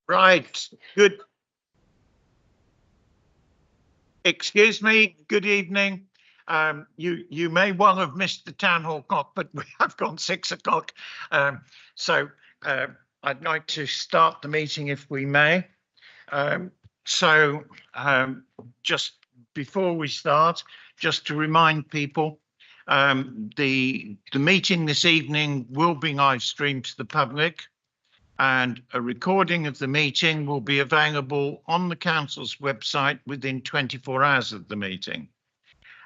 Right. Good. Excuse me. Good evening. You may well have missed the town hall clock, but we have gone 6 o'clock. So I'd like to start the meeting if we may. Just before we start, just to remind people, the meeting this evening will be live streamed to the public, and a recording of the meeting will be available on the council's website within 24 hours of the meeting.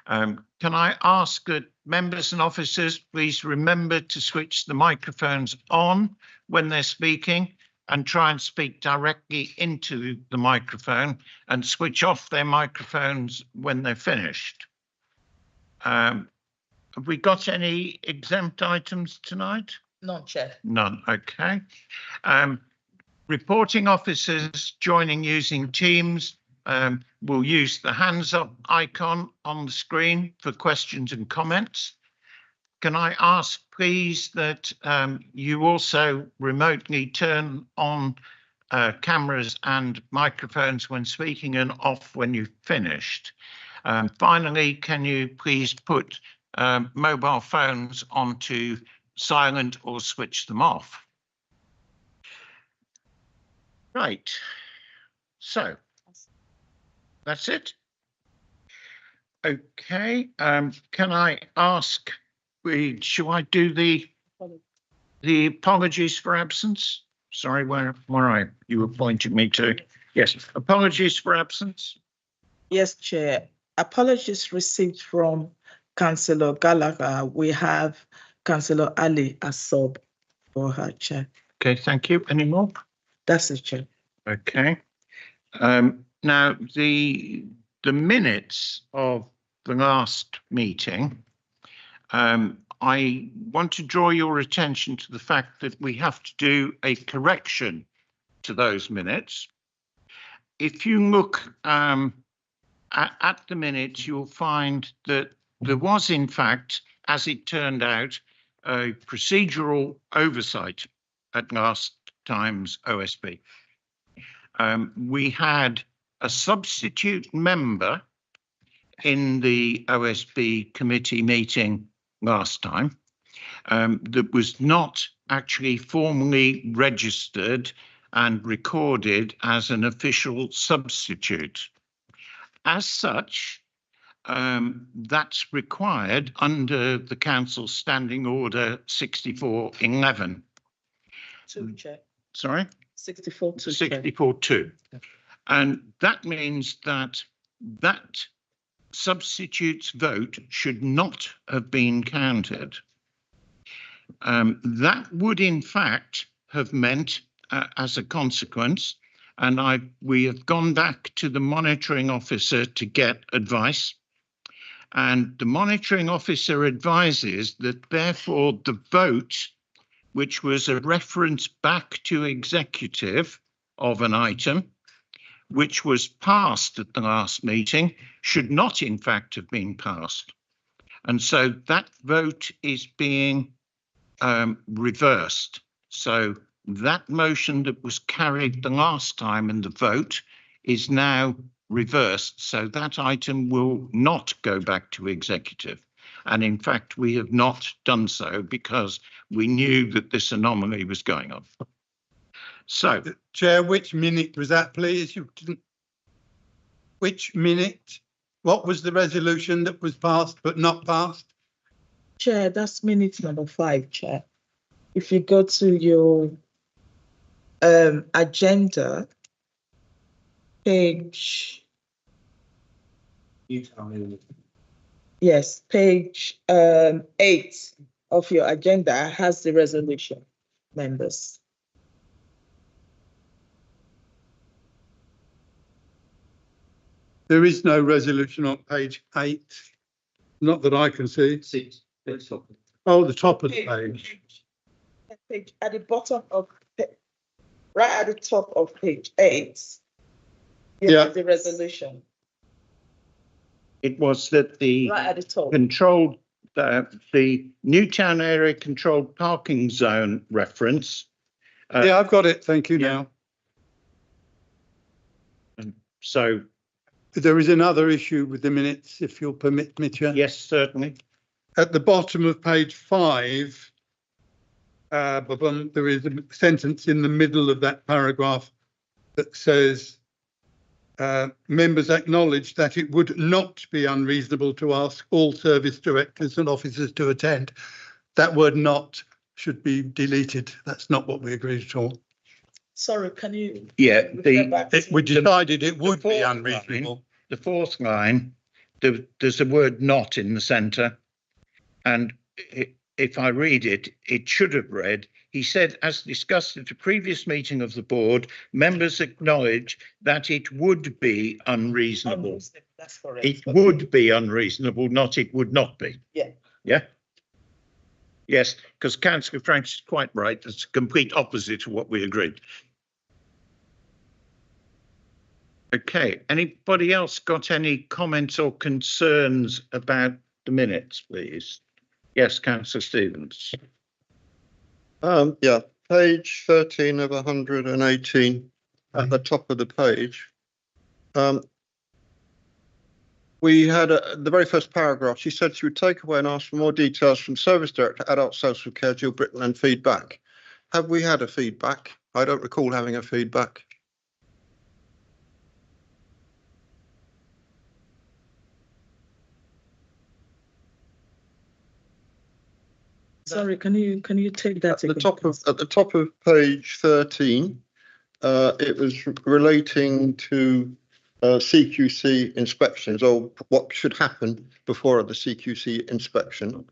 Can I ask that members and officers please remember to switch the microphones on when they're speaking and try and speak directly into the microphone, and switch off their microphones when they're finished. Have we got any exempt items tonight? None, Chair. None, okay. Reporting officers joining using Teams will use the hands up icon on the screen for questions and comments. Can I ask, please, that you also remotely turn on cameras and microphones when speaking and off when you've finished. Finally, can you please put mobile phones onto silent or switch them off? Right, so that's it. Okay, can I ask, shall I do the apologies for absence? Sorry, where are you appointed me to? Yes, apologies for absence. Yes, Chair. Apologies received from Councillor Gallagher. We have Councillor Ali as sub for her, Chair. Okay, thank you. Any more? That's it, Chair. Okay. Now, the minutes of the last meeting, I want to draw your attention to the fact that we have to do a correction to those minutes. If you look at the minutes, you'll find that there was, in fact, as it turned out, a procedural oversight at last time's OSB. We had a substitute member in the OSB committee meeting last time that was not actually formally registered and recorded as an official substitute. As such, that's required under the Council Standing Order 6411. Sorry? 64-2. 64-2. And that means that that substitute's vote should not have been counted. That would, in fact, have meant, as a consequence, and we have gone back to the monitoring officer to get advice. And the monitoring officer advises that, therefore, the vote, which was a reference back to executive of an item, which was passed at the last meeting, should not, in fact, have been passed. And so that vote is being reversed. So that motion that was carried the last time and the vote is now reversed. So that item will not go back to executive. And in fact, we have not done so because we knew that this anomaly was going on. So, Chair, which minute was that, please? Which minute? What was the resolution that was passed but not passed? Chair, that's minute number 5, Chair. If you go to your agenda, page... You tell me. Yes, page 8 of your agenda has the resolution, members. There is no resolution on page 8, not that I can see. 6. Oh, the top of the page. Page at the bottom of, right at the top of page 8, you have the resolution. it was that the Right at the top. controlled, the Newtown area controlled parking zone reference. Yeah, I've got it. Thank you yeah. now. So, There is another issue with the minutes, if you'll permit me, Chair. yes, certainly. At the bottom of page 5, there is a sentence in the middle of that paragraph that says, members acknowledge that it would not be unreasonable to ask all service directors and officers to attend. That word "not" should be deleted. That's not what we agreed at all. Sorry, can you? Yeah, refer back to- We decided it would be fourth unreasonable. The fourth line, there's a word "not" in the centre, and if I read it, it should have read, he said, as discussed at a previous meeting of the board, members acknowledge that it would be unreasonable. That's correct. It would be unreasonable, not it would not be. Yeah. Yeah? Yes, because Councillor Franks is quite right. It's a complete opposite of what we agreed. Okay, anybody else got any comments or concerns about the minutes, please? Yes, Councillor Stevens. Yeah, page 13 of 118 at the top of the page. We had the very first paragraph. She said she would take away and ask for more details from Service Director, Adult Social Care, Jill Britton, and feedback. Have we had a feedback? I don't recall having a feedback. Sorry, can you take that At again? the top of page 13, it was relating to CQC inspections, or what should happen before the CQC inspection.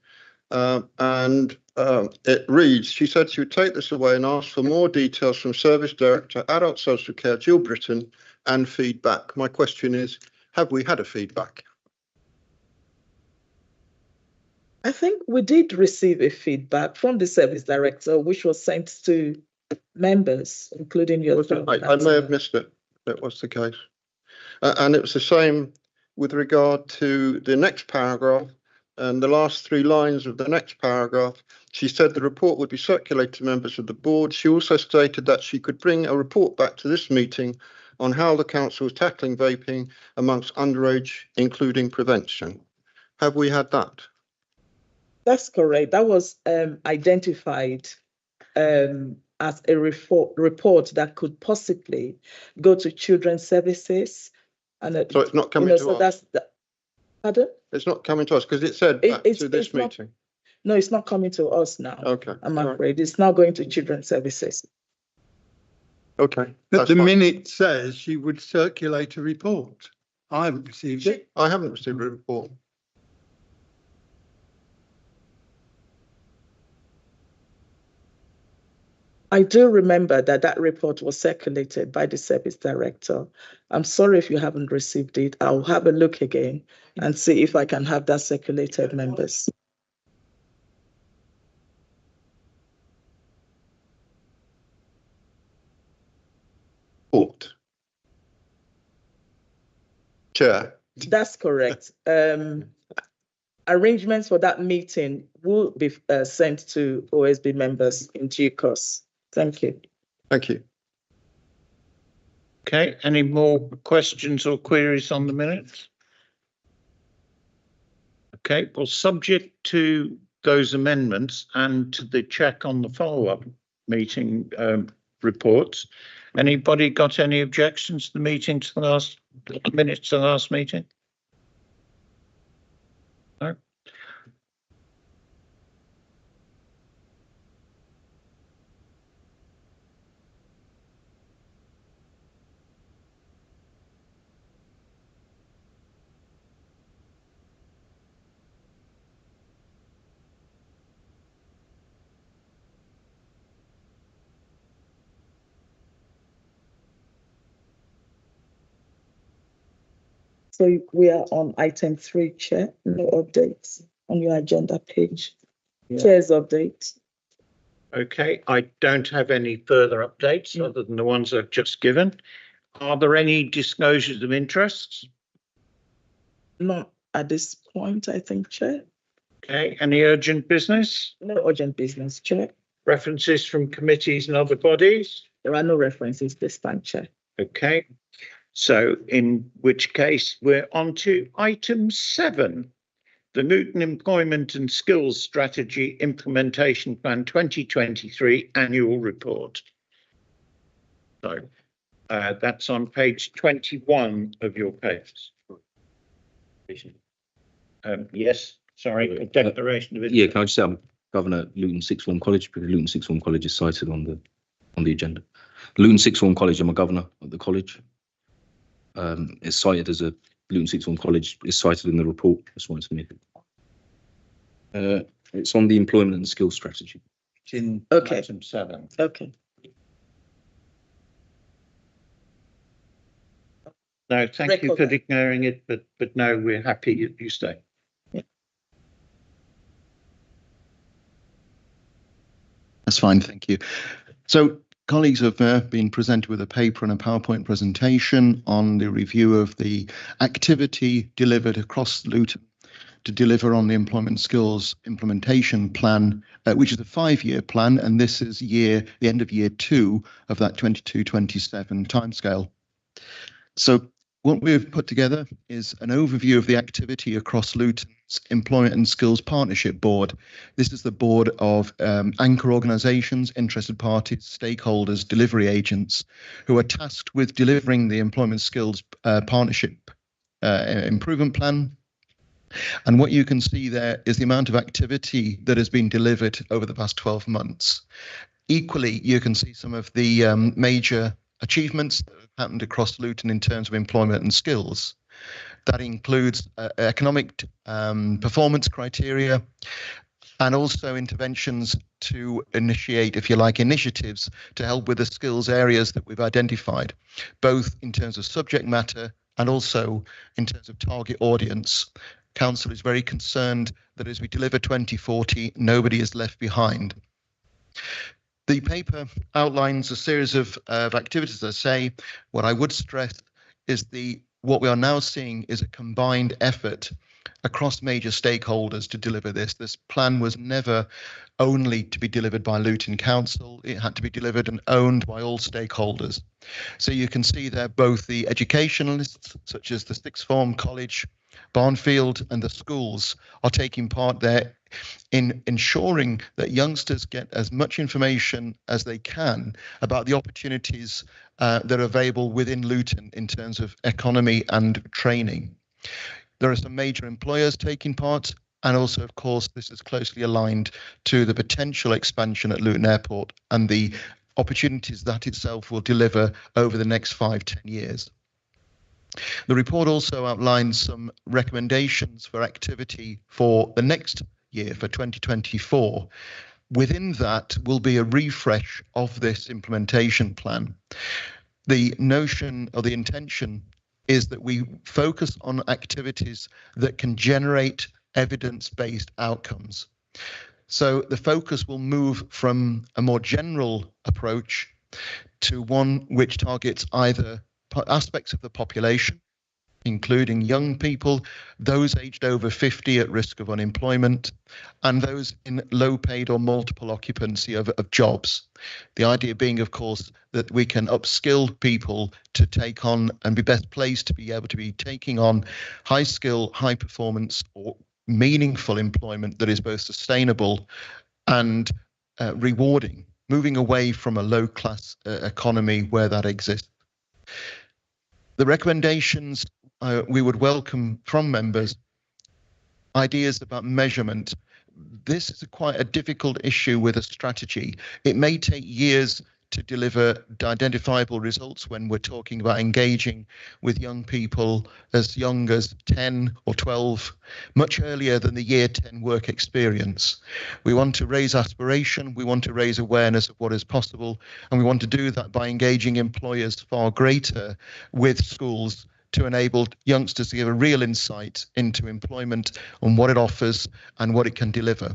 And it reads, she said she would take this away and ask for more details from Service Director, Adult Social Care, Jill Britton, and feedback. My question is, have we had a feedback? I think we did receive a feedback from the Service Director, which was sent to members, including yourself. I may have missed it. That was the case. And it was the same with regard to the next paragraph and the last 3 lines of the next paragraph. She said the report would be circulated to members of the board. She also stated that she could bring a report back to this meeting on how the council is tackling vaping amongst underage, including prevention. Have we had that? That's correct. That was identified as a report that could possibly go to Children's Services. And So it's not coming to so us? Pardon? It's not coming to us because it said back to this meeting. No, it's not coming to us now. Okay. I'm afraid it's now going to Children's Services. Okay. But the minute says she would circulate a report. I haven't received it. I haven't received a report. I do remember that report was circulated by the Service Director. I'm sorry if you haven't received it. I'll have a look again and see if I can have that circulated, members. Report. Chair. That's correct. Arrangements for that meeting will be sent to OSB members in due course. Thank you. Thank you. Okay, any more questions or queries on the minutes? Okay, well, subject to those amendments and to the check on the follow-up meeting reports, anybody got any objections to the meeting, to the last minutes of the last meeting? No. So we are on item 3, Chair. No updates on your agenda page. Yeah. Chair's update. Okay, I don't have any further updates other than the ones I've just given. Are there any disclosures of interests? Not at this point, I think, Chair. Okay, any urgent business? No urgent business, Chair. References from committees and other bodies? There are no references this time, Chair. Okay, So in which case we're on to item 7, the Luton Employment and Skills Strategy Implementation Plan 2023 Annual Report. So that's on page 21 of your papers. Yes, sorry, a declaration of it. Yeah, can I just say I'm Governor at Luton Sixth Form College, because Luton Sixth Form College is cited on the agenda. Luton Sixth Form College, I'm a governor at the college. It's cited as a Luton Sixth Form College, is cited in the report. Just wanted to make it. It's on the employment and skills strategy. It's in Okay. item 7. Okay. No, thank you for declaring it, but no, we're happy you stay. That's fine, thank you. So colleagues have been presented with a paper and a PowerPoint presentation on the review of the activity delivered across Luton to deliver on the employment skills implementation plan, which is a 5-year plan, and this is the end of year 2 of that 22-27 timescale. So what we've put together is an overview of the activity across Luton's Employment and Skills Partnership Board. This is the board of anchor organisations, interested parties, stakeholders, delivery agents, who are tasked with delivering the Employment Skills Partnership Improvement Plan. And what you can see there is the amount of activity that has been delivered over the past 12 months. Equally, you can see some of the major achievements that have happened across Luton in terms of employment and skills. That includes economic performance criteria, and also interventions to initiate, if you like, initiatives to help with the skills areas that we've identified, both in terms of subject matter and also in terms of target audience. Council is very concerned that as we deliver 2040, nobody is left behind. The paper outlines a series of activities. As I say, what I would stress is what we are now seeing is a combined effort across major stakeholders to deliver this. This plan was never only to be delivered by Luton Council. It had to be delivered and owned by all stakeholders. So you can see there both the educationalists, such as the Sixth Form College, Barnfield, and the schools are taking part there in ensuring that youngsters get as much information as they can about the opportunities that are available within Luton in terms of economy and training. There are some major employers taking part, and also, of course, this is closely aligned to the potential expansion at Luton Airport and the opportunities that itself will deliver over the next 5-10 years. The report also outlines some recommendations for activity for the next year, for 2024. Within that will be a refresh of this implementation plan. The notion or the intention is that we focus on activities that can generate evidence-based outcomes. So the focus will move from a more general approach to one which targets either aspects of the population, including young people, those aged over 50 at risk of unemployment, and those in low paid or multiple occupancy of jobs. The idea being, of course, that we can upskill people to take on and be best placed to be able to be taking on high skill, high performance or meaningful employment that is both sustainable and rewarding, moving away from a low class economy where that exists. The recommendations we would welcome from members, ideas about measurement. This is quite a difficult issue with a strategy. It may take years to deliver identifiable results when we're talking about engaging with young people as young as 10 or 12, much earlier than the year 10 work experience. We want to raise aspiration, we want to raise awareness of what is possible, and we want to do that by engaging employers far greater with schools to enable youngsters to give a real insight into employment and what it offers and what it can deliver.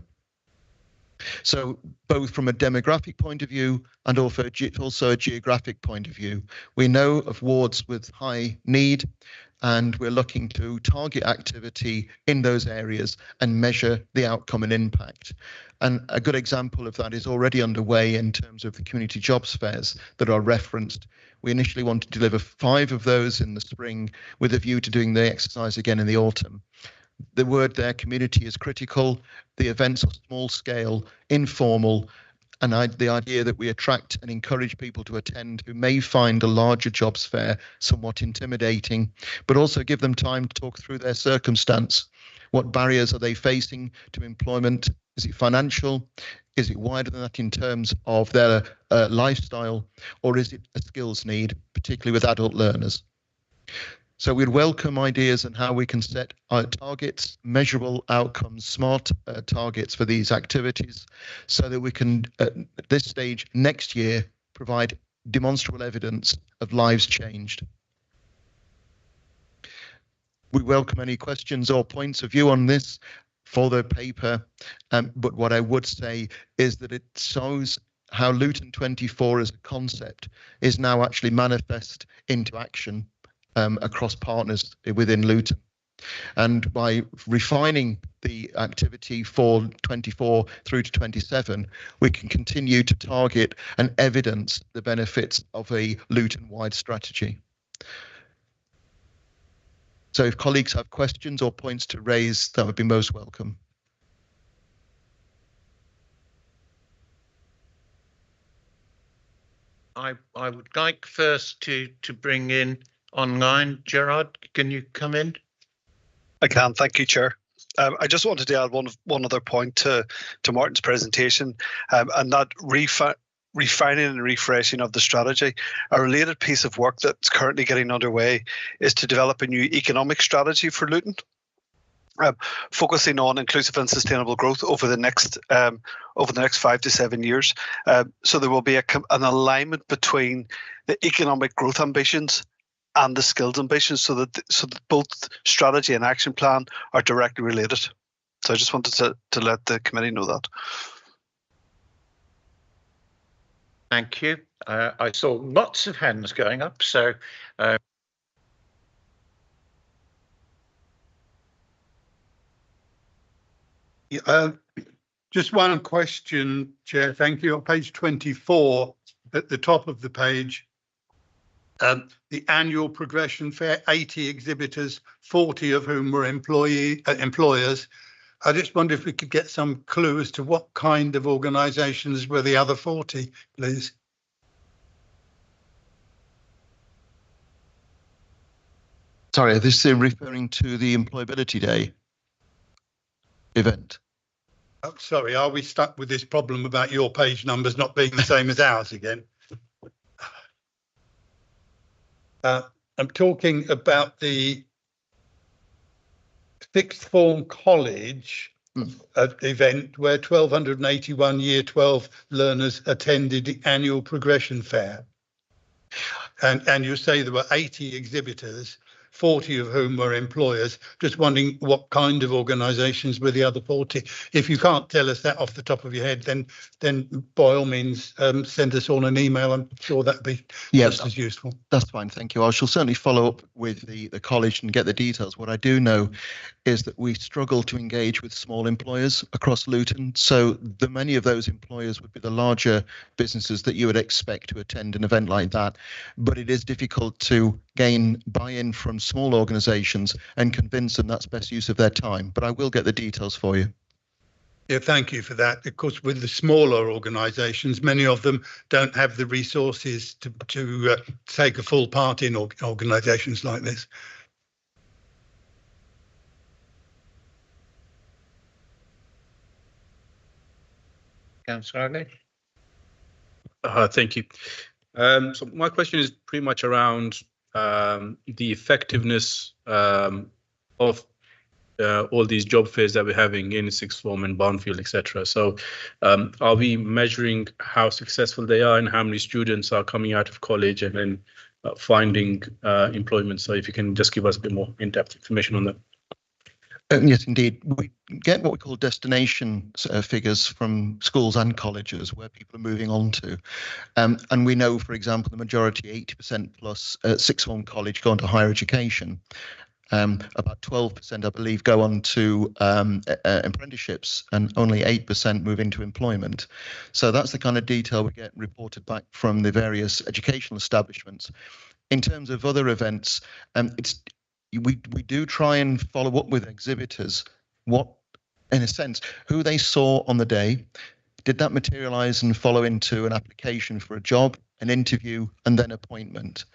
So both from a demographic point of view and also a geographic point of view, we know of wards with high need and we're looking to target activity in those areas and measure the outcome and impact. And a good example of that is already underway in terms of the community jobs fairs that are referenced. We initially wanted to deliver 5 of those in the spring with a view to doing the exercise again in the autumn. The word there, community, is critical. The events are small scale, informal, and the idea that we attract and encourage people to attend who may find a larger jobs fair somewhat intimidating, but also give them time to talk through their circumstance. What barriers are they facing to employment? Is it financial? Is it wider than that in terms of their lifestyle? Or is it a skills need, particularly with adult learners? So we'd welcome ideas on how we can set our targets, measurable outcomes, smart targets for these activities, so that we can, at this stage next year, provide demonstrable evidence of lives changed. We welcome any questions or points of view on this for the paper, but what I would say is that it shows how Luton 24 as a concept is now actually manifest into action across partners within Luton. And by refining the activity for 24 through to 27, we can continue to target and evidence the benefits of a Luton-wide strategy. So if colleagues have questions or points to raise, that would be most welcome. I would like first to bring in online. Gerard, can you come in? I can, thank you, Chair. I just wanted to add one other point to Martin's presentation, and that refining and refreshing of the strategy. A related piece of work that's currently getting underway is to develop a new economic strategy for Luton, focusing on inclusive and sustainable growth over the next 5 to 7 years. So there will be an alignment between the economic growth ambitions and the skills ambitions, so that both strategy and action plan are directly related. So I just wanted to let the committee know that. Thank you. I saw lots of hands going up, so just one question, Chair. Thank you. On page 24, at the top of the page, the annual progression fair, 80 exhibitors, 40 of whom were employers. I just wonder if we could get some clue as to what kind of organisations were the other 40, please. Sorry, this is referring to the Employability Day event. Oh, sorry, are we stuck with this problem about your page numbers not being the same as ours again? I'm talking about the sixth form college event where 1,281 year 12 learners attended the annual progression fair. And you say there were 80 exhibitors, 40 of whom were employers. Just wondering what kind of organisations were the other 40. If you can't tell us that off the top of your head, then by all means send us all an email. I'm sure that'd be just as useful. That's fine, thank you. I shall certainly follow up with the college and get the details. What I do know is that we struggle to engage with small employers across Luton. So many of those employers would be the larger businesses that you would expect to attend an event like that. But it is difficult to gain buy-in from small organisations and convince them that's best use of their time. But I will get the details for you. Yeah, thank you for that. Of course, with the smaller organisations, many of them don't have the resources to take a full part in organisations like this. Councillor Riley. Thank you. So my question is pretty much around the effectiveness of all these job fairs that we're having in sixth form and Barnfield, etc. So are we measuring how successful they are and how many students are coming out of college and then finding employment? So if you can just give us a bit more in-depth information on that. Yes, indeed. We get what we call destination figures from schools and colleges where people are moving on to. And we know, for example, the majority, 80% plus sixth form college go on to higher education. About 12%, I believe, go on to apprenticeships, and only 8% move into employment. So that's the kind of detail we get reported back from the various educational establishments. In terms of other events, we do try and follow up with exhibitors, what, in a sense, who they saw on the day. Did that materialize and follow into an application for a job, an interview, and then appointment?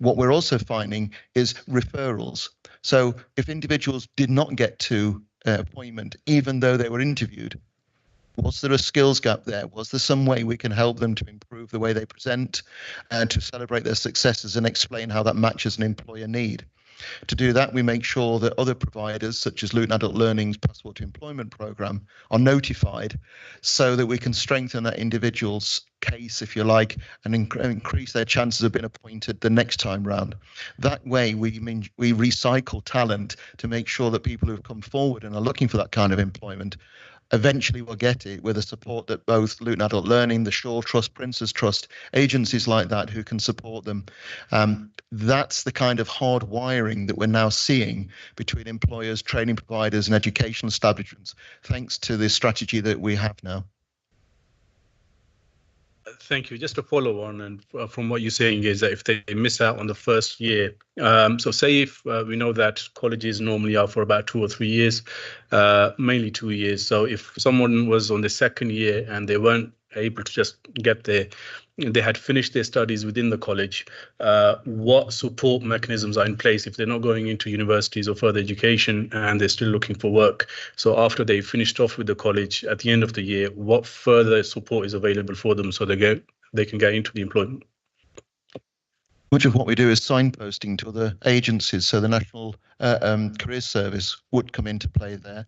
What we're also finding is referrals. So if individuals did not get to appointment, even though they were interviewed, was there a skills gap there? Was there some way we can help them to improve the way they present and to celebrate their successes and explain how that matches an employer need? To do that, we make sure that other providers, such as Luton Adult Learning's Passport to Employment programme, are notified so that we can strengthen that individual's case, if you like, and increase their chances of being appointed the next time round. That way, we recycle talent to make sure that people who have come forward and are looking for that kind of employment eventually will get it with the support that both Luton Adult Learning, the Shaw Trust, Prince's Trust, agencies like that who can support them. That's the kind of hard wiring that we're now seeing between employers, training providers and educational establishments, thanks to the strategy that we have now. Thank you. Just to follow on, and from what you're saying is that if they miss out on the first year, so say if we know that colleges normally are for about 2 or 3 years, mainly 2 years. So if someone was on the second year and they weren't able to just get there, they had finished their studies within the college, what support mechanisms are in place if they're not going into universities or further education and they're still looking for work? So after they finished off with the college at the end of the year, what further support is available for them so they can get into the employment? Much of what we do is signposting to other agencies, so the National Careers Service would come into play there.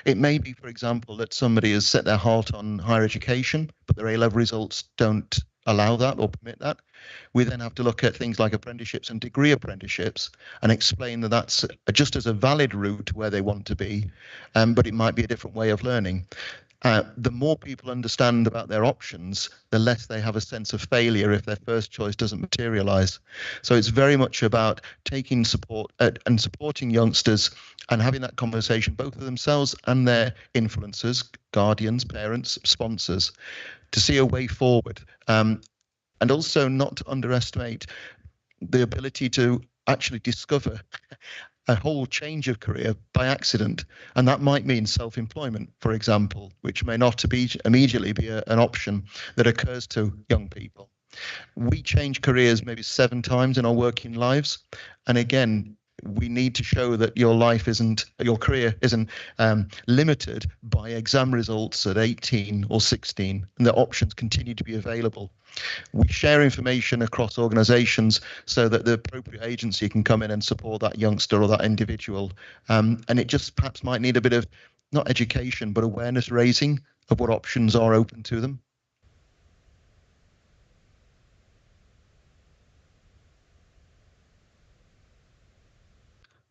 It may be, for example, that somebody has set their heart on higher education, but their A-level results don't allow that or permit that. We then have to look at things like apprenticeships and degree apprenticeships and explain that that's just as a valid route to where they want to be, but it might be a different way of learning. The more people understand about their options, the less they have a sense of failure if their first choice doesn't materialize. So it's very much about taking support and supporting youngsters and having that conversation, both with themselves and their influencers, guardians, parents, sponsors, to see a way forward. And also not to underestimate the ability to actually discover a whole change of career by accident. And that might mean self-employment, for example, which may not immediately be an option that occurs to young people. We change careers maybe 7 times in our working lives. And again, we need to show that your career isn't limited by exam results at 18 or 16, and that options continue to be available. We share information across organisations so that the appropriate agency can come in and support that youngster or that individual. And it just perhaps might need a bit of, not education, but awareness raising of what options are open to them.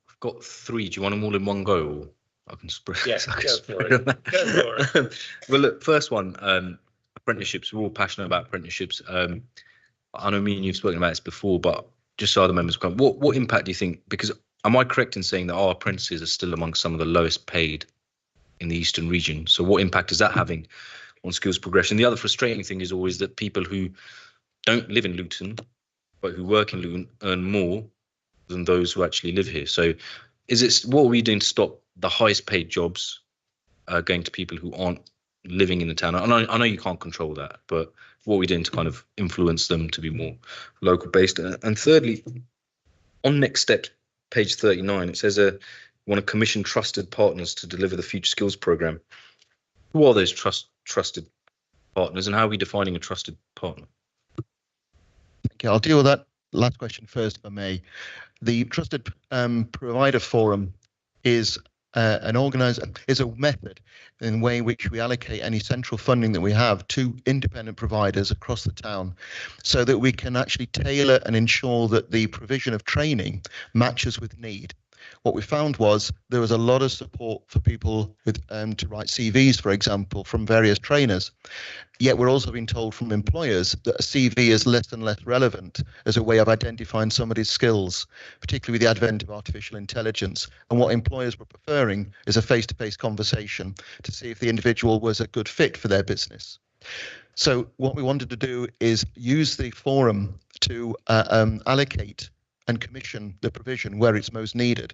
I've got 3. Do you want them all in one go? Or I can spread. Yes, I can go spread for it. them. Go for it. Well, look, first one, apprenticeships. We're all passionate about apprenticeships. I know me and you've spoken about this before, but just so other members come, what impact do you think? Because am I correct in saying that our apprentices are still among some of the lowest paid in the Eastern region? So what impact is that having on skills progression? The other frustrating thing is always that people who don't live in Luton, but who work in Luton, earn more than those who actually live here. So what are we doing to stop the highest paid jobs going to people who aren't living in the town? I know you can't control that, but what are we doing to kind of influence them to be more local based? And thirdly, on next step, page 39, it says want to commission trusted partners to deliver the future skills program. Who are those trusted partners, and how are we defining a trusted partner? Okay, I'll deal with that last question first, if I may. The Trusted Provider Forum is a method in the way in which we allocate any central funding that we have to independent providers across the town, so that we can actually tailor and ensure that the provision of training matches with need. what we found was there was a lot of support for people with to write CVs, for example, from various trainers. Yet we're also being told from employers that a CV is less and less relevant as a way of identifying somebody's skills, particularly with the advent of artificial intelligence. And what employers were preferring is a face-to-face conversation to see if the individual was a good fit for their business. So what we wanted to do is use the forum to allocate and commission the provision where it's most needed.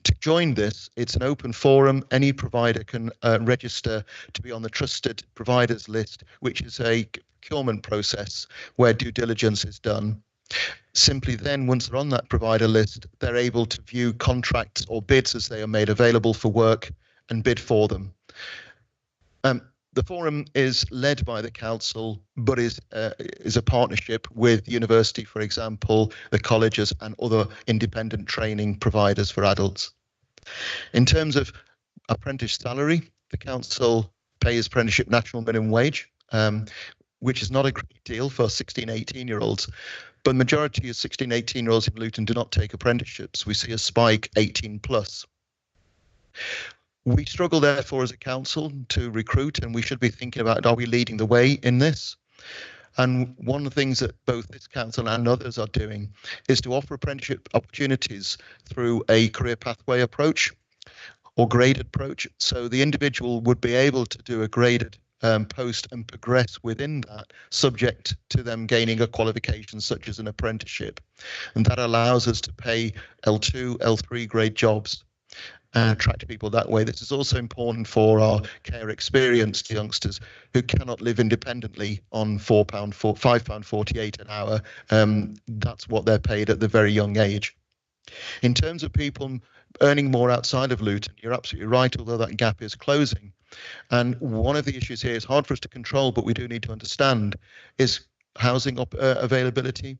To join this, it's an open forum. Any provider can register to be on the trusted providers list, which is a procurement process where due diligence is done. Simply then, once they're on that provider list, they're able to view contracts or bids as they are made available for work and bid for them. The forum is led by the council, but is a partnership with the university, for example, the colleges and other independent training providers for adults. In terms of apprentice salary, the council pays apprenticeship national minimum wage, which is not a great deal for 16, 18-year-olds. But the majority of 16, 18-year-olds in Luton do not take apprenticeships. We see a spike 18 plus. We struggle, therefore, as a council to recruit, and we should be thinking about, are we leading the way in this? And one of the things that both this council and others are doing is to offer apprenticeship opportunities through a career pathway approach or graded approach. So the individual would be able to do a graded post and progress within that, subject to them gaining a qualification such as an apprenticeship. And that allows us to pay L2, L3 grade jobs and attract people that way. This is also important for our care experienced youngsters who cannot live independently on £5.48 an hour. That's what they're paid at the very young age. In terms of people earning more outside of Luton, you're absolutely right, although that gap is closing. And one of the issues here is hard for us to control, but we do need to understand, is housing availability.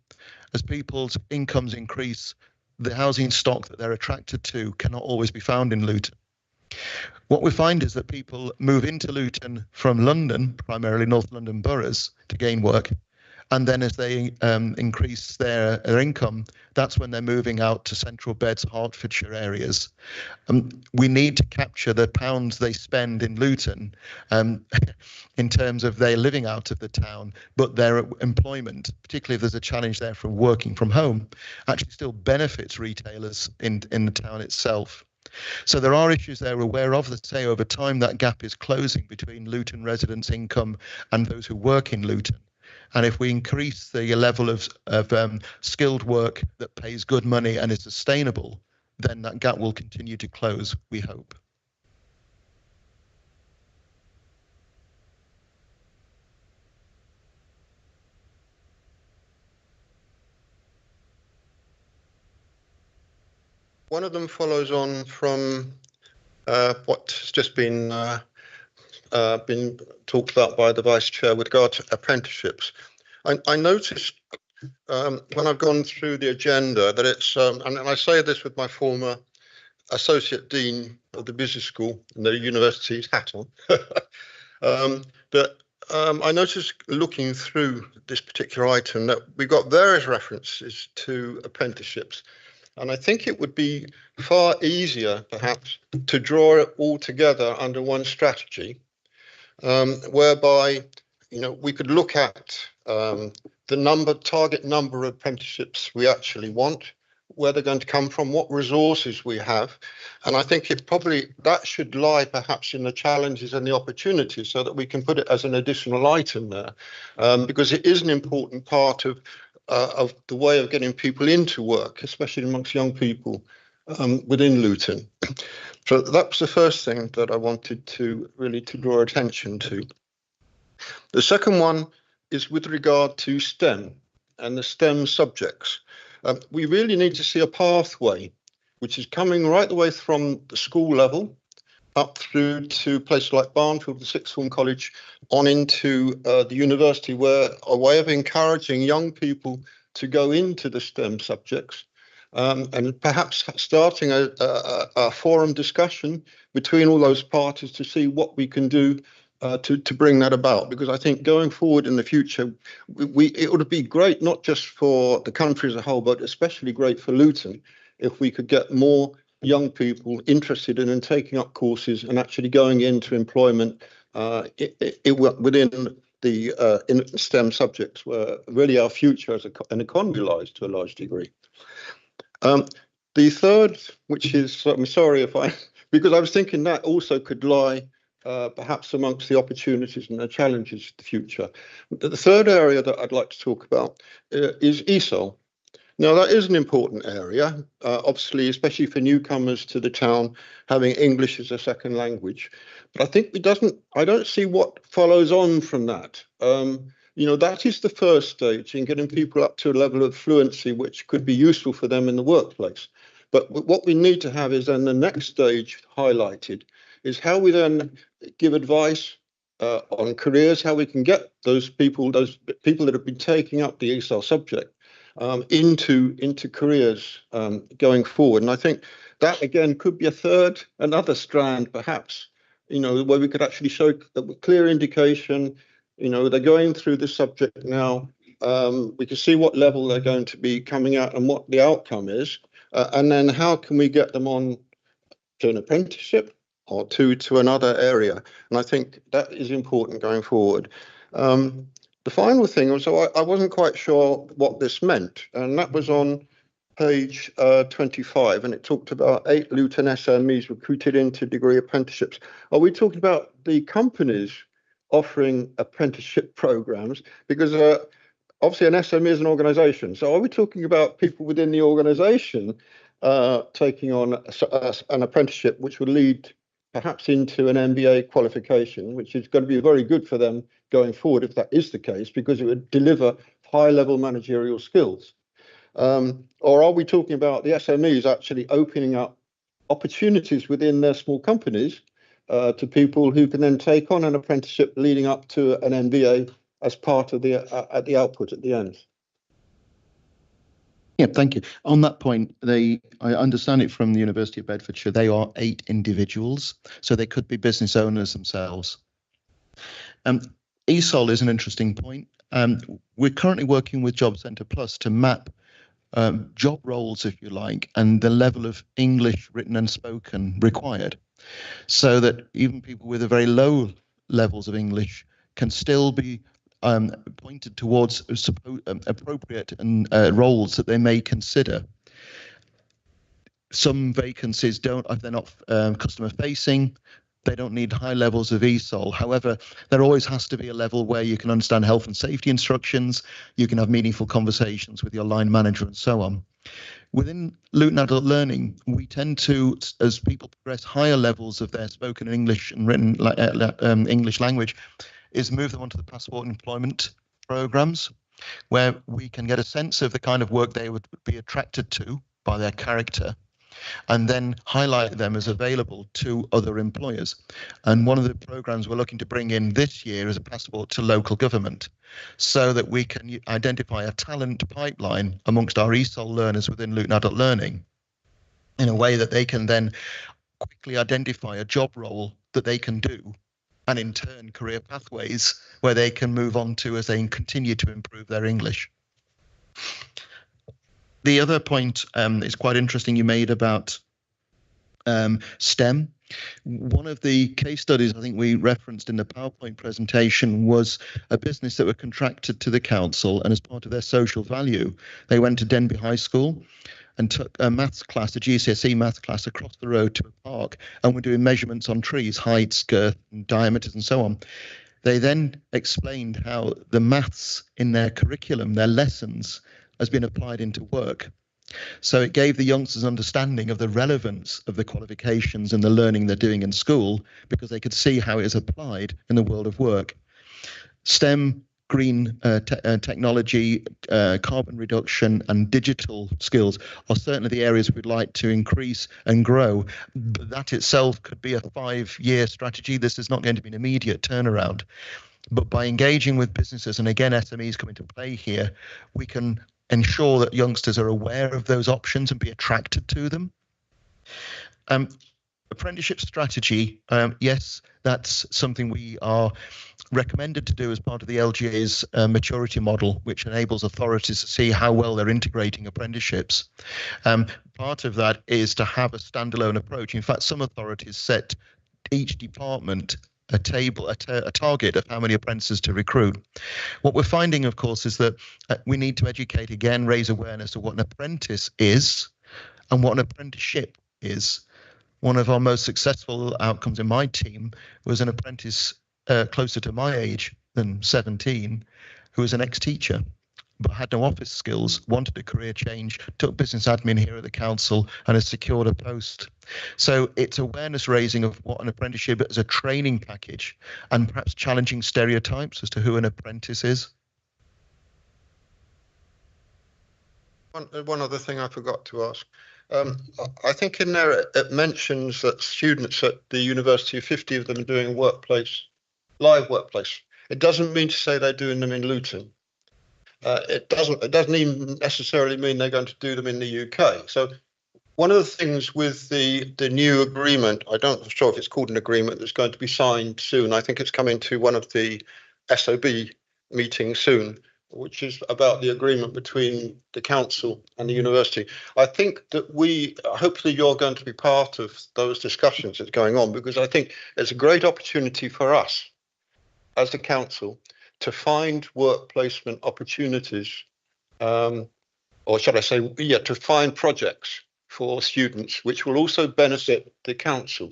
As people's incomes increase, the housing stock that they're attracted to cannot always be found in Luton. What we find is that people move into Luton from London, primarily North London boroughs, to gain work. And then as they increase their income, that's when they're moving out to central beds, Hertfordshire areas. We need to capture the pounds they spend in Luton in terms of their living out of the town, but their employment, particularly if there's a challenge there from working from home, actually still benefits retailers in the town itself. So there are issues they're aware of that say over time that gap is closing between Luton residents' income and those who work in Luton. And if we increase the level of skilled work that pays good money and is sustainable, then that gap will continue to close, we hope. One of them follows on from what's just been talked about by the Vice Chair with regard to apprenticeships. I noticed when I've gone through the agenda that it's, and I say this with my former Associate Dean of the Business School and the university's hat on, that I noticed looking through this particular item that we've got various references to apprenticeships. And I think it would be far easier, perhaps, to draw it all together under one strategy, whereby, we could look at the target number of apprenticeships we actually want, where they're going to come from, what resources we have. And I think that should lie perhaps in the challenges and the opportunities, so that we can put it as an additional item there, because it is an important part of the way of getting people into work, especially amongst young people within Luton. So that was the first thing that I wanted to draw attention to. The second one is with regard to STEM and the STEM subjects. We really need to see a pathway which is coming right the way from the school level up through to places like Barnfield, the sixth form college, on into the university, where a way of encouraging young people to go into the STEM subjects, and perhaps starting a forum discussion between all those parties to see what we can do to bring that about. Because I think going forward in the future, it would be great, not just for the country as a whole, but especially great for Luton, if we could get more young people interested in and taking up courses and actually going into employment within the in STEM subjects, where really our future as an economy lies to a large degree. The third, which is, I'm sorry if I, because I was thinking that also could lie perhaps amongst the opportunities and the challenges of the future. The third area that I'd like to talk about is ESOL. Now, that is an important area, obviously, especially for newcomers to the town, having English as a second language. But I think I don't see what follows on from that. You know, that is the first stage in getting people up to a level of fluency which could be useful for them in the workplace. But what we need to have is then the next stage highlighted is how we then give advice on careers, how we can get those people that have been taking up the ESOL subject into careers going forward. And I think that again could be another strand perhaps, you know, where we could actually show a clear indication, you know, they're going through this subject now. We can see what level they're going to be coming out and what the outcome is. And then how can we get them on to an apprenticeship or to another area? And I think that is important going forward. The final thing was, so I wasn't quite sure what this meant, and that was on page 25, and it talked about 8 Luton SMEs recruited into degree apprenticeships. Are we talking about the companies offering apprenticeship programs? Because obviously an SME is an organisation, so are we talking about people within the organisation taking on an apprenticeship which would lead perhaps into an MBA qualification, which is going to be very good for them going forward if that is the case, because it would deliver high-level managerial skills? Or are we talking about the SMEs actually opening up opportunities within their small companies to people who can then take on an apprenticeship leading up to an MBA as part of the output at the end? Yeah, thank you. On that point, I understand it from the University of Bedfordshire, they are 8 individuals, so they could be business owners themselves. ESOL is an interesting point. We're currently working with Job Centre Plus to map job roles, if you like, and the level of English written and spoken required, so that even people with a very low levels of English can still be pointed towards appropriate roles that they may consider. Some vacancies they're not customer facing. They don't need high levels of ESOL. However, there always has to be a level where you can understand health and safety instructions, you can have meaningful conversations with your line manager and so on. Within Luton Adult Learning, we tend to, as people progress higher levels of their spoken English and written English language, is move them onto the passport employment programs, where we can get a sense of the kind of work they would be attracted to by their character, and then highlight them as available to other employers. And one of the programs we're looking to bring in this year is a passport to local government, so that we can identify a talent pipeline amongst our ESOL learners within Luton Adult Learning in a way that they can then quickly identify a job role that they can do, and in turn career pathways where they can move on to as they continue to improve their English. The other point is quite interesting you made about STEM. One of the case studies I think we referenced in the PowerPoint presentation was a business that were contracted to the council, and as part of their social value, they went to Denby High School and took a maths class, a GCSE maths class, across the road to a park, and were doing measurements on trees, heights, girth, and diameters, and so on. They then explained how the maths in their curriculum, their lessons, has been applied into work. So it gave the youngsters understanding of the relevance of the qualifications and the learning they're doing in school, because they could see how it is applied in the world of work. STEM, green technology, carbon reduction and digital skills are certainly the areas we'd like to increase and grow. But that itself could be a 5-year strategy. This is not going to be an immediate turnaround. But by engaging with businesses, and again, SMEs come into play here, we can ensure that youngsters are aware of those options and be attracted to them. apprenticeship strategy, yes, that's something we are recommended to do as part of the LGA's maturity model, which enables authorities to see how well they're integrating apprenticeships. Part of that is to have a standalone approach. In fact, some authorities set each department a target of how many apprentices to recruit. What we're finding, of course, is that we need to educate again, raise awareness of what an apprentice is and what an apprenticeship is. One of our most successful outcomes in my team was an apprentice closer to my age than 17, who was an ex-teacher, but had no office skills, wanted a career change, took business admin here at the council and has secured a post. So it's awareness raising of what an apprenticeship as a training package and perhaps challenging stereotypes as to who an apprentice is. One other thing I forgot to ask. I think in there it mentions that students at the university, 50 of them are doing live workplace. It doesn't mean to say they're doing them in Luton. It doesn't even necessarily mean they're going to do them in the UK. So one of the things with the new agreement, I'm not sure if it's called an agreement, that's going to be signed soon. I think it's coming to one of the SOB meetings soon, which is about the agreement between the council and the university. I think that hopefully you're going to be part of those discussions that's going on, because I think it's a great opportunity for us as the council to find work placement opportunities, or should I say, to find projects for students, which will also benefit the council,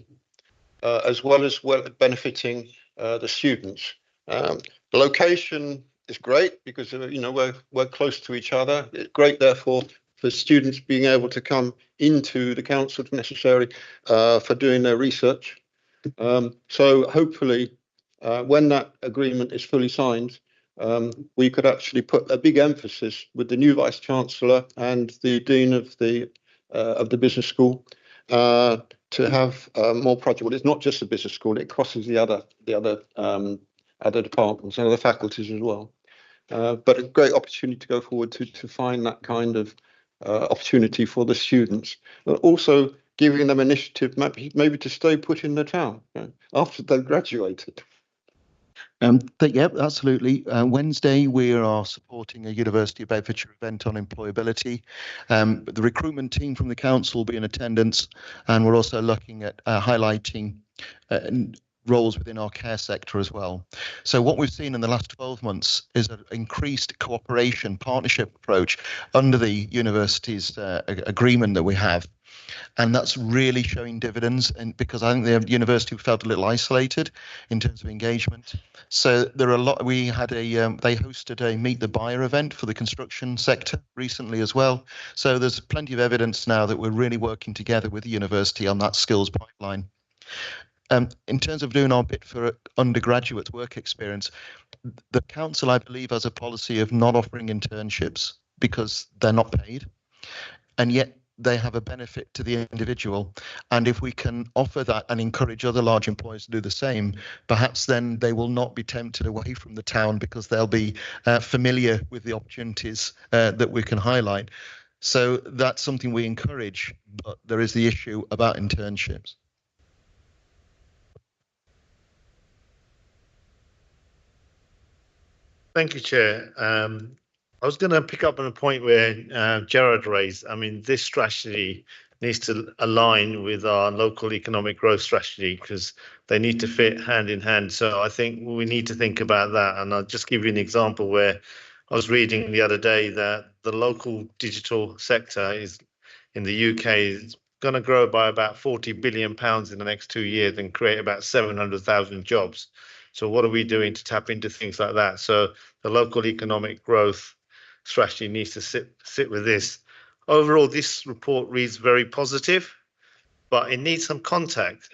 as well as benefiting the students. The location is great because we're close to each other. It's great, therefore, for students being able to come into the council necessarily for doing their research. So hopefully, when that agreement is fully signed, we could actually put a big emphasis with the new vice chancellor and the dean of the business school to have more projects. Well, it's not just the business school; it crosses the other departments and other faculties as well. But a great opportunity to go forward to find that kind of opportunity for the students, but also giving them initiative maybe to stay put in the town after they've graduated. Yep, absolutely. Wednesday, we are supporting a University of Bedfordshire event on employability. The recruitment team from the council will be in attendance, and we're also looking at highlighting roles within our care sector as well. So what we've seen in the last 12 months is an increased cooperation partnership approach under the university's agreement that we have. And that's really showing dividends, and because I think the university felt a little isolated in terms of engagement. So there are a lot. We had they hosted a Meet the Buyer event for the construction sector recently as well. So there's plenty of evidence now that we're really working together with the university on that skills pipeline. In terms of doing our bit for undergraduate work experience, the council, I believe, has a policy of not offering internships because they're not paid, and yet they have a benefit to the individual. And if we can offer that and encourage other large employers to do the same, perhaps then they will not be tempted away from the town because they'll be familiar with the opportunities that we can highlight. So that's something we encourage, but there is the issue about internships. Thank you, Chair. I was going to pick up on a point where Gerard raised. I mean, this strategy needs to align with our local economic growth strategy because they need to fit hand in hand. So I think we need to think about that. And I'll just give you an example where I was reading the other day that the local digital sector is in the UK is going to grow by about £40 billion in the next 2 years and create about 700,000 jobs. So what are we doing to tap into things like that? So the local economic growth strategy needs to sit with this. Overall, this report reads very positive, but it needs some context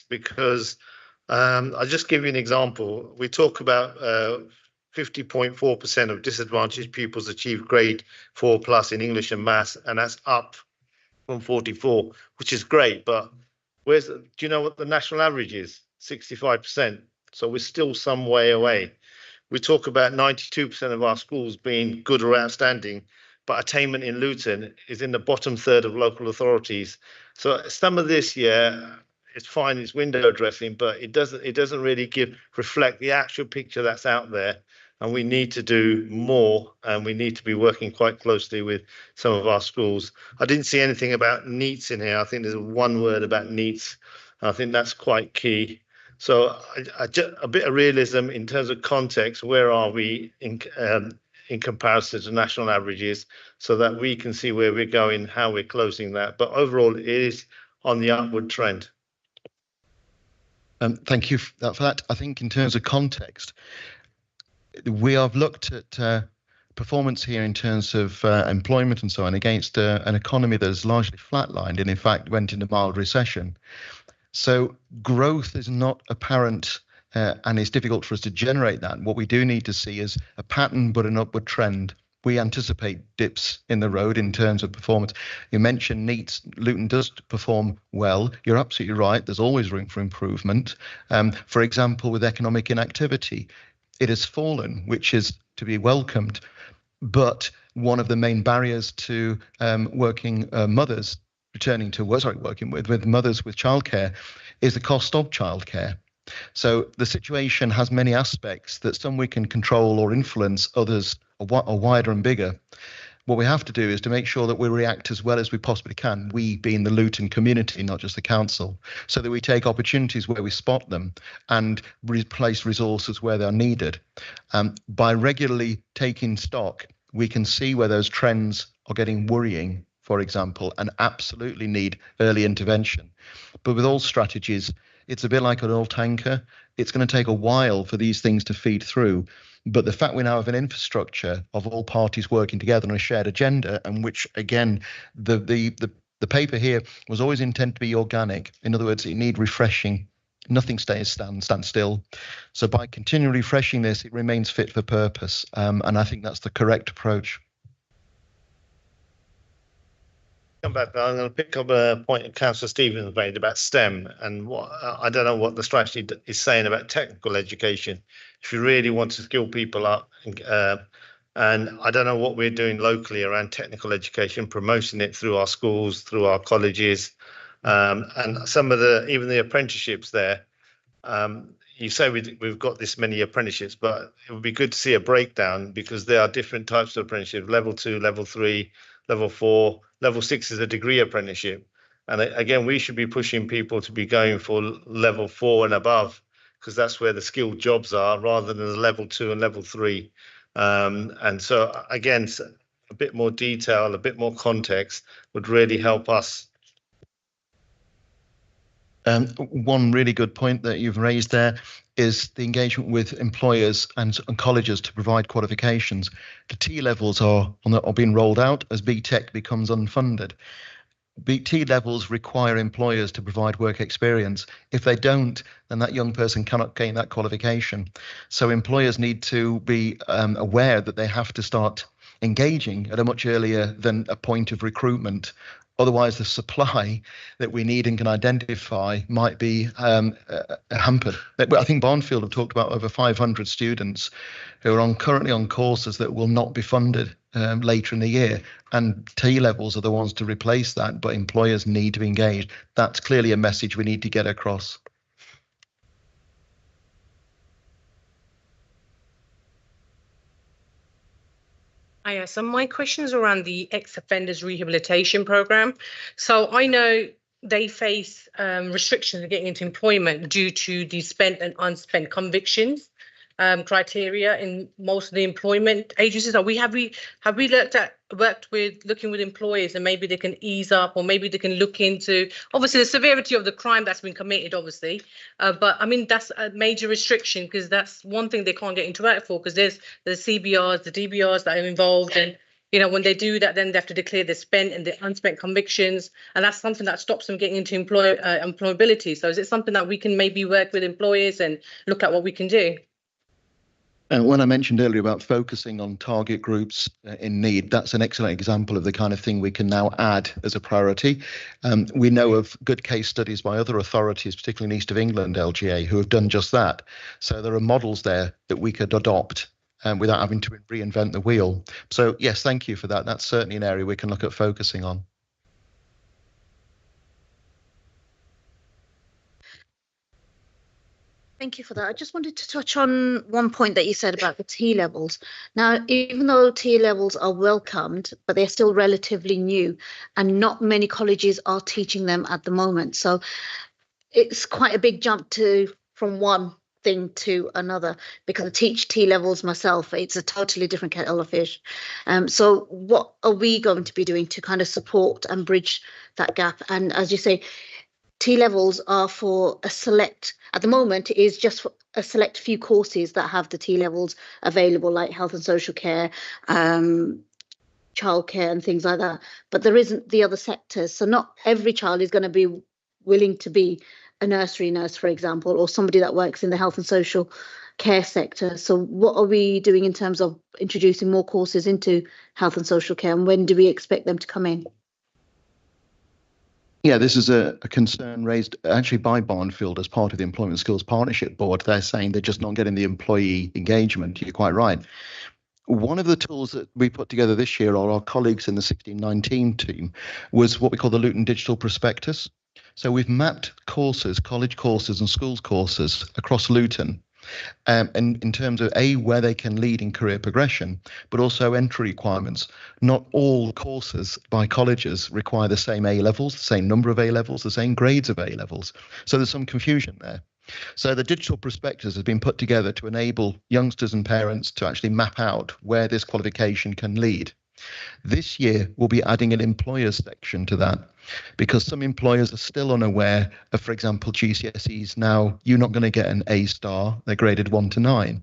because I'll just give you an example. We talk about 50.4% of disadvantaged pupils achieve grade 4+ in English and maths, and that's up from 44, which is great. But do you know what the national average is? 65%. So we're still some way away. We talk about 92% of our schools being good or outstanding, but attainment in Luton is in the bottom third of local authorities. So some of this, it's fine, it's window dressing, but it doesn't really reflect the actual picture that's out there. And we need to do more, and we need to be working quite closely with some of our schools. I didn't see anything about NEETs in here. I think there's one word about NEETs. I think that's quite key. So a bit of realism in terms of context. Where are we in comparison to national averages, so that we can see where we're going, how we're closing that. But overall, it is on the upward trend. Thank you for that. I think in terms of context, we have looked at performance here in terms of employment and so on against an economy that is largely flatlined and in fact went into mild recession. So growth is not apparent and it's difficult for us to generate that. What we do need to see is a pattern but an upward trend. We anticipate dips in the road in terms of performance. You mentioned NEETs. Luton does perform well. You're absolutely right. There's always room for improvement. For example, with economic inactivity, it has fallen, which is to be welcomed. But one of the main barriers to working mothers returning to work, working with mothers with childcare is the cost of childcare. So the situation has many aspects that some we can control or influence, others are wider and bigger. What we have to do is to make sure that we react as well as we possibly can, we being the Luton community, not just the council, so that we take opportunities where we spot them and replace resources where they're needed. By regularly taking stock, we can see where those trends are getting worrying, for example, and absolutely need early intervention. But with all strategies, it's a bit like an oil tanker. It's going to take a while for these things to feed through. But the fact we now have an infrastructure of all parties working together on a shared agenda, and which, again, the paper here was always intended to be organic. In other words, it needs refreshing. Nothing stands still. So by continually refreshing this, it remains fit for purpose. And I think that's the correct approach. Come back, I'm going to pick up a point that Councillor Stevens made about STEM, and what I don't know what the strategy is saying about technical education. If you really want to skill people up, and I don't know what we're doing locally around technical education, promoting it through our schools, through our colleges, and some of even the apprenticeships there. You say we've got this many apprenticeships, but it would be good to see a breakdown, because there are different types of apprenticeship: level 2, level 3, level 4, level 6 is a degree apprenticeship. And again, we should be pushing people to be going for level 4 and above, because that's where the skilled jobs are, rather than the level 2 and level 3. And so again, a bit more detail, a bit more context would really help us. One really good point that you've raised there is the engagement with employers and colleges to provide qualifications. The T levels are being rolled out as BTEC becomes unfunded. T levels require employers to provide work experience. If they don't, then that young person cannot gain that qualification. So employers need to be aware that they have to start engaging at a much earlier than a point of recruitment. Otherwise, the supply that we need and can identify might be hampered. I think Barnfield have talked about over 500 students who are currently on courses that will not be funded later in the year. And T levels are the ones to replace that, but employers need to be engaged. That's clearly a message we need to get across. Hiya, so my question is around the ex-offenders rehabilitation program. So I know they face restrictions in getting into employment due to the spent and unspent convictions criteria in most of the employment agencies. Have we worked with looking with employers, and maybe they can ease up, or maybe they can look into obviously the severity of the crime that's been committed, obviously, but I mean that's a major restriction, because that's one thing they can't get into work for, because there's the CBRs, the DBRs that are involved, and you know, when they do that, then they have to declare the spent and the unspent convictions, and that's something that stops them getting into employability. So is it something that we can maybe work with employers and look at what we can do? When I mentioned earlier about focusing on target groups in need, that's an excellent example of the kind of thing we can now add as a priority. We know of good case studies by other authorities, particularly in East of England, LGA, who have done just that. So there are models there that we could adopt without having to reinvent the wheel. So yes, thank you for that. That's certainly an area we can look at focusing on. Thank you for that. I just wanted to touch on one point that you said about the T levels. Now, even though T levels are welcomed, but they're still relatively new, and not many colleges are teaching them at the moment. So it's quite a big jump from one thing to another, because I teach T levels myself. It's a totally different kettle of fish. So what are we going to be doing to kind of support and bridge that gap? And as you say, T levels are for a select, at the moment, it is just for a select few courses that have the T levels available, like health and social care, childcare and things like that. But there isn't the other sectors. So not every child is going to be willing to be a nursery nurse, for example, or somebody that works in the health and social care sector. So what are we doing in terms of introducing more courses into health and social care, and when do we expect them to come in? Yeah, this is a concern raised actually by Barnfield as part of the Employment Skills Partnership Board. They're saying they're just not getting the employee engagement. You're quite right. One of the tools that we put together this year, or our colleagues in the 1619 team, was what we call the Luton Digital Prospectus. So we've mapped courses, college courses and schools courses across Luton, and in terms of where they can lead in career progression, but also entry requirements. Not all courses by colleges require the same A levels, the same number of A levels, the same grades of A levels. So there's some confusion there. So the digital prospectus has been put together to enable youngsters and parents to actually map out where this qualification can lead. This year, we'll be adding an employers section to that, because some employers are still unaware of, for example, GCSEs. Now, you're not going to get an A star. They're graded 1 to 9.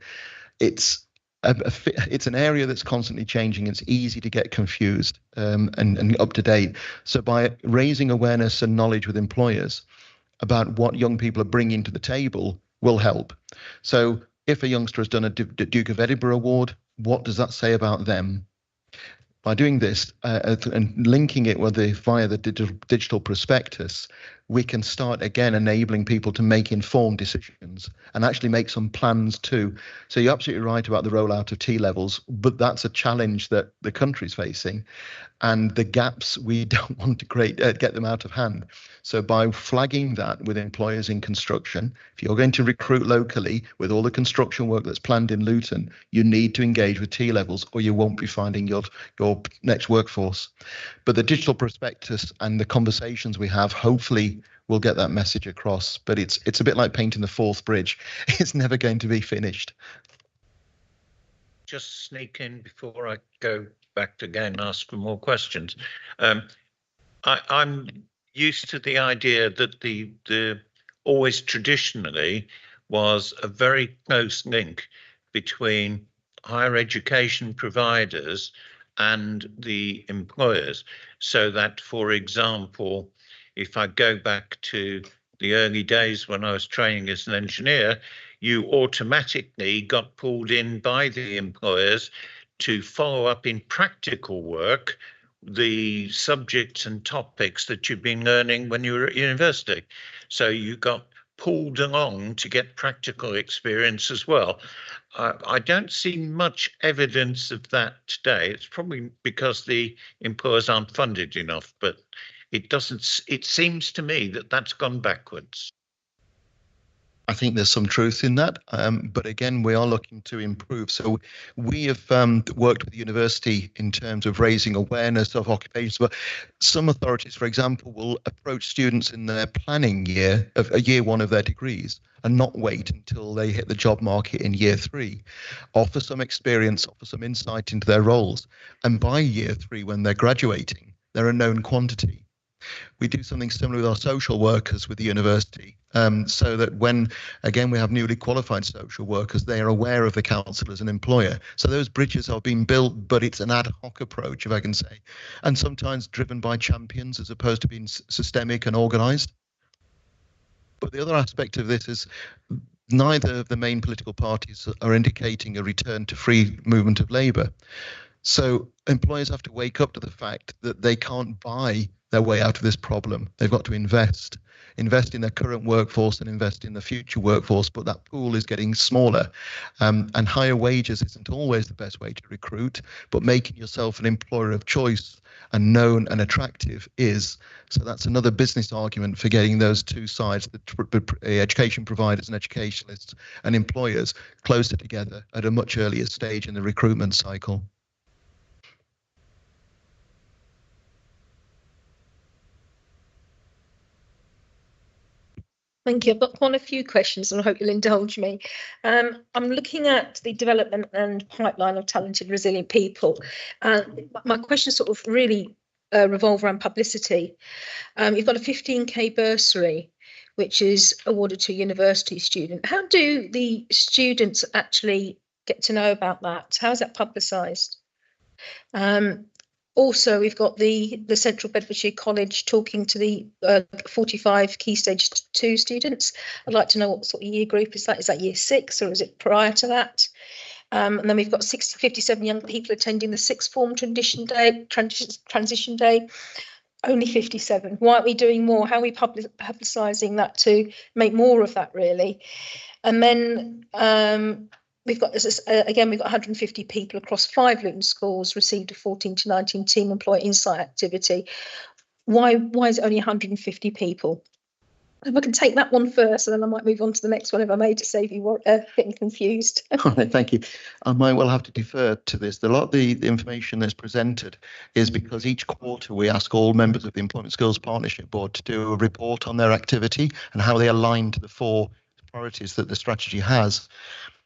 It's an area that's constantly changing. It's easy to get confused and up to date. So by raising awareness and knowledge with employers about what young people are bringing to the table will help. So if a youngster has done a Duke of Edinburgh Award, what does that say about them? By doing this and linking it via the digital prospectus, we can start again enabling people to make informed decisions and actually make some plans too. So you're absolutely right about the rollout of T levels, but that's a challenge that the country's facing, and the gaps we don't want to get them out of hand. So by flagging that with employers in construction, if you're going to recruit locally with all the construction work that's planned in Luton, you need to engage with T levels, or you won't be finding your next workforce. But the digital prospectus and the conversations we have, hopefully will get that message across. But it's a bit like painting the Forth Bridge. It's never going to be finished. Just sneak in before I go back to again ask for more questions. I'm used to the idea that the always traditionally was a very close link between higher education providers and the employers, so that, for example, if I go back to the early days when I was training as an engineer, you automatically got pulled in by the employers to follow up in practical work the subjects and topics that you've been learning when you were at university. So you got pulled along to get practical experience as well. I don't see much evidence of that today. It's probably because the employers aren't funded enough, but it seems to me that that's gone backwards. I think there's some truth in that, but again, we are looking to improve. So we have worked with the university in terms of raising awareness of occupations. But some authorities, for example, will approach students in their planning year of year one of their degrees and not wait until they hit the job market in year 3. Offer some experience, offer some insight into their roles, and by year 3, when they're graduating, they're a known quantity. We do something similar with our social workers with the university, so that when, again, we have newly qualified social workers, they are aware of the council as an employer. So those bridges are being built, but it's an ad hoc approach, if I can say, and sometimes driven by champions as opposed to being systemic and organised. But the other aspect of this is neither of the main political parties are indicating a return to free movement of labour. So employers have to wake up to the fact that they can't buy their way out of this problem. They've got to invest. invest in their current workforce and invest in the future workforce, but that pool is getting smaller. And higher wages isn't always the best way to recruit, but making yourself an employer of choice and known and attractive is. So that's another business argument for getting those two sides, the education providers and educationalists and employers, closer together at a much earlier stage in the recruitment cycle. Thank you. I've got quite a few questions and I hope you'll indulge me. I'm looking at the development and pipeline of talented, resilient people. My questions sort of really revolve around publicity. You've got a 15k bursary, which is awarded to a university student. How do the students actually get to know about that? How is that publicised? Also, we've got the Central Bedfordshire College talking to the 45 Key Stage 2 students. I'd like to know what sort of year group is that? Is that year 6 or is it prior to that? And then we've got 57 young people attending the sixth form transition day. Only 57. Why aren't we doing more? How are we publicising that to make more of that, really? And then we've got again, we've got 150 people across 5 Luton schools received a 14 to 19 team employer insight activity. Why is it only 150 people? If I can take that one first, and then I might move on to the next one if I may, to save you getting confused. All right, thank you. I might well have to defer to this. A lot of the information that's presented is because each quarter we ask all members of the Employment Skills Partnership Board to do a report on their activity and how they align to the 4 priorities that the strategy has.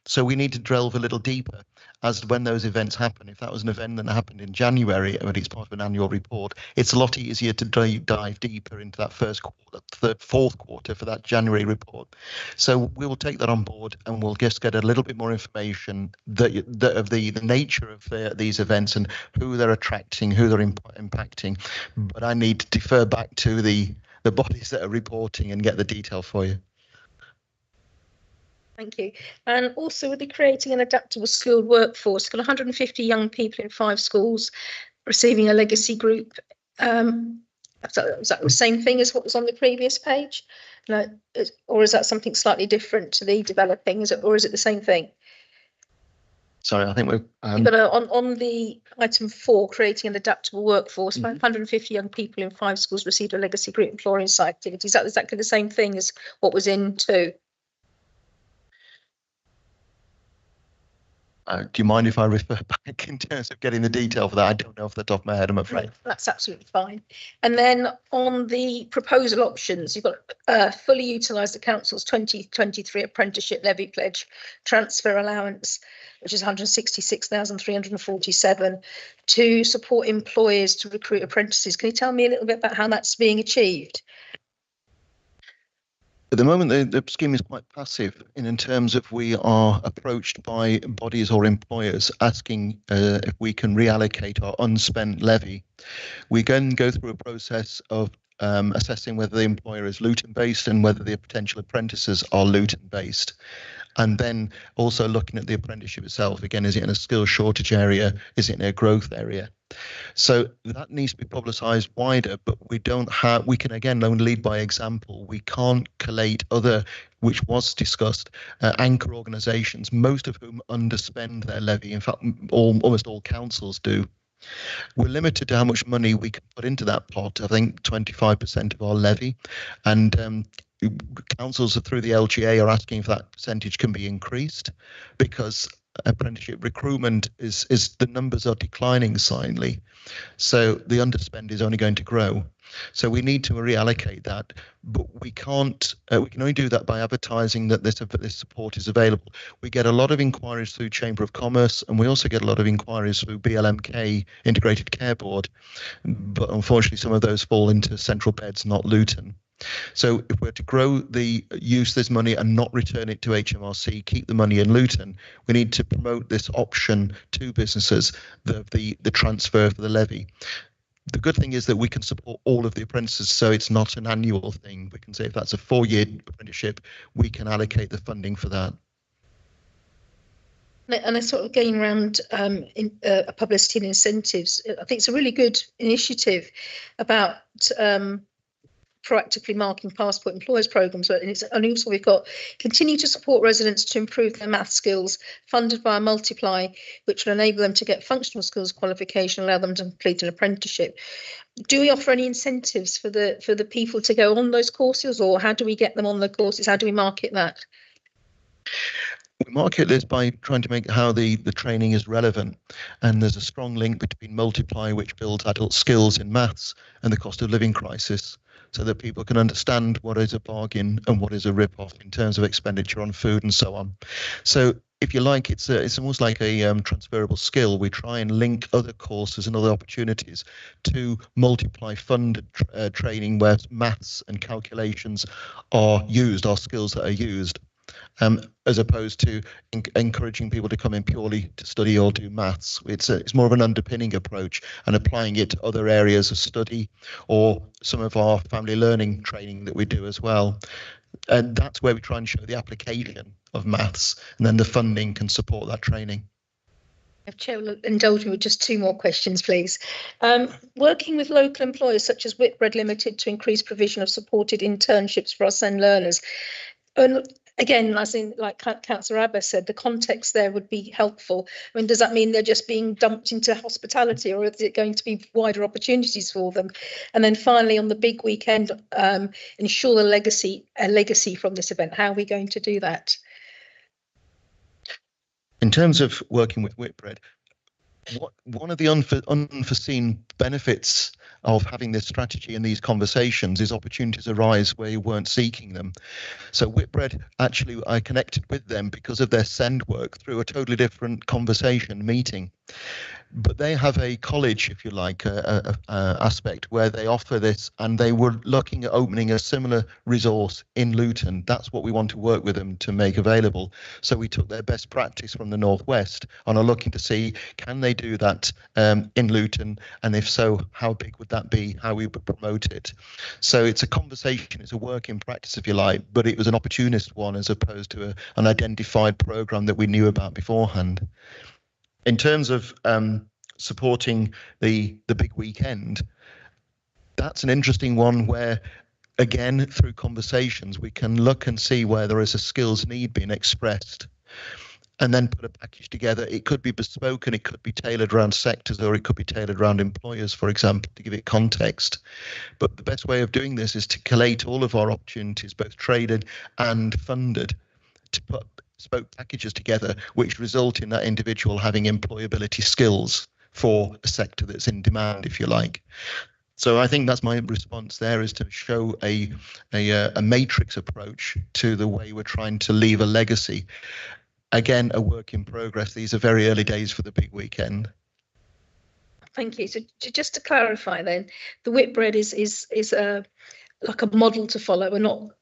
So we need to delve a little deeper as to when those events happen. If that was an event that happened in January, when it's part of an annual report, it's a lot easier to dive deeper into that first quarter, third, fourth quarter for that January report. So we will take that on board and we'll just get a little bit more information of the nature of these events and who they're attracting, who they're impacting. But I need to defer back to the bodies that are reporting and get the detail for you. Thank you. And also with the creating an adaptable skilled workforce, got 150 young people in 5 schools receiving a legacy group. Is that the same thing as what was on the previous page? No, or is that something slightly different to the developing? Or is it the same thing? Sorry, I think we're You've got on the item 4, creating an adaptable workforce. 150 young people in 5 schools received a legacy group employer insight activity. Is that exactly the same thing as what was in 2? Do you mind if I refer back in terms of getting the detail for that? I don't know off the top of my head, I'm afraid. That's absolutely fine. And then on the proposal options, you've got fully utilise the council's 2023 apprenticeship levy pledge transfer allowance, which is 166,347, to support employers to recruit apprentices. Can you tell me a little bit about how that's being achieved? At the moment, the scheme is quite passive in terms of we are approached by bodies or employers asking if we can reallocate our unspent levy. We then go through a process of assessing whether the employer is Luton-based and whether the potential apprentices are Luton-based. And then also looking at the apprenticeship itself. Again, is it in a skills shortage area? Is it in a growth area? So that needs to be publicised wider, but we can again only lead by example. We can't collate other, which was discussed, anchor organisations, most of whom underspend their levy. In fact, almost all councils do. We're limited to how much money we can put into that pot. I think 25% of our levy, and councils through the LGA are asking if that percentage can be increased, because apprenticeship recruitment is the numbers are declining silently, so the underspend is only going to grow. So we need to reallocate that, but we can't. We can only do that by advertising that this support is available. We get a lot of inquiries through Chamber of Commerce, and we also get a lot of inquiries through BLMK, Integrated Care Board, but unfortunately some of those fall into Central Beds, not Luton. So if we're to grow the use of this money and not return it to HMRC, keep the money in Luton, we need to promote this option to businesses, the transfer for the levy. The good thing is that we can support all of the apprentices, so it's not an annual thing. We can say if that's a 4-year apprenticeship, we can allocate the funding for that. And I sort of going around publicity and incentives. I think it's a really good initiative about proactively marking passport employers programs, and also we've got continue to support residents to improve their math skills, funded by a Multiply, which will enable them to get functional skills qualification, allow them to complete an apprenticeship. Do we offer any incentives for the people to go on those courses, or how do we get them on the courses? How do we market that? We market this by trying to make how the training is relevant, and there's a strong link between Multiply, which builds adult skills in maths, and the cost of living crisis, so that people can understand what is a bargain and what is a rip-off in terms of expenditure on food and so on. So if you like, it's almost like a transferable skill. We try and link other courses and other opportunities to Multiply funded training where maths and calculations are used, are skills that are used. As opposed to encouraging people to come in purely to study or do maths. It's more of an underpinning approach and applying it to other areas of study or some of our family learning training that we do as well. And that's where we try and show the application of maths, and then the funding can support that training. If Chair will indulge me with just 2 more questions, please. Working with local employers such as Whitbread Limited to increase provision of supported internships for our SEND learners. And again, as in, like Councillor Abba said, the context there would be helpful. I mean, does that mean they're just being dumped into hospitality, or is it going to be wider opportunities for them? And then finally, on the big weekend, ensure a legacy from this event. How are we going to do that? In terms of working with Whitbread, one of the unforeseen benefits of having this strategy and these conversations is opportunities arise where you weren't seeking them. So Whitbread, actually, I connected with them because of their SEND work through a totally different conversation meeting. But they have a college, if you like, aspect where they offer this, and they were looking at opening a similar resource in Luton. That's what we want to work with them to make available. So we took their best practice from the Northwest and are looking to see, can they do that in Luton? And if so, how big would that be? How we would promote it? So it's a conversation, it's a work in practice, if you like, but it was an opportunist one as opposed to an identified program that we knew about beforehand. In terms of supporting the big weekend, that's an interesting one where, again, through conversations, we can look and see where there is a skills need being expressed and then put a package together. It could be bespoke and it could be tailored around sectors, or it could be tailored around employers, for example, to give it context. But the best way of doing this is to collate all of our opportunities, both traded and funded, to put bespoke packages together, which result in that individual having employability skills for a sector that's in demand, if you like. So I think that's my response there, is to show a matrix approach to the way we're trying to leave a legacy. Again, a work in progress. These are very early days for the big weekend. Thank you. So just to clarify then, the Whitbread is like a model to follow. We're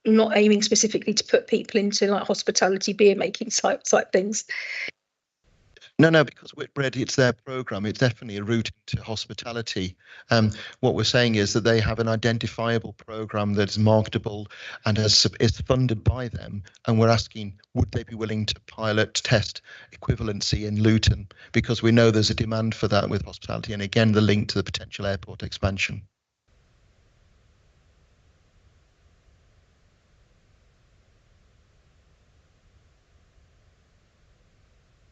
not aiming specifically to put people into like hospitality, beer making type things. No, because Whitbread, it's their program. It's definitely a route into hospitality. What we're saying is that they have an identifiable program that's marketable and is funded by them. And we're asking, would they be willing to pilot test equivalency in Luton? Because we know there's a demand for that with hospitality. And again, the link to the potential airport expansion.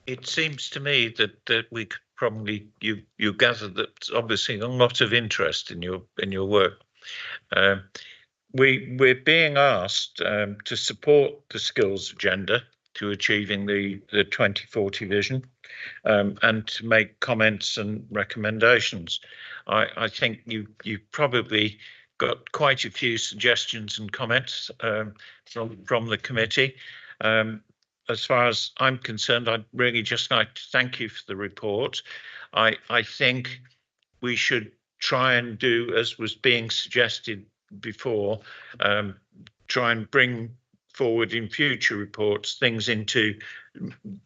It seems to me that we could probably you gather that obviously a lot of interest in your work. We're being asked to support the skills agenda to achieving the 2040 vision, and to make comments and recommendations. I think you probably got quite a few suggestions and comments from the committee. As far as I'm concerned, I'd really just like to thank you for the report. I think we should try and do, as was being suggested before, try and bring forward in future reports things into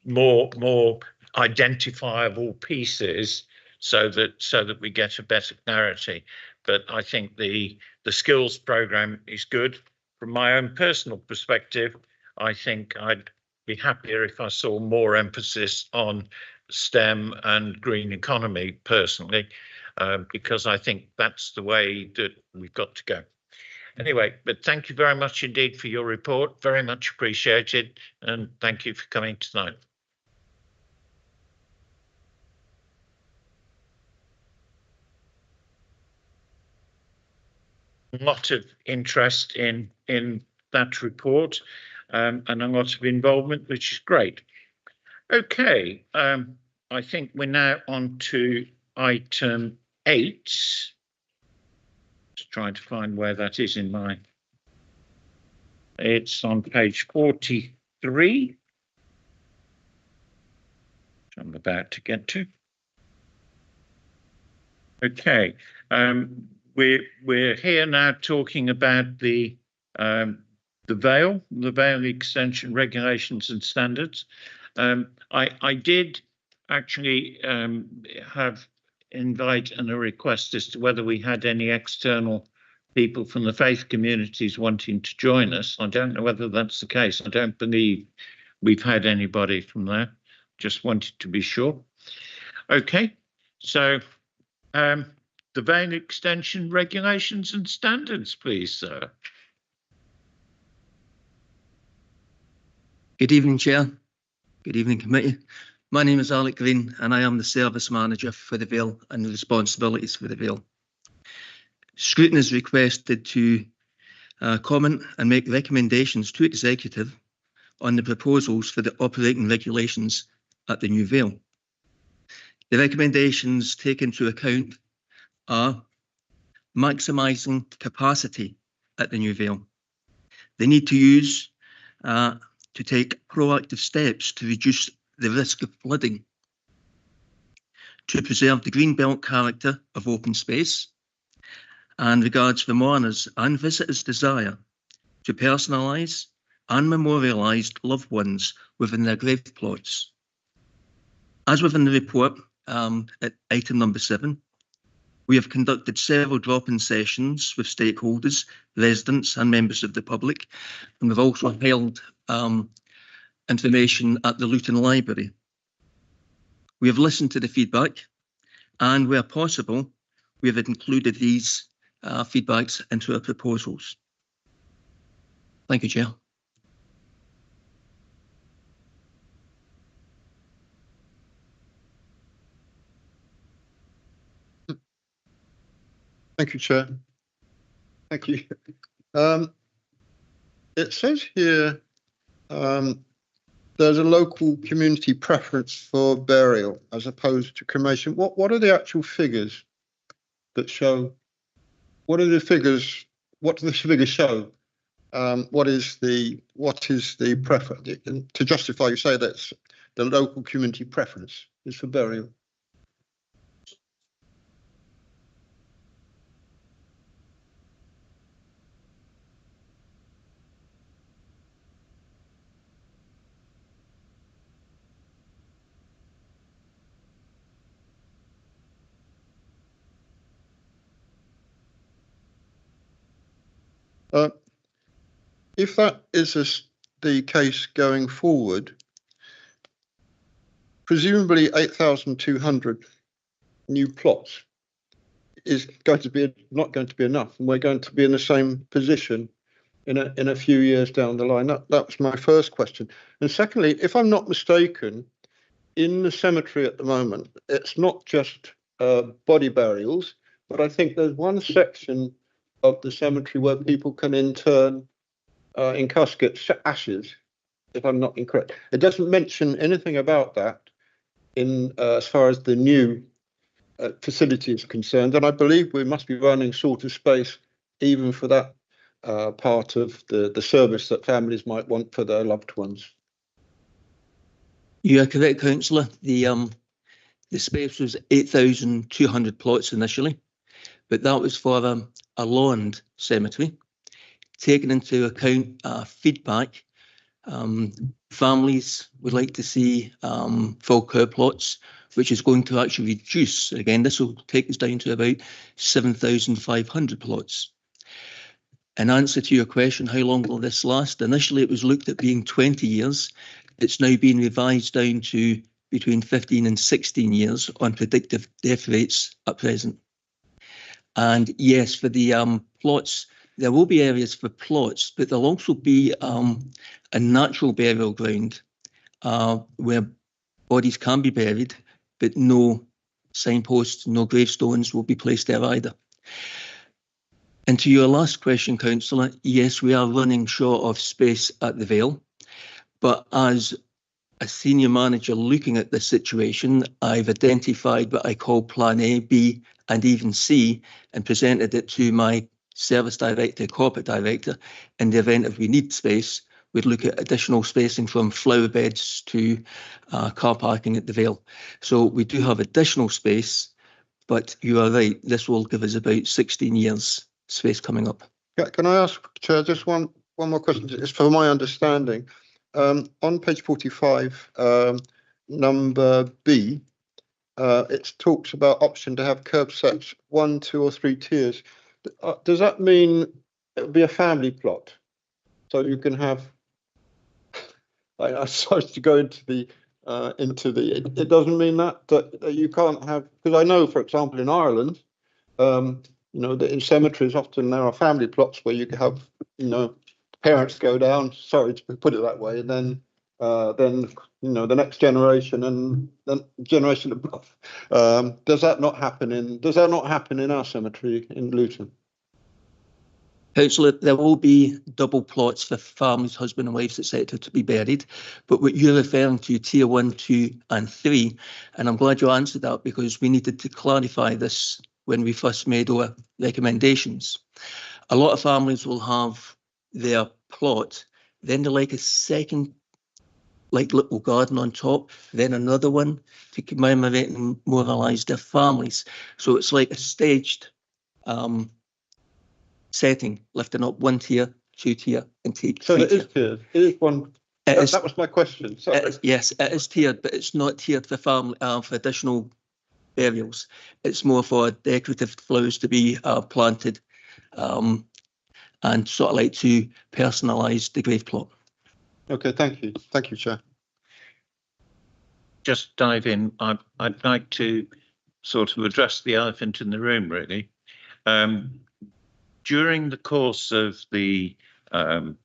more identifiable pieces, so that we get a better clarity. But I think the skills program is good. From my own personal perspective, I think I'd be happier if I saw more emphasis on STEM and green economy personally, because I think that's the way that we've got to go. Anyway, but thank you very much indeed for your report. Very much appreciated. And thank you for coming tonight. A lot of interest in that report and a lot of involvement, which is great. Okay, I think we're now on to item 8. Just trying to find where that is in my. It's on page 43, which I'm about to get to. Okay, we're here now talking about the Vale extension regulations and standards. I did actually have invite and a request as to whether we had any external people from the faith communities wanting to join us. I don't know whether that's the case. I don't believe we've had anybody from there. Just wanted to be sure. Okay, so the Vale extension regulations and standards, please, sir. Good evening, Chair. Good evening, Committee. My name is Alec Green and I am the Service Manager for the Vale and the responsibilities for the Vale. Scrutiny is requested to comment and make recommendations to Executive on the proposals for the operating regulations at the new Vale. The recommendations take into account are maximising capacity at the new Vale. They need to use to take proactive steps to reduce the risk of flooding, to preserve the green belt character of open space, and regards the mourners' and visitors' desire to personalise and memorialise loved ones within their grave plots. As within the report at item number 7, we have conducted several drop-in sessions with stakeholders, residents and members of the public, and we've also held information at the Luton Library. We have listened to the feedback and where possible, we have included these feedbacks into our proposals. Thank you, Chair. Thank you, Chair. Thank you. It says here there's a local community preference for burial as opposed to cremation. What are the actual figures that show? What are the figures? What do the figures show? What is the preference? To justify, you say that the local community preference is for burial. If that is the case going forward, presumably 8,200 new plots is going to be not going to be enough, and we're going to be in the same position in a few years down the line. That was my first question. And secondly, if I'm not mistaken, in the cemetery at the moment, it's not just body burials, but I think there's one section of the cemetery where people can intern in caskets ashes, if I'm not incorrect. It doesn't mention anything about that in as far as the new facility is concerned, and I believe we must be running short of space even for that part of the service that families might want for their loved ones. You are correct, Councillor. The space was 8,200 plots initially, but that was for a lawned cemetery. Taking into account feedback, families would like to see full care plots, which is going to actually reduce. Again, this will take us down to about 7,500 plots. In answer to your question, how long will this last? Initially, it was looked at being 20 years. It's now been revised down to between 15 and 16 years on predictive death rates at present. And yes, for the plots there will be areas for plots, but there'll also be a natural burial ground where bodies can be buried, but no signposts, no gravestones will be placed there either. And to your last question, Councillor, yes, we are running short of space at the Vale, but as a senior manager looking at this situation, I've identified what I call Plan A, B, and even C, and presented it to my service director, corporate director. In the event if we need space, we'd look at additional spacing from flower beds to car parking at the Vale. So we do have additional space, but you are right, this will give us about 16 years space coming up. Can I ask, Chair, just one more question, just for my understanding. On page 45, number B, it talks about option to have curb sets 1, 2, or 3 tiers. Does that mean it would be a family plot? So you can have, I started to go into the, it doesn't mean that you can't have, because I know, for example, in Ireland, you know, that in cemeteries often there are family plots where you can have, you know, parents go down, sorry to put it that way, and then you know, the next generation and then generation above. Does that not happen in our cemetery in Luton? Councillor, there will be double plots for families, husband and wives, etc., to be buried. But what you're referring to, tier 1, 2, and 3, and I'm glad you answered that because we needed to clarify this when we first made our recommendations. A lot of families will have their plot, then they're like a second, like little garden on top, then another one to commemorate and memorialise their families. So it's like a staged setting, lifting up 1 tier, 2 tier, and 3 tier. So it is tiered. It is one. That was my question. Sorry. Yes, it is tiered, but it's not tiered for family for additional burials. It's more for decorative flowers to be planted, and sort of like to personalise the grave plot. Okay, thank you, Chair. Just dive in. I'd like to sort of address the elephant in the room, really. During the course of the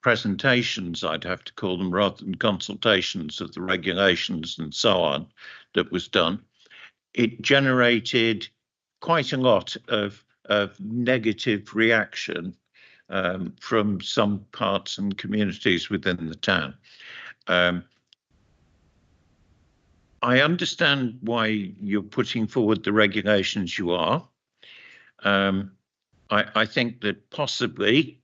presentations, I'd have to call them, rather than consultations of the regulations and so on, that was done, it generated quite a lot of negative reaction from some parts and communities within the town. I understand why you're putting forward the regulations you are. I think that possibly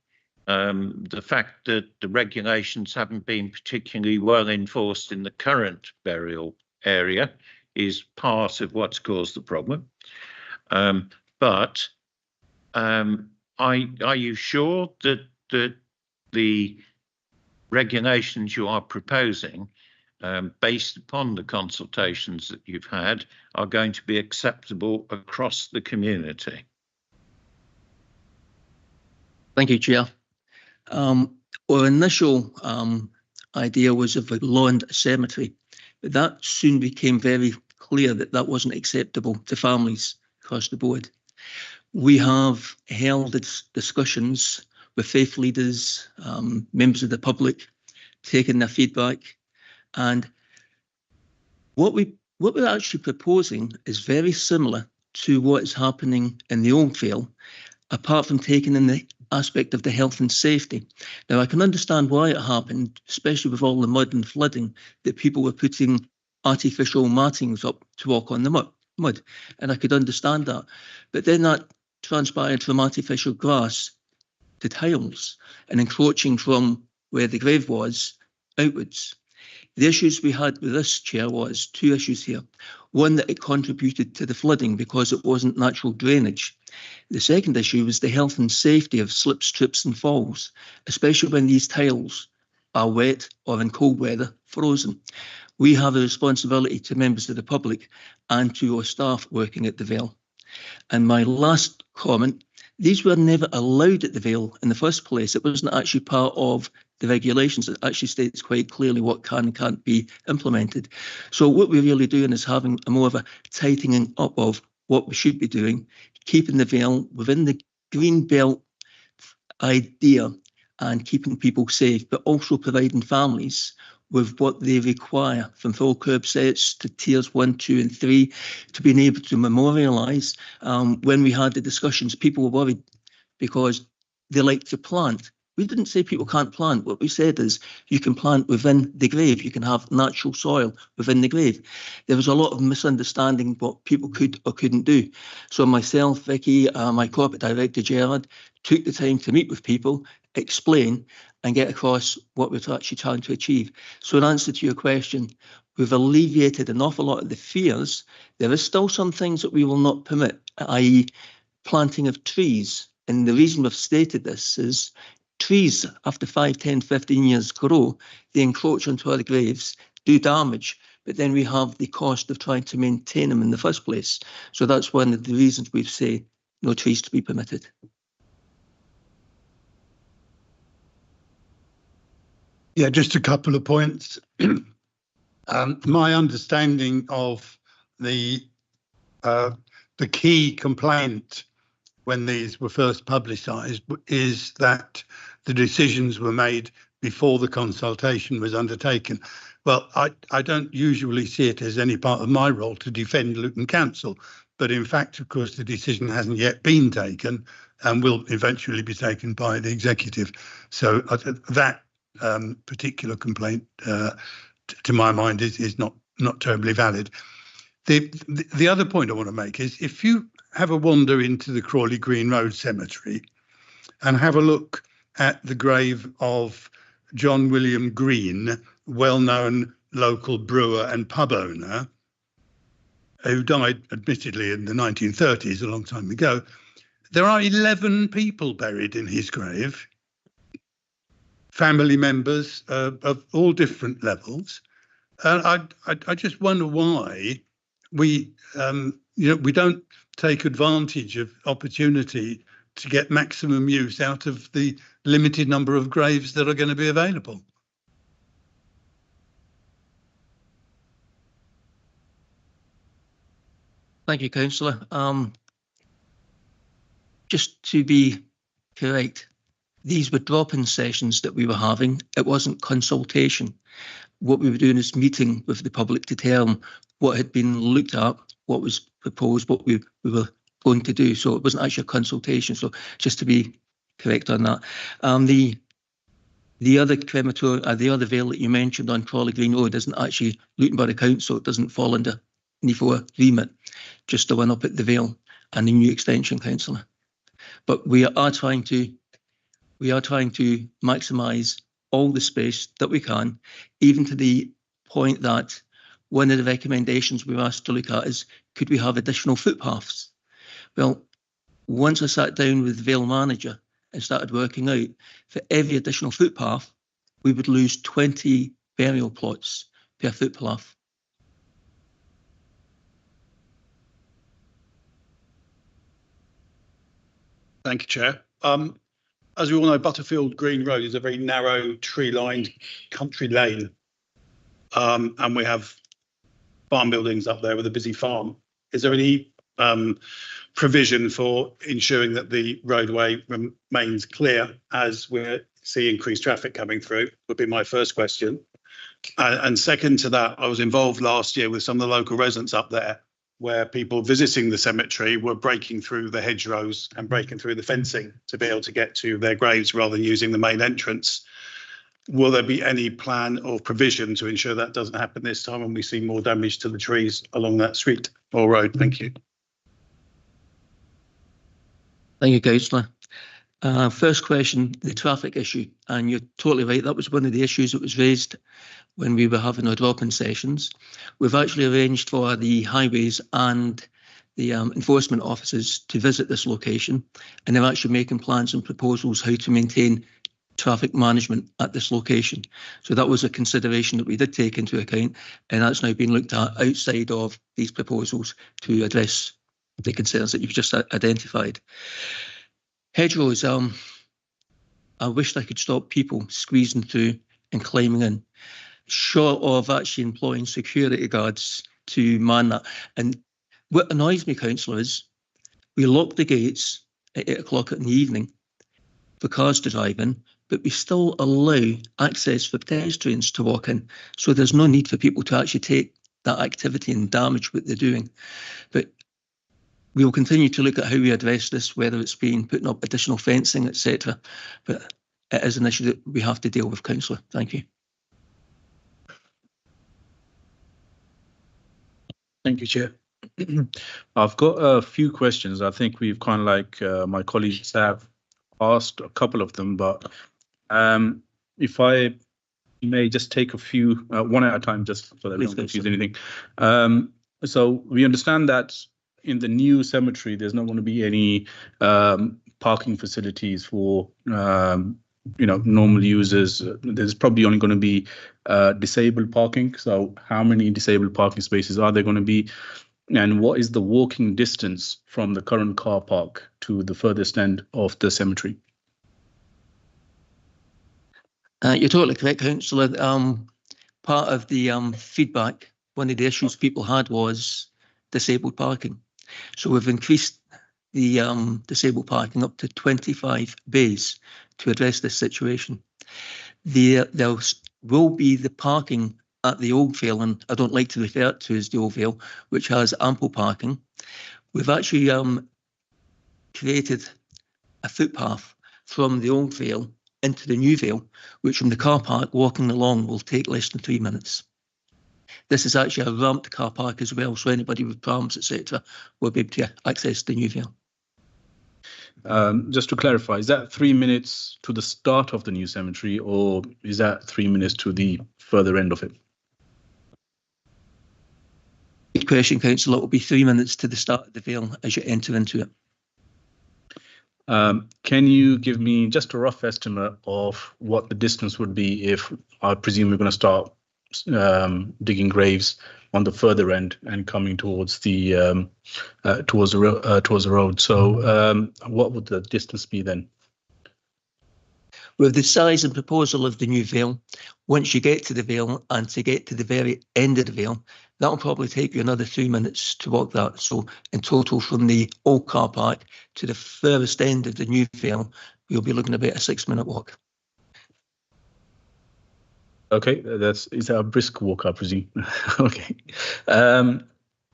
the fact that the regulations haven't been particularly well enforced in the current burial area is part of what's caused the problem. But are you sure that the regulations you are proposing, based upon the consultations that you've had, are going to be acceptable across the community? Thank you, Chair. Our initial idea was of a lawned cemetery, but that soon became very clear that that wasn't acceptable to families across the board. We have held discussions with faith leaders, members of the public, taken their feedback, and what we're actually proposing is very similar to what is happening in the Old Vale, apart from taking in the aspect of the health and safety. Now, I can understand why it happened, especially with all the mud and flooding, that people were putting artificial markings up to walk on the mud, and I could understand that. But then that transpired from artificial grass to tiles and encroaching from where the grave was outwards. The issues we had with this, Chair, was 2 issues here. One, that it contributed to the flooding because it wasn't natural drainage. The second issue was the health and safety of slips, trips and falls, especially when these tiles are wet or in cold weather frozen. We have a responsibility to members of the public and to our staff working at the Vale. And my last comment, these were never allowed at the Vale in the first place. It wasn't actually part of the regulations. It actually states quite clearly what can and can't be implemented. So what we're really doing is having a more of a tightening up of what we should be doing, keeping the Vale within the green belt idea and keeping people safe, but also providing families with what they require, from full curb sets to tiers 1, 2 and 3, to being able to memorialise. When we had the discussions, people were worried because they like to plant. We didn't say people can't plant. What we said is you can plant within the grave. You can have natural soil within the grave. There was a lot of misunderstanding what people could or couldn't do. So myself, Vicky, my corporate director, Gerard, took the time to meet with people, explain and get across what we're actually trying to achieve. So in answer to your question, we've alleviated an awful lot of the fears. There is still some things that we will not permit, i.e. planting of trees. And the reason we've stated this is trees, after 5, 10, 15 years grow, they encroach onto our graves, do damage, but then we have the cost of trying to maintain them in the first place. So that's one of the reasons we say no trees to be permitted. Yeah, just a couple of points. My understanding of the key complaint when these were first publicised is that the decisions were made before the consultation was undertaken. Well, I don't usually see it as any part of my role to defend Luton Council, but in fact, of course, the decision hasn't yet been taken and will eventually be taken by the executive. So that particular complaint, to my mind, is not terribly valid. The other point I want to make is if you have a wander into the Crawley Green Road Cemetery and have a look at the grave of John William Green, well-known local brewer and pub owner, who died admittedly in the 1930s, a long time ago, there are 11 people buried in his grave, family members of all different levels. And I just wonder why we don't take advantage of opportunity to get maximum use out of the limited number of graves that are going to be available. Thank you, Councillor. Just to be correct, these were drop-in sessions that we were having. It wasn't consultation. What we were doing is meeting with the public to tell them what had been looked at, what was proposed, what we were going to do. So it wasn't actually a consultation. So just to be correct on that. The other crematorium, the other veil that you mentioned on Crawley Green Road isn't actually Luton Borough Council. It doesn't fall under NIFO remit, just the one up at the Vale and the new extension, Councillor. But we are trying to maximise all the space that we can, even to the point that one of the recommendations we were asked to look at is, could we have additional footpaths? Well, once I sat down with the Vale manager and started working out, for every additional footpath, we would lose 20 burial plots per footpath. Thank you, Chair. As we all know, Butterfield Green Road is a very narrow, tree-lined country lane, and we have farm buildings up there with a busy farm. Is there any provision for ensuring that the roadway remains clear as we see increased traffic coming through? Would be my first question. And second to that, I was involved last year with some of the local residents up there, where people visiting the cemetery were breaking through the hedgerows and breaking through the fencing to be able to get to their graves rather than using the main entrance. Will there be any plan or provision to ensure that doesn't happen this time when we see more damage to the trees along that street or road? Thank you. Thank you, Councillor. First question, the traffic issue, and you're totally right. That was one of the issues that was raised when we were having our drop-in sessions. We've actually arranged for the highways and the enforcement officers to visit this location, and they're actually making plans and proposals how to maintain traffic management at this location. So that was a consideration that we did take into account, and that's now been looked at outside of these proposals to address the concerns that you've just identified. Hedgerows, I wished I could stop people squeezing through and climbing in, short of actually employing security guards to man that. And what annoys me, Councillor, is we lock the gates at 8 o'clock in the evening. for cars to drive in, but we still allow access for pedestrians to walk in. So there's no need for people to actually take that activity and damage what they're doing. But we will continue to look at how we address this, whether it's been putting up additional fencing, etc. But it is an issue that we have to deal with, Councillor. Thank you. Thank you, Chair. I've got a few questions. I think we've kind of like my colleagues have asked a couple of them, but if I may just take a few one at a time, just so that we don't confuse anything. So we understand that in the new cemetery, there's not going to be any parking facilities for normal users. There's probably only going to be disabled parking. So how many disabled parking spaces are there going to be? And what is the walking distance from the current car park to the furthest end of the cemetery? You're totally correct, Councillor. Part of the feedback, one of the issues people had was disabled parking. So we've increased the disabled parking up to 25 bays to address this situation. There will be the parking at the Old Vale, and I don't like to refer to as the Old Vale, which has ample parking. We've actually created a footpath from the Old Vale into the New Vale, which from the car park walking along will take less than 3 minutes. This is actually a ramped car park as well, so anybody with prams, etc., will be able to access the New Vale. Just to clarify, is that 3 minutes to the start of the new cemetery, or is that 3 minutes to the further end of it? Good question, Councillor. It will be 3 minutes to the start of the Vale as you enter into it. Can you give me just a rough estimate of what the distance would be if I presume we're going to start digging graves on the further end and coming towards the towards the road? So what would the distance be then? With the size and proposal of the new Vale, once you get to the Vale and to get to the very end of the Vale, that will probably take you another 3 minutes to walk that. So in total, from the old car park to the furthest end of the new Vale, you'll be looking at about a 6 minute walk. Okay, is that a brisk walk, I presume? Okay.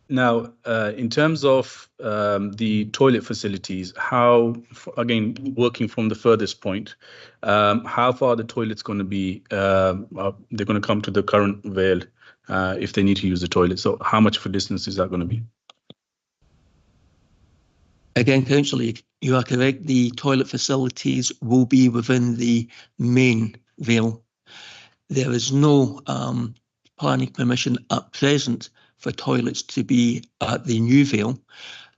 Now, in terms of the toilet facilities, how, again, working from the furthest point, how far are the toilets going to be? They're going to come to the current Vale if they need to use the toilet. So how much of a distance is that going to be? Again, Councillor, you are correct. The toilet facilities will be within the main Vale. There is no planning permission at present for toilets to be at the new Vale.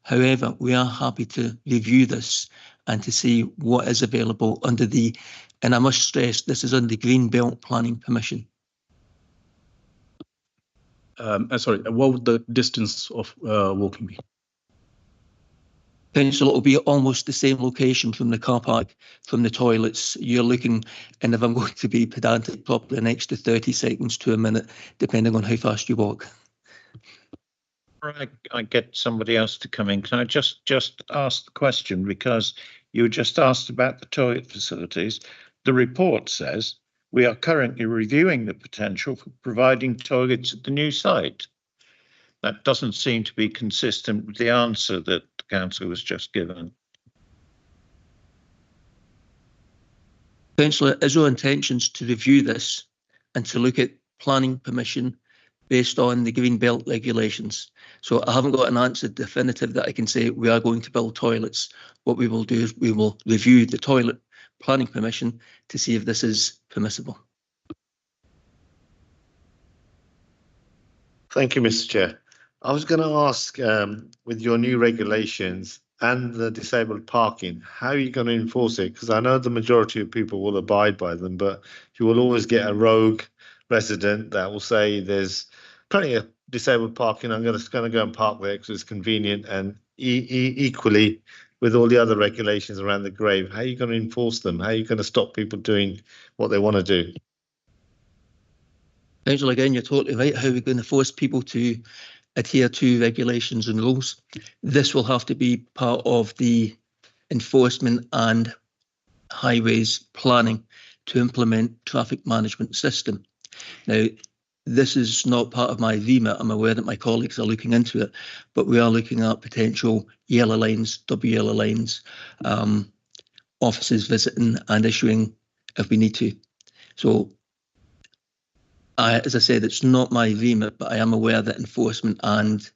However, we are happy to review this and to see what is available under the, and I must stress, this is under Green Belt planning permission. Sorry, what would the distance of walking be? Council, it will be almost the same location from the car park, from the toilets. You're looking, and if I'm going to be pedantic, probably an extra 30 seconds to a minute, depending on how fast you walk. I get somebody else to come in. Can I just ask the question, because you just asked about the toilet facilities. The report says we are currently reviewing the potential for providing toilets at the new site. That doesn't seem to be consistent with the answer that the council was just given. Councillor, it is our intentions to review this and to look at planning permission based on the Green Belt regulations. So I haven't got an answer definitive that I can say we are going to build toilets. What we will do is we will review the toilet planning permission to see if this is permissible. Thank you, Mr. Chair. I was going to ask, with your new regulations and the disabled parking, how are you going to enforce it? Because I know the majority of people will abide by them, but you will always get a rogue resident that will say there's plenty of disabled parking. I'm just going to go and park there because it's convenient. And equally, with all the other regulations around the grave, how are you going to enforce them? How are you going to stop people doing what they want to do? Councillor, again, you're totally right. How are we going to force people to adhere to regulations and rules? This will have to be part of the enforcement and highways planning to implement traffic management system. Now, this is not part of my remit. I'm aware that my colleagues are looking into it, but we are looking at potential yellow lines, double yellow lines, officers visiting and issuing if we need to. So, as I said, it's not my remit, but I am aware that enforcement and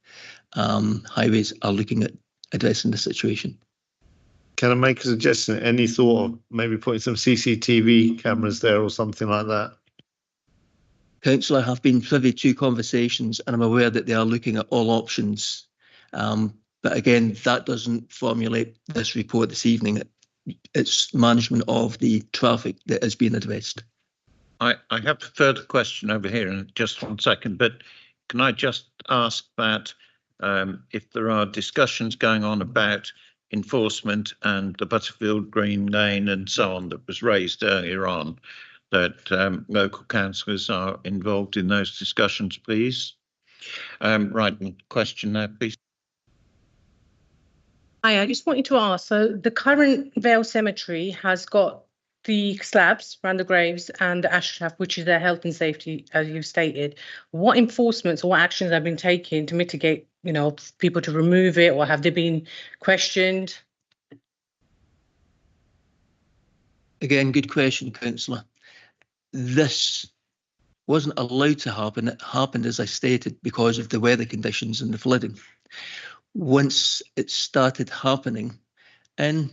highways are looking at addressing the situation. Can I make a suggestion? Any thought of maybe putting some CCTV cameras there or something like that? Councillor, I have been privy to conversations and I'm aware that they are looking at all options. But again, that doesn't formulate this report this evening. It's management of the traffic that is being addressed. I have a further question over here in just 1 second, but can I just ask that if there are discussions going on about enforcement and the Butterfield Green Lane and so on that was raised earlier on, that local councillors are involved in those discussions, please. Right, question now, please. Hi, I just wanted to ask, so the current Vale Cemetery has got the slabs around the graves and the ash shaft, which is their health and safety, as you've stated. What enforcements or what actions have been taken to mitigate, people to remove it, or have they been questioned? Again, good question, councillor. This wasn't allowed to happen. It happened, as I stated, because of the weather conditions and the flooding. Once it started happening, and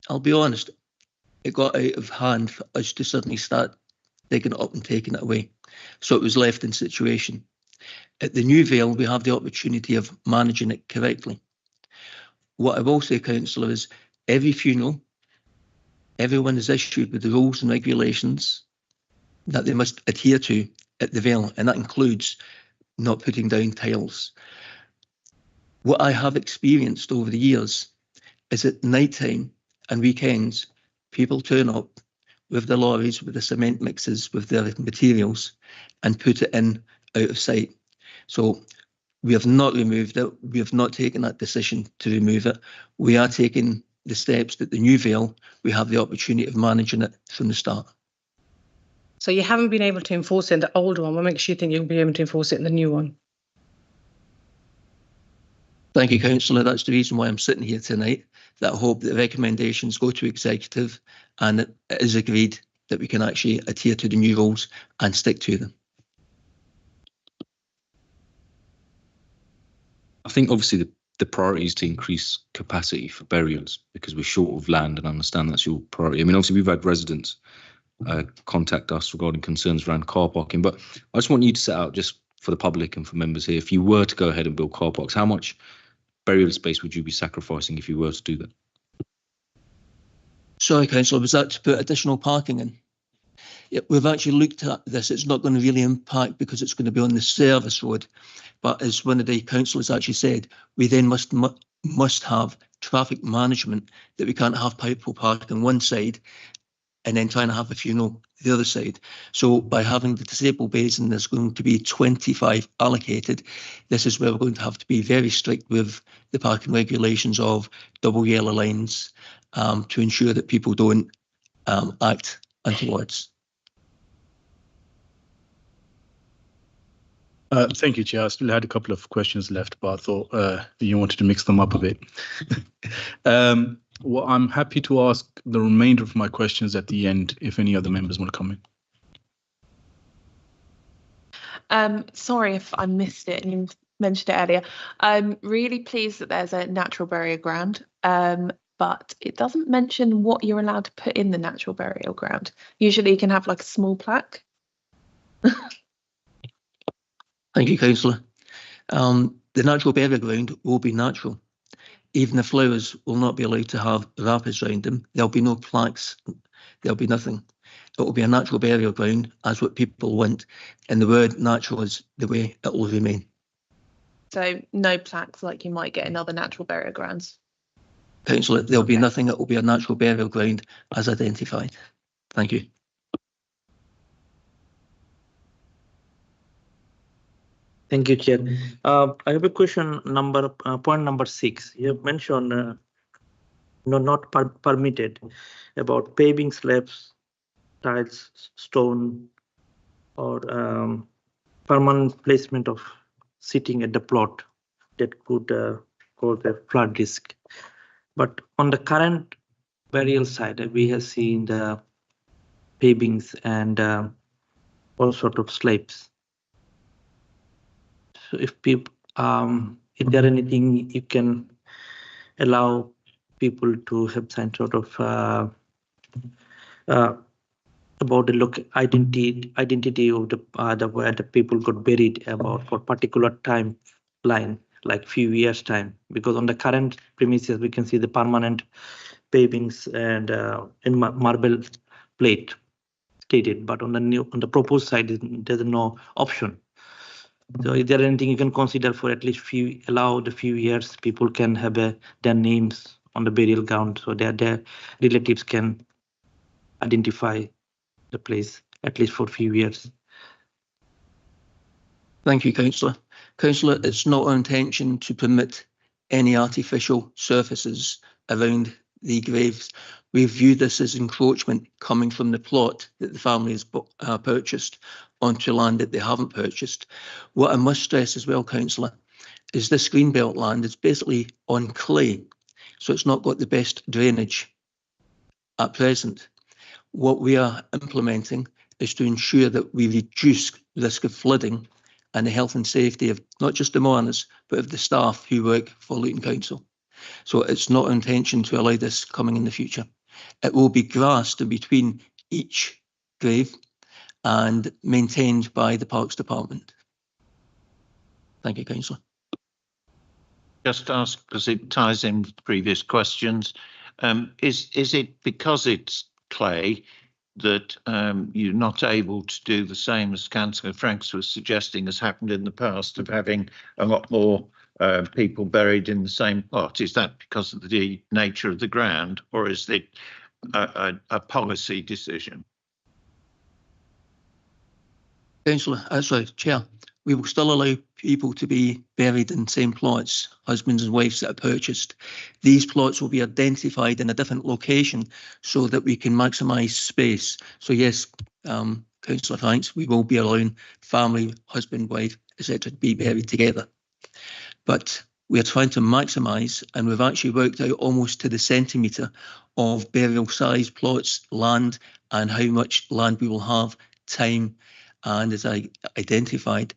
I'll be honest, it got out of hand for us to suddenly start digging it up and taking it away. So it was left in situation. At the new Vale, we have the opportunity of managing it correctly. What I will say, councillor, is every funeral, everyone is issued with the rules and regulations that they must adhere to at the Vale, and that includes not putting down tiles. What I have experienced over the years is at night time and weekends, people turn up with the lorries, with the cement mixes, with their materials, and put it in out of sight. So we have not removed it. We have not taken that decision to remove it. We are taking the steps that the new Vale, we have the opportunity of managing it from the start. So you haven't been able to enforce it in the older one. What makes you think you'll be able to enforce it in the new one? Thank you, councillor. That's the reason why I'm sitting here tonight, that I hope that the recommendations go to executive and that it is agreed that we can actually adhere to the new rules and stick to them. I think obviously the priority is to increase capacity for burials because we're short of land, and I understand that's your priority. I mean, obviously we've had residents contact us regarding concerns around car parking, but I just want you to set out, just for the public and for members here, if you were to go ahead and build car parks, how much burial space would you be sacrificing if you were to do that? Sorry, councillor, was that to put additional parking in? Yeah, we've actually looked at this. It's not going to really impact because it's going to be on the service road. But as one of the councillors actually said, we then must have traffic management, that we can't have people park on one side and then trying to have a funeral the other side. So by having the disabled basin, there's going to be 25 allocated. This is where we're going to have to be very strict with the parking regulations of double yellow lines to ensure that people don't act untoward. Thank you, Chair. I still had a couple of questions left, but I thought you wanted to mix them up a bit. Well, I'm happy to ask the remainder of my questions at the end if any other members want to come in. Sorry if I missed it and you mentioned it earlier. I'm really pleased that there's a natural burial ground, but it doesn't mention what you're allowed to put in the natural burial ground. Usually you can have like a small plaque. Thank you, councillor. The natural burial ground will be natural. Even the flowers will not be allowed to have wrappers around them. There'll be no plaques. There'll be nothing. It will be a natural burial ground as what people want. And the word natural is the way it will remain. So no plaques like you might get in other natural burial grounds? Councillor, there'll be nothing. It will be a natural burial ground as identified. Thank you. Thank you, Chair. I have a question point number 6. You have mentioned not permitted, about paving slabs, tiles, stone, or permanent placement of seating at the plot that could cause a flood risk. But on the current burial site, we have seen the pavings and all sort of slabs. So if people, is there anything you can allow people to have some sort of about the identity of the where the people got buried about for particular time line, like few years time, because on the current premises we can see the permanent pavings and in marble plate stated, but on the proposed side there's no option. So is there anything you can consider for at least allow the few years people can have their names on the burial ground so that their relatives can identify the place at least for a few years? Thank you, Councillor. Councillor, it's not our intention to permit any artificial surfaces around the graves. We view this as encroachment coming from the plot that the family has purchased onto land that they haven't purchased. What I must stress as well, Councillor, is this greenbelt land is basically on clay, so it's not got the best drainage at present. What we are implementing is to ensure that we reduce risk of flooding and the health and safety of not just the mourners, but of the staff who work for Luton Council. So it's not our intention to allow this coming in the future. It will be grassed in between each grave and maintained by the Parks Department. Thank you, Councillor. Just ask, because it ties in with previous questions, is it because it's clay that you're not able to do the same as Councillor Franks was suggesting has happened in the past of having a lot more people buried in the same plot? Is that because of the nature of the ground, or is it a policy decision? Councillor, sorry, Chair, we will still allow people to be buried in the same plots, husbands and wives that are purchased. These plots will be identified in a different location so that we can maximise space. So yes, Councillor Franks, we will be allowing family, husband, wife, etc. to be buried together. But we are trying to maximise, and we've actually worked out almost to the centimetre of burial size plots, land, and how much land we will have, time, and as I identified,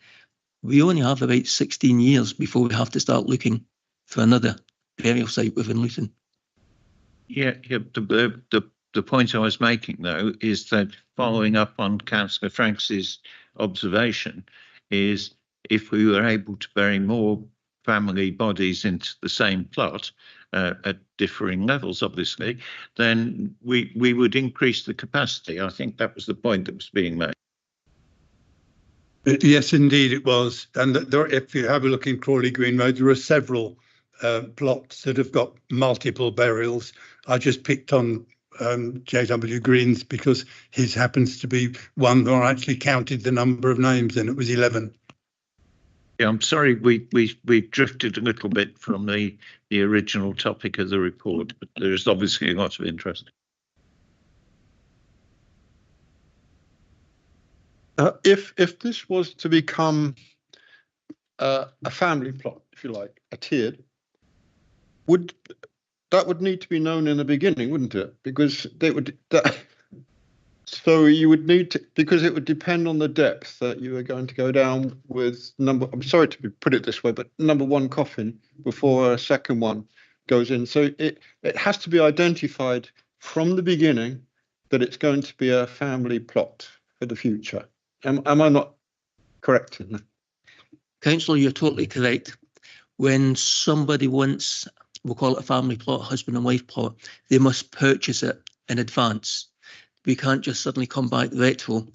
we only have about 16 years before we have to start looking for another burial site within Luton. Yeah, the point I was making, though, is that following up on Councillor Franks's observation, is if we were able to bury more family bodies into the same plot at differing levels, obviously, then we would increase the capacity. I think that was the point that was being made. Yes, indeed it was. And there, if you have a look in Crawley Green Road, there are several plots that have got multiple burials. I just picked on J.W. Green's because his happens to be one where I actually counted the number of names and it was 11. Yeah, I'm sorry we drifted a little bit from the original topic of the report, but there is obviously a lot of interest. If this was to become a family plot, if you like, a tiered, that would need to be known in the beginning, wouldn't it? Because so you would need to, because it would depend on the depth that you are going to go down with I'm sorry to put it this way, but number one coffin before a second one goes in. So it has to be identified from the beginning that it's going to be a family plot for the future. Am I not correct in that? Councillor, you're totally correct. When somebody wants, we'll call it a family plot, husband and wife plot, they must purchase it in advance. We can't just suddenly come back retro.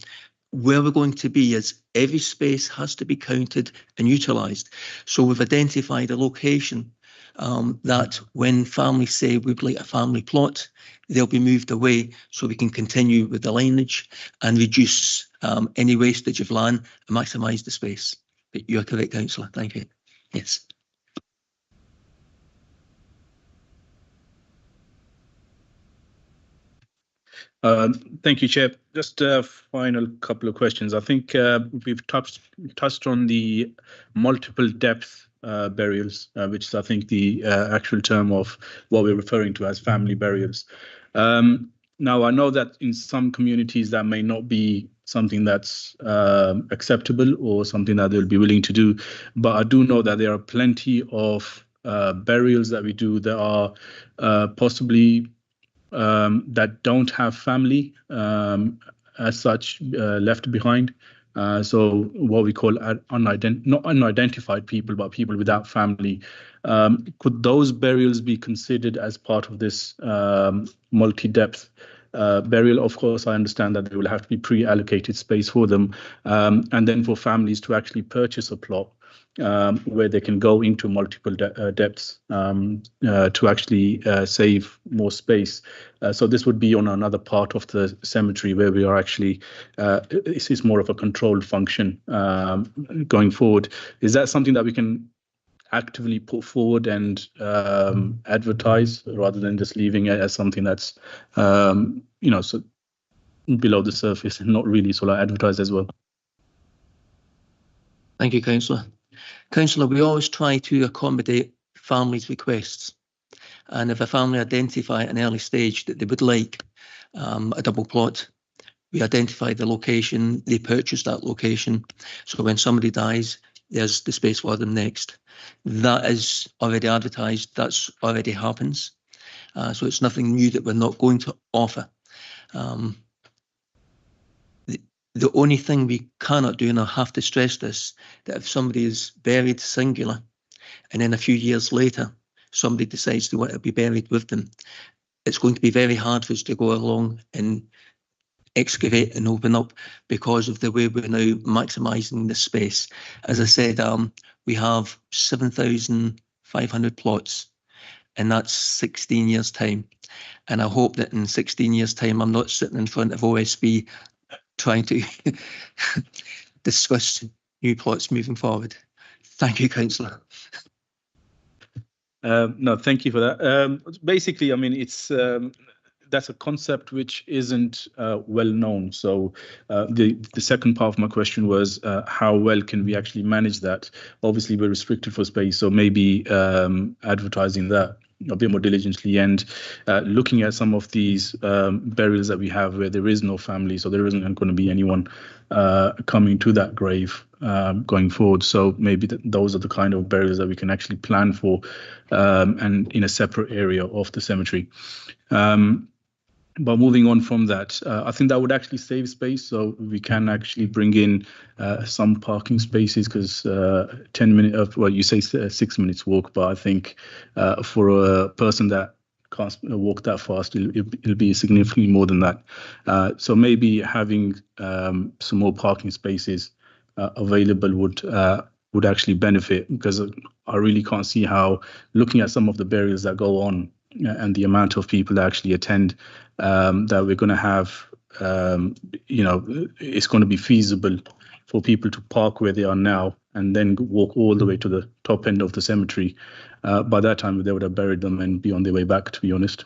Where we're going to be is every space has to be counted and utilised. So we've identified a location that when families say we'd like a family plot, they'll be moved away so we can continue with the lineage and reduce any wastage of land and maximise the space. But you're correct, Councillor. Thank you. Yes. Thank you, Chair. Just a final couple of questions. I think we've touched on the multiple depth burials, which is, I think, the actual term of what we're referring to as family burials. Now, I know that in some communities that may not be something that's acceptable or something that they'll be willing to do, but I do know that there are plenty of burials that we do that are possibly that don't have family as such left behind. So what we call not unidentified people, but people without family. Could those burials be considered as part of this multi-depth burial? Of course, I understand that there will have to be pre-allocated space for them, and then for families to actually purchase a plot where they can go into multiple depths to actually save more space. So this would be on another part of the cemetery where we are actually, this is more of a controlled function going forward. Is that something that we can actively put forward and advertise rather than just leaving it as something that's, so below the surface and not really sort of advertised as well? Thank you, Councillor. Councillor, we always try to accommodate families' requests. And if a family identify at an early stage that they would like a double plot, we identify the location, they purchase that location. So when somebody dies, there's the space for them next. That is already advertised, that's already happens. So it's nothing new that we're not going to offer. The only thing we cannot do, and I have to stress this, that if somebody is buried singular, and then a few years later, somebody decides they want to be buried with them, it's going to be very hard for us to go along and excavate and open up because of the way we're now maximising the space. As I said, we have 7,500 plots, and that's 16 years' time. And I hope that in 16 years' time, I'm not sitting in front of OSB trying to discuss new plots moving forward. Thank you, Councillor. No, thank you for that. Basically, I mean, it's that's a concept which isn't well known. So the second part of my question was how well can we actually manage that? Obviously, we're restricted for space, so maybe advertising that a bit more diligently and looking at some of these burials that we have where there is no family, so there isn't going to be anyone coming to that grave going forward. So maybe those are the kind of burials that we can actually plan for and in a separate area of the cemetery. But moving on from that, I think that would actually save space, so we can actually bring in some parking spaces, because 10 minutes, well, you say 6 minutes walk, but I think for a person that can't walk that fast, it'll be significantly more than that. So maybe having some more parking spaces available would actually benefit, because I really can't see how, looking at some of the burials that go on and the amount of people that actually attend, that we're going to have, it's going to be feasible for people to park where they are now and then walk all the way to the top end of the cemetery. By that time, they would have buried them and be on their way back, to be honest.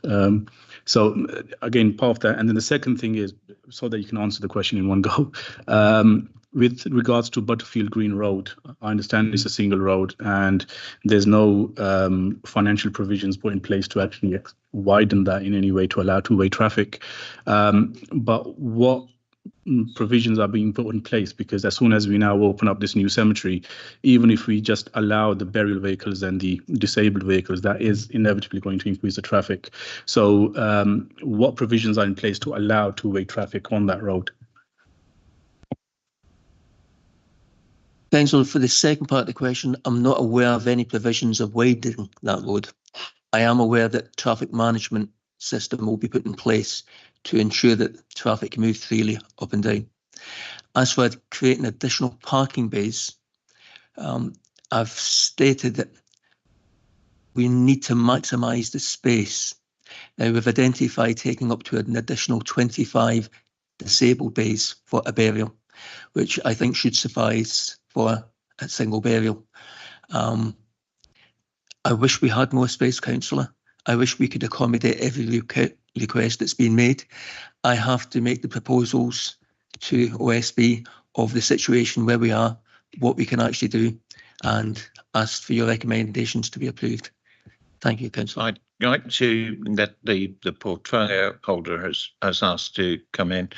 So again, part of that. And then the second thing is, so that you can answer the question in one go, with regards to Butterfield Green Road, I understand it's a single road and there's no financial provisions put in place to actually widen that in any way to allow two-way traffic. But what provisions are being put in place? Because as soon as we now open up this new cemetery, even if we just allow the burial vehicles and the disabled vehicles, that is inevitably going to increase the traffic. So what provisions are in place to allow two-way traffic on that road? Councillor, for the second part of the question, I'm not aware of any provisions of widening that road. I am aware that traffic management system will be put in place to ensure that traffic can move freely up and down. As for creating additional parking bays, I've stated that we need to maximise the space. Now, we've identified taking up to an additional 25 disabled bays for a burial, which I think should suffice for a single burial. I wish we had more space, Councillor. I wish we could accommodate every request that's been made. I have to make the proposals to OSB of the situation where we are, what we can actually do, and ask for your recommendations to be approved. Thank you, Councillor. I'd like to, that the portfolio holder has asked to come in.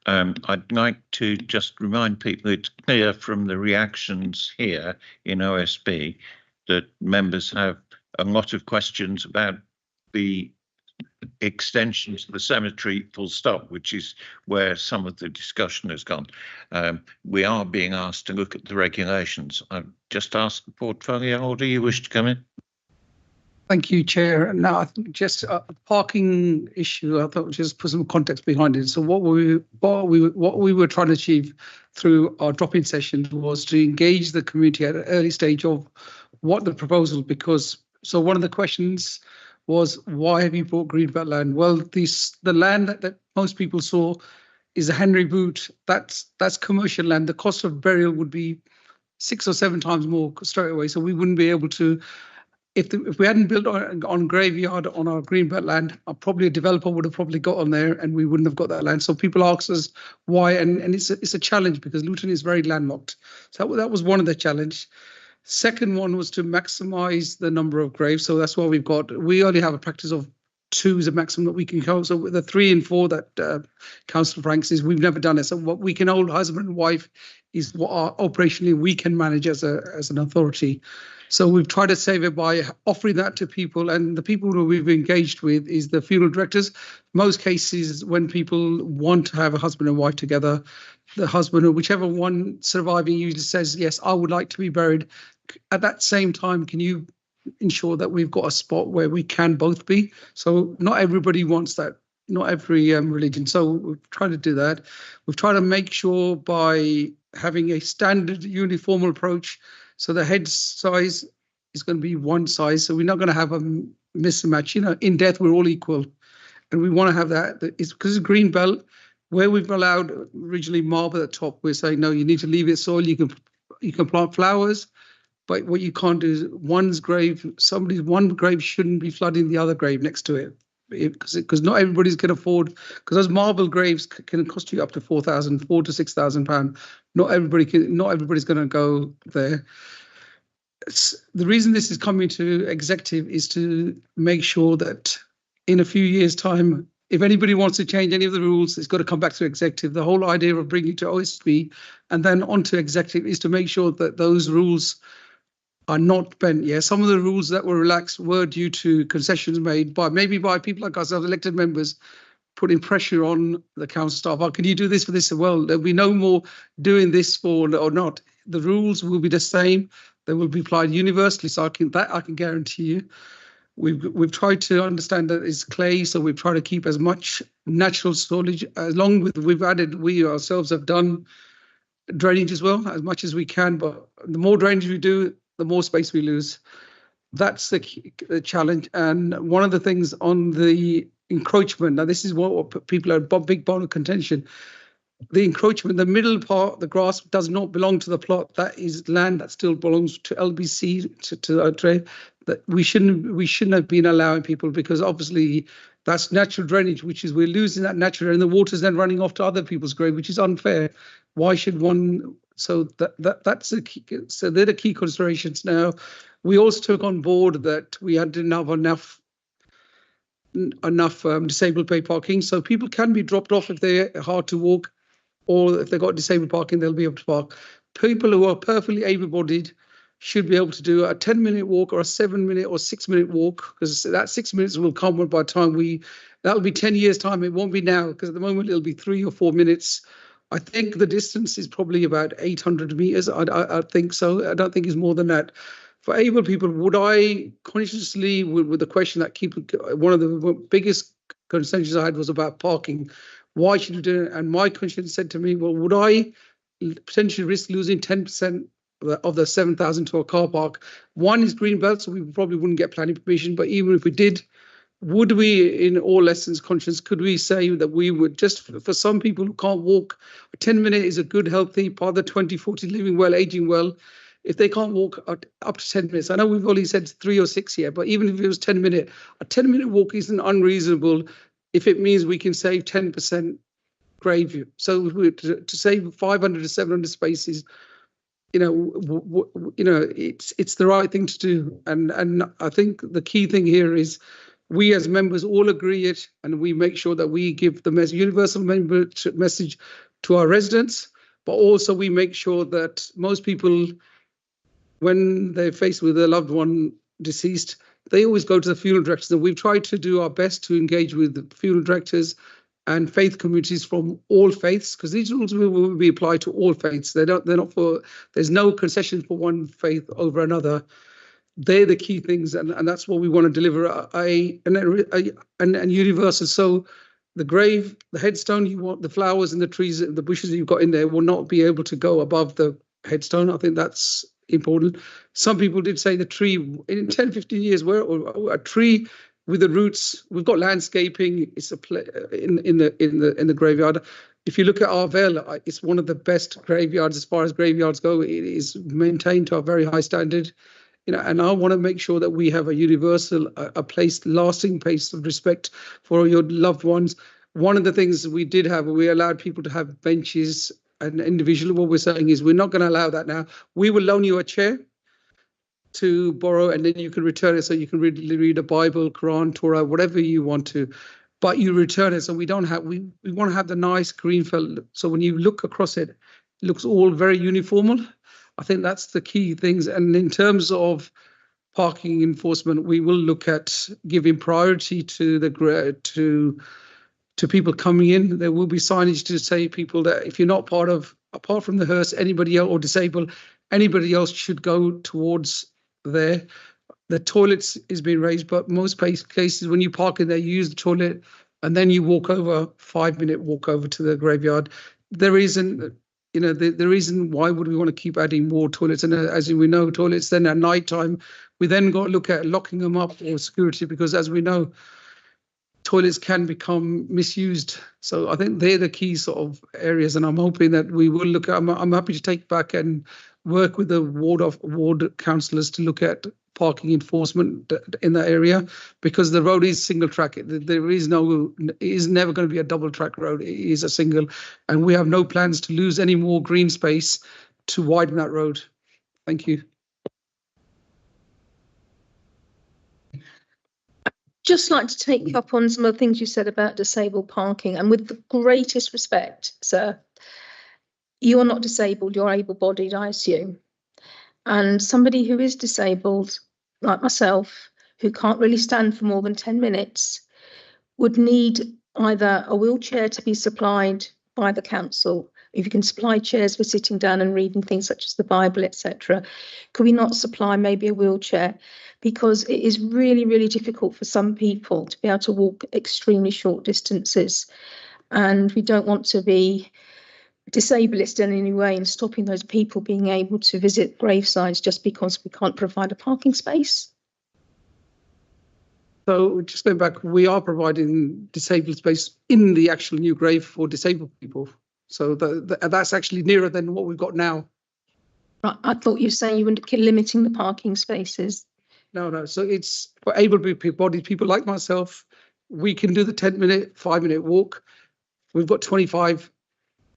I'd like to just remind people it's clear from the reactions here in OSB that members have a lot of questions about the extension to the cemetery full stop, which is where some of the discussion has gone. We are being asked to look at the regulations. I've just asked the portfolio holder, you wish to come in? Thank you, Chair. Now, I think just a parking issue, I thought just put some context behind it. So what we were trying to achieve through our drop-in session was to engage the community at an early stage of what the proposal, because so one of the questions was, why have you bought greenbelt land? Well, the land that most people saw is a Henry Boot. That's commercial land. The cost of burial would be 6 or 7 times more straight away. So we wouldn't be able to. If we hadn't built on graveyard on our greenbelt land, probably a developer would have probably got on there and we wouldn't have got that land. So people ask us why, and it's a challenge because Luton is very landlocked. So that was one of the challenge. Second one was to maximise the number of graves. So that's why we only have a practice of 2 is a maximum that we can count. So with the 3 and 4 that Councillor Franks says, we've never done it. So what we can hold husband and wife is what operationally we can manage as an authority. So we've tried to save it by offering that to people, and the people who we've engaged with is the funeral directors. Most cases when people want to have a husband and wife together, the husband or whichever one surviving usually says, yes, I would like to be buried. At that same time, can you ensure that we've got a spot where we can both be? So not everybody wants that, not every religion. So we've tried to do that. We've tried to make sure by having a standard uniform approach. So the head size is going to be one size. So we're not going to have a mismatch. You know, in death, we're all equal. And we want to have that. It's because it's green belt, where we've allowed originally marble at the top, we're saying, no, you need to leave it soil. You can plant flowers, but what you can't do is one grave shouldn't be flooding the other grave next to it. Because not everybody's can afford, because those marble graves can cost you up to £4,000 to £6,000. Not everybody's going to go there. The reason this is coming to executive is to make sure that in a few years' time, if anybody wants to change any of the rules, it's got to come back to executive. The whole idea of bringing it to OSB and then onto executive is to make sure that those rules are not bent. Yeah, some of the rules that were relaxed were due to concessions made by people like ourselves, elected members, putting pressure on the council staff. Oh, can you do this for this? Well, there'll be no more doing this for or not. The rules will be the same. They will be applied universally. So I can guarantee you. We've tried to understand that it's clay, so we've tried to keep as much natural storage along with we ourselves have done drainage as well, as much as we can. But the more drainage we do, the more space we lose. That's the challenge. And one of the things on the encroachment, now this is what people are a big bone of contention. The encroachment, the middle part, the grass does not belong to the plot. That is land that still belongs to LBC, to our trade. That we shouldn't have been allowing people, because obviously that's natural drainage, which is we're losing that natural, and the water's then running off to other people's grave, which is unfair. Why should one? So that's the key. So they're the key considerations. Now, we also took on board that we didn't have enough disabled pay parking, so people can be dropped off if they're hard to walk, or if they've got disabled parking, they'll be able to park. People who are perfectly able-bodied should be able to do a 10-minute walk or a 7-minute or 6-minute walk, because that 6 minutes will come by the time that'll be 10 years' time. It won't be now, because at the moment it'll be 3 or 4 minutes. I think the distance is probably about 800 meters. I think so. I don't think it's more than that. For able people, would I consciously, with the question that one of the biggest concerns I had was about parking. Why should you do it? And my conscience said to me, well, would I potentially risk losing 10% of the 7,000 to a car park? One is green belt, so we probably wouldn't get planning permission. But even if we did, would we, in all lessons conscience, could we say that we would, just for some people who can't walk, a 10-minute is a good, healthy part of the 20/40 living well, aging well. If they can't walk up to 10 minutes, I know we've only said 3 or 6 here, but even if it was 10-minute, a 10-minute walk isn't unreasonable if it means we can save 10% grave. So if we were to save 500 to 700 spaces, it's the right thing to do. And I think the key thing here is we as members all agree it, and we make sure that we give the universal message to our residents, but also we make sure that most people, when they're faced with a loved one deceased, they always go to the funeral directors, and we've tried to do our best to engage with the funeral directors and faith communities from all faiths, because these rules will be applied to all faiths. They're not for, there's no concession for one faith over another. They're the key things, and that's what we want to deliver, and universal. So the grave, the headstone, you want the flowers and the trees, the bushes you've got in there will not be able to go above the headstone. I think that's important. Some people did say the tree in 10, 15 years, where a tree with the roots, we've got landscaping. It's in the graveyard. If you look at our Vale, it's one of the best graveyards as far as graveyards go. It is maintained to a very high standard, and I want to make sure that we have a universal, lasting place of respect for your loved ones. One of the things we did have, we allowed people to have benches and individual. What we're saying is we're not going to allow that now. We will loan you a chair to borrow, and then you can return it, so you can read a Bible, Quran, Torah, whatever you want to, but you return it. So we don't have, we want to have the nice green felt. So when you look across it, it looks all very uniform. I think that's the key things. And in terms of parking enforcement, we will look at giving priority to to people coming in. There will be signage to say people that if you're not apart from the hearse, anybody else or disabled, anybody else should go towards there. The toilets is being raised, but most cases when you park in there, you use the toilet and then you walk over, 5-minute walk over to the graveyard. There isn't, the reason why would we want to keep adding more toilets? And as we know, toilets then at night time, we then got to look at locking them up or security, because as we know, toilets can become misused. So I think they're the key sort of areas, and I'm hoping that we will look at, I'm happy to take back and work with the ward councillors to look at parking enforcement in that area, because the road is single track. There is it is never going to be a double track road. It is a single, and we have no plans to lose any more green space to widen that road. Thank you. Just like to take up on some of the things you said about disabled parking, and with the greatest respect, sir, you are not disabled, you're able-bodied, I assume. And somebody who is disabled, like myself, who can't really stand for more than 10 minutes, would need either a wheelchair to be supplied by the council. If you can supply chairs for sitting down and reading things such as the Bible, etc., could we not supply maybe a wheelchair? Because it is really, really difficult for some people to be able to walk extremely short distances. And we don't want to be disablist in any way and stopping those people being able to visit gravesites just because we can't provide a parking space. So just going back, we are providing disabled space in the actual new grave for disabled people. So that's actually nearer than what we've got now. Right, I thought you were saying you were limiting the parking spaces. No. So it's for able-bodied people like myself. We can do the 10-minute, 5-minute walk. We've got 25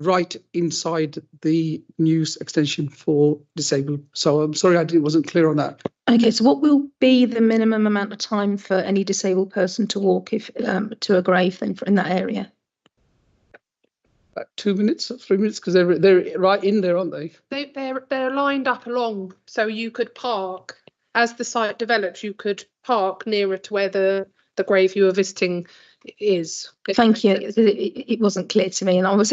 right inside the news extension for disabled. So I'm sorry I wasn't clear on that. Okay, so what will be the minimum amount of time for any disabled person to walk if to a grave then in that area? About 2 minutes or 3 minutes, because they're right in there, aren't they? They're lined up along, so you could park as the site develops. You could park nearer to where the grave you were visiting is. Thank you. It wasn't clear to me, and I was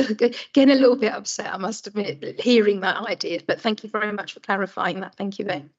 getting a little bit upset, I must admit, hearing that idea. But thank you very much for clarifying that. Thank you, then.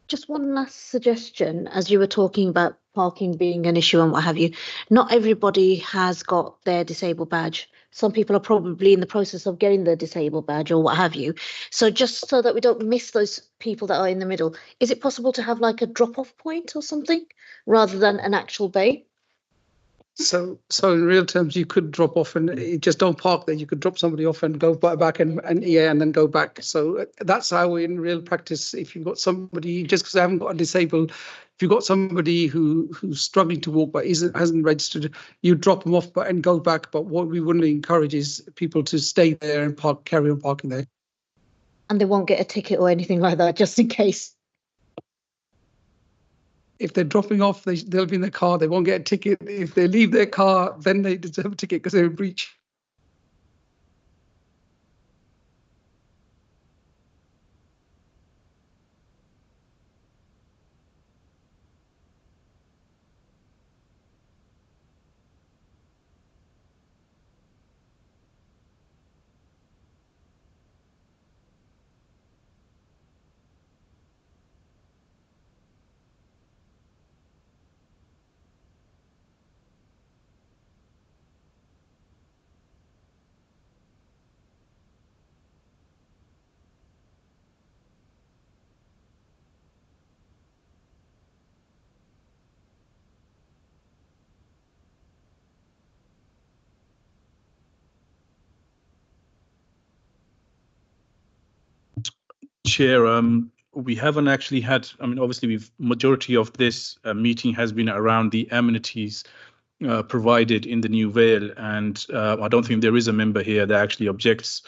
Just one last suggestion, as you were talking about parking being an issue and what have you. Not everybody has got their disabled badge. Some people are probably in the process of getting their disabled badge or what have you. So just so that we don't miss those people that are in the middle, is it possible to have like a drop-off point or something rather than an actual bay? So in real terms, you could drop off and you just don't park there. You could drop somebody off and go back and then go back. So that's how in real practice, if you've got somebody, just because I haven't got a disabled, if you've got somebody who's struggling to walk but hasn't registered, you drop them off and go back. But what we wouldn't encourage is people to stay there and carry on parking there. And they won't get a ticket or anything like that, just in case. If they're dropping off, they'll be in their car. They won't get a ticket. If they leave their car, then they deserve a ticket because they're in breach. Chair, we haven't actually had, I mean, obviously majority of this meeting has been around the amenities provided in the new Vale, and I don't think there is a member here that actually objects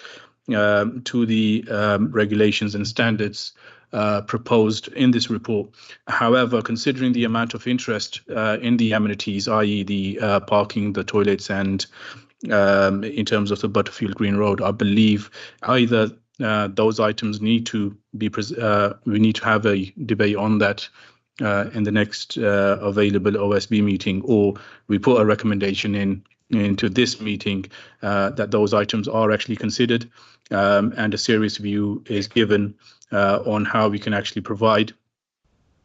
to the regulations and standards proposed in this report. However, considering the amount of interest in the amenities, i.e. the parking, the toilets, and in terms of the Butterfield Green Road, I believe either those items need to be, we need to have a debate on that in the next available OSB meeting, or we put a recommendation into this meeting that those items are actually considered and a serious view is given on how we can actually provide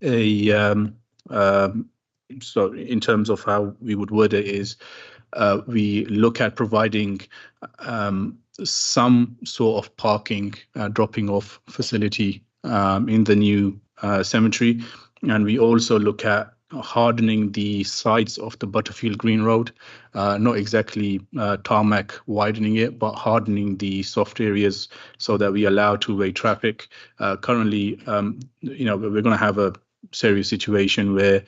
a so in terms of how we would word it is we look at providing some sort of parking dropping off facility in the new cemetery, and we also look at hardening the sides of the Butterfield Green Road, not exactly tarmac widening it, but hardening the soft areas so that we allow two-way traffic. Currently, you know, we're going to have a serious situation where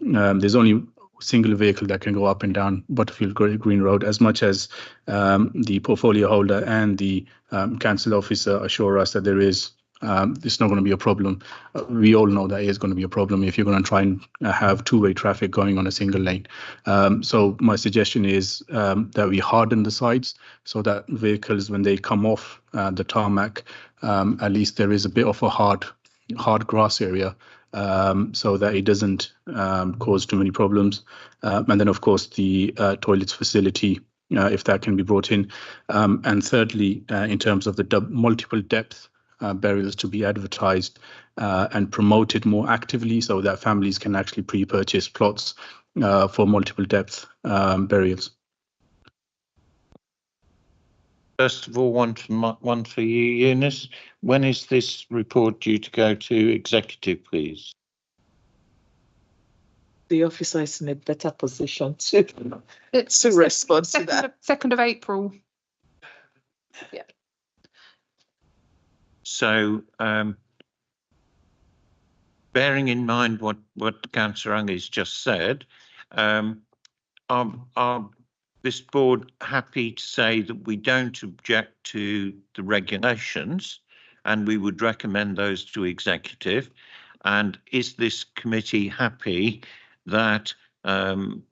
there's only single vehicle that can go up and down Butterfield Green Road, as much as the portfolio holder and the council officer assure us that there is it's not going to be a problem. We all know that is going to be a problem if you're going to try and have two-way traffic going on a single lane. So my suggestion is that we harden the sides so that vehicles, when they come off the tarmac, at least there is a bit of a hard grass area, so that it doesn't cause too many problems. And then, of course, the toilets facility, if that can be brought in. And thirdly, in terms of the multiple depth burials, to be advertised and promoted more actively so that families can actually pre-purchase plots for multiple depth burials. First of all, one for you, Eunice. When is this report due to go to executive, please? The officer is in a better position to respond to that. 2nd of April. Yeah. So, bearing in mind what Councillor Unge's just said, are this board happy to say that we don't object to the regulations and we would recommend those to executive? And is this committee happy that the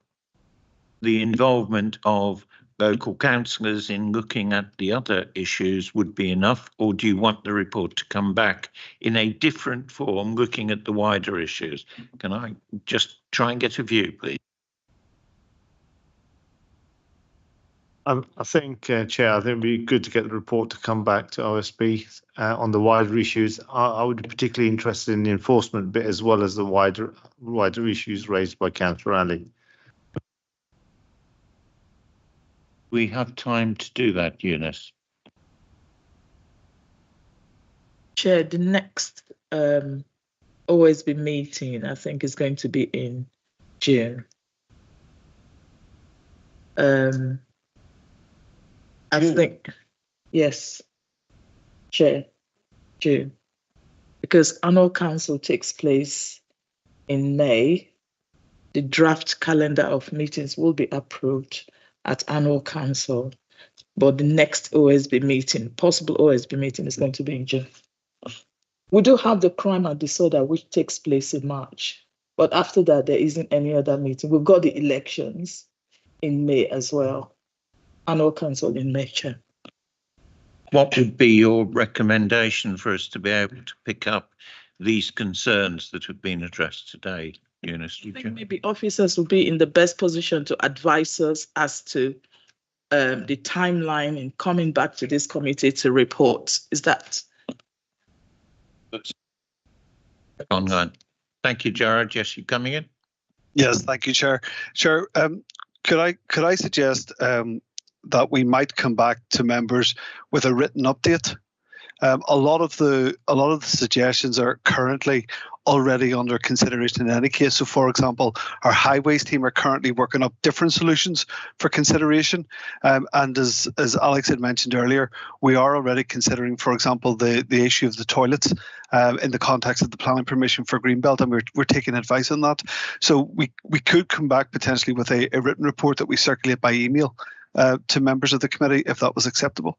involvement of local councillors in looking at the other issues would be enough, or do you want the report to come back in a different form looking at the wider issues? Can I just try and get a view, please? I think, Chair, I think it'd be good to get the report to come back to OSB on the wider issues. I would be particularly interested in the enforcement bit as well as the wider issues raised by Councillor Ali. We have time to do that, Eunice. Chair, the next OSB meeting, I think, is going to be in June. I think, yes, Chair, June, because annual council takes place in May. The draft calendar of meetings will be approved at annual council, but the next OSB meeting, possible OSB meeting, is going to be in June. We do have the crime and disorder, which takes place in March, but after that, there isn't any other meeting. We've got the elections in May as well. Annual council in May, Chair. What would be your recommendation for us to be able to pick up these concerns that have been addressed today, Eunice? I think maybe officers will be in the best position to advise us as to the timeline in coming back to this committee to report. Is that? Online. Thank you, Jared. Yes, you coming in? Yes, thank you, Chair. Chair, could I suggest that we might come back to members with a written update? A lot of the suggestions are currently already under consideration in any case. So, for example, our highways team are currently working up different solutions for consideration. And as Alex had mentioned earlier, we are already considering, for example, the issue of the toilets in the context of the planning permission for Greenbelt, and we're taking advice on that. So we could come back potentially with a written report that we circulate by email to members of the committee, if that was acceptable.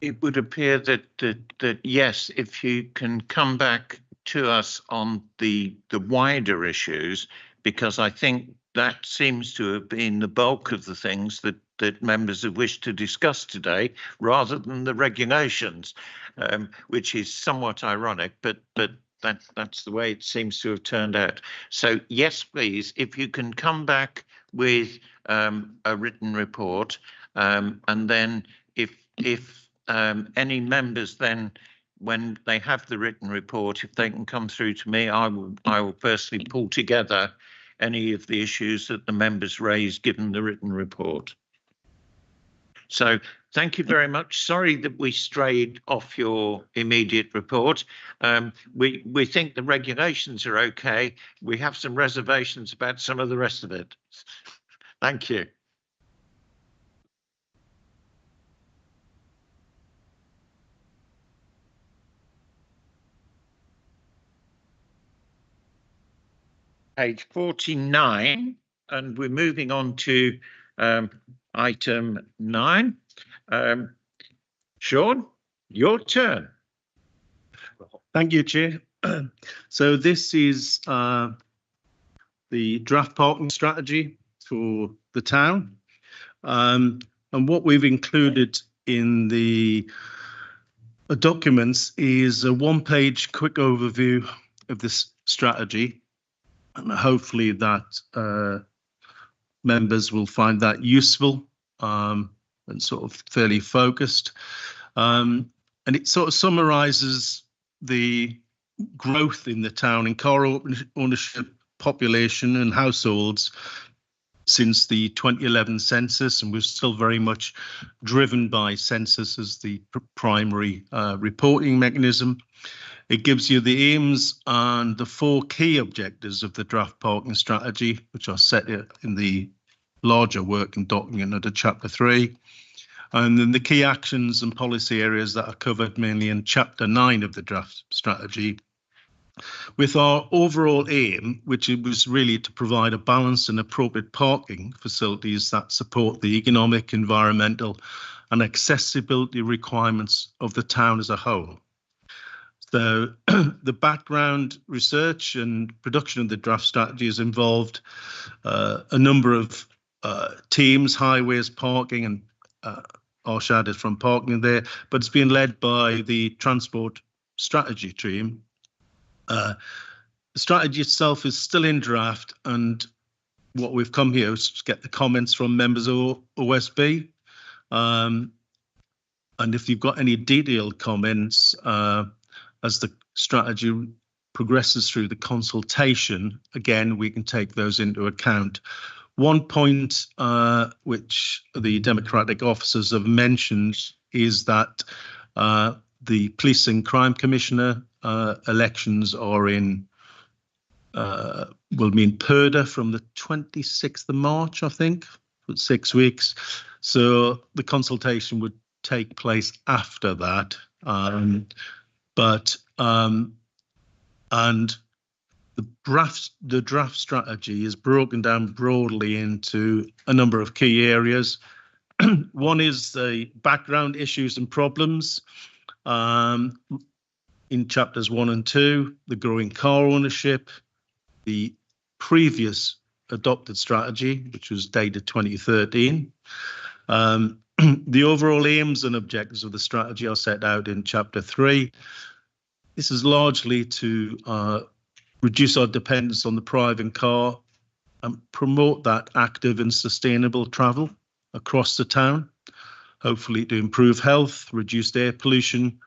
It would appear that yes, if you can come back to us on the wider issues, because I think that seems to have been the bulk of the things that members have wished to discuss today, rather than the regulations, which is somewhat ironic, but that's the way it seems to have turned out. So yes, please, if you can come back with a written report, and then if any members then, when they have the written report, if they can come through to me, I will personally pull together any of the issues that the members raised given the written report. So thank you very much. Sorry that we strayed off your immediate report. We think the regulations are okay. We have some reservations about some of the rest of it. Thank you. Page 49, and we're moving on to item 9. Sean, your turn. Thank you, Chair. So this is the draft parking strategy for the town. And what we've included in the documents is a one-page quick overview of this strategy. And hopefully that members will find that useful and sort of fairly focused. And it sort of summarises the growth in the town in car ownership, population and households since the 2011 census, and we're still very much driven by census as the primary reporting mechanism. It gives you the aims and the 4 key objectives of the draft parking strategy, which are set in the larger working document under Chapter 3. And then the key actions and policy areas that are covered mainly in Chapter 9 of the draft strategy, with our overall aim, which it was really to provide a balanced and appropriate parking facilities that support the economic, environmental and accessibility requirements of the town as a whole. So the background research and production of the draft strategy has involved a number of teams, highways, parking, and Arshad is from parking there, but it's been led by the transport strategy team. The strategy itself is still in draft, and what we've come here is to get the comments from members of OSB. And if you've got any detailed comments, as the strategy progresses through the consultation, again, we can take those into account. One point which the democratic officers have mentioned is that the Police and Crime Commissioner elections are will be in Purda from the 26th of March, I think, for 6 weeks. So the consultation would take place after that. And the draft strategy is broken down broadly into a number of key areas. One is the background issues and problems. In chapters 1 and 2, the growing car ownership, the previous adopted strategy, which was dated 2013. The overall aims and objectives of the strategy are set out in chapter 3. This is largely to reduce our dependence on the private car and promote that active and sustainable travel across the town, hopefully to improve health, reduce air pollution,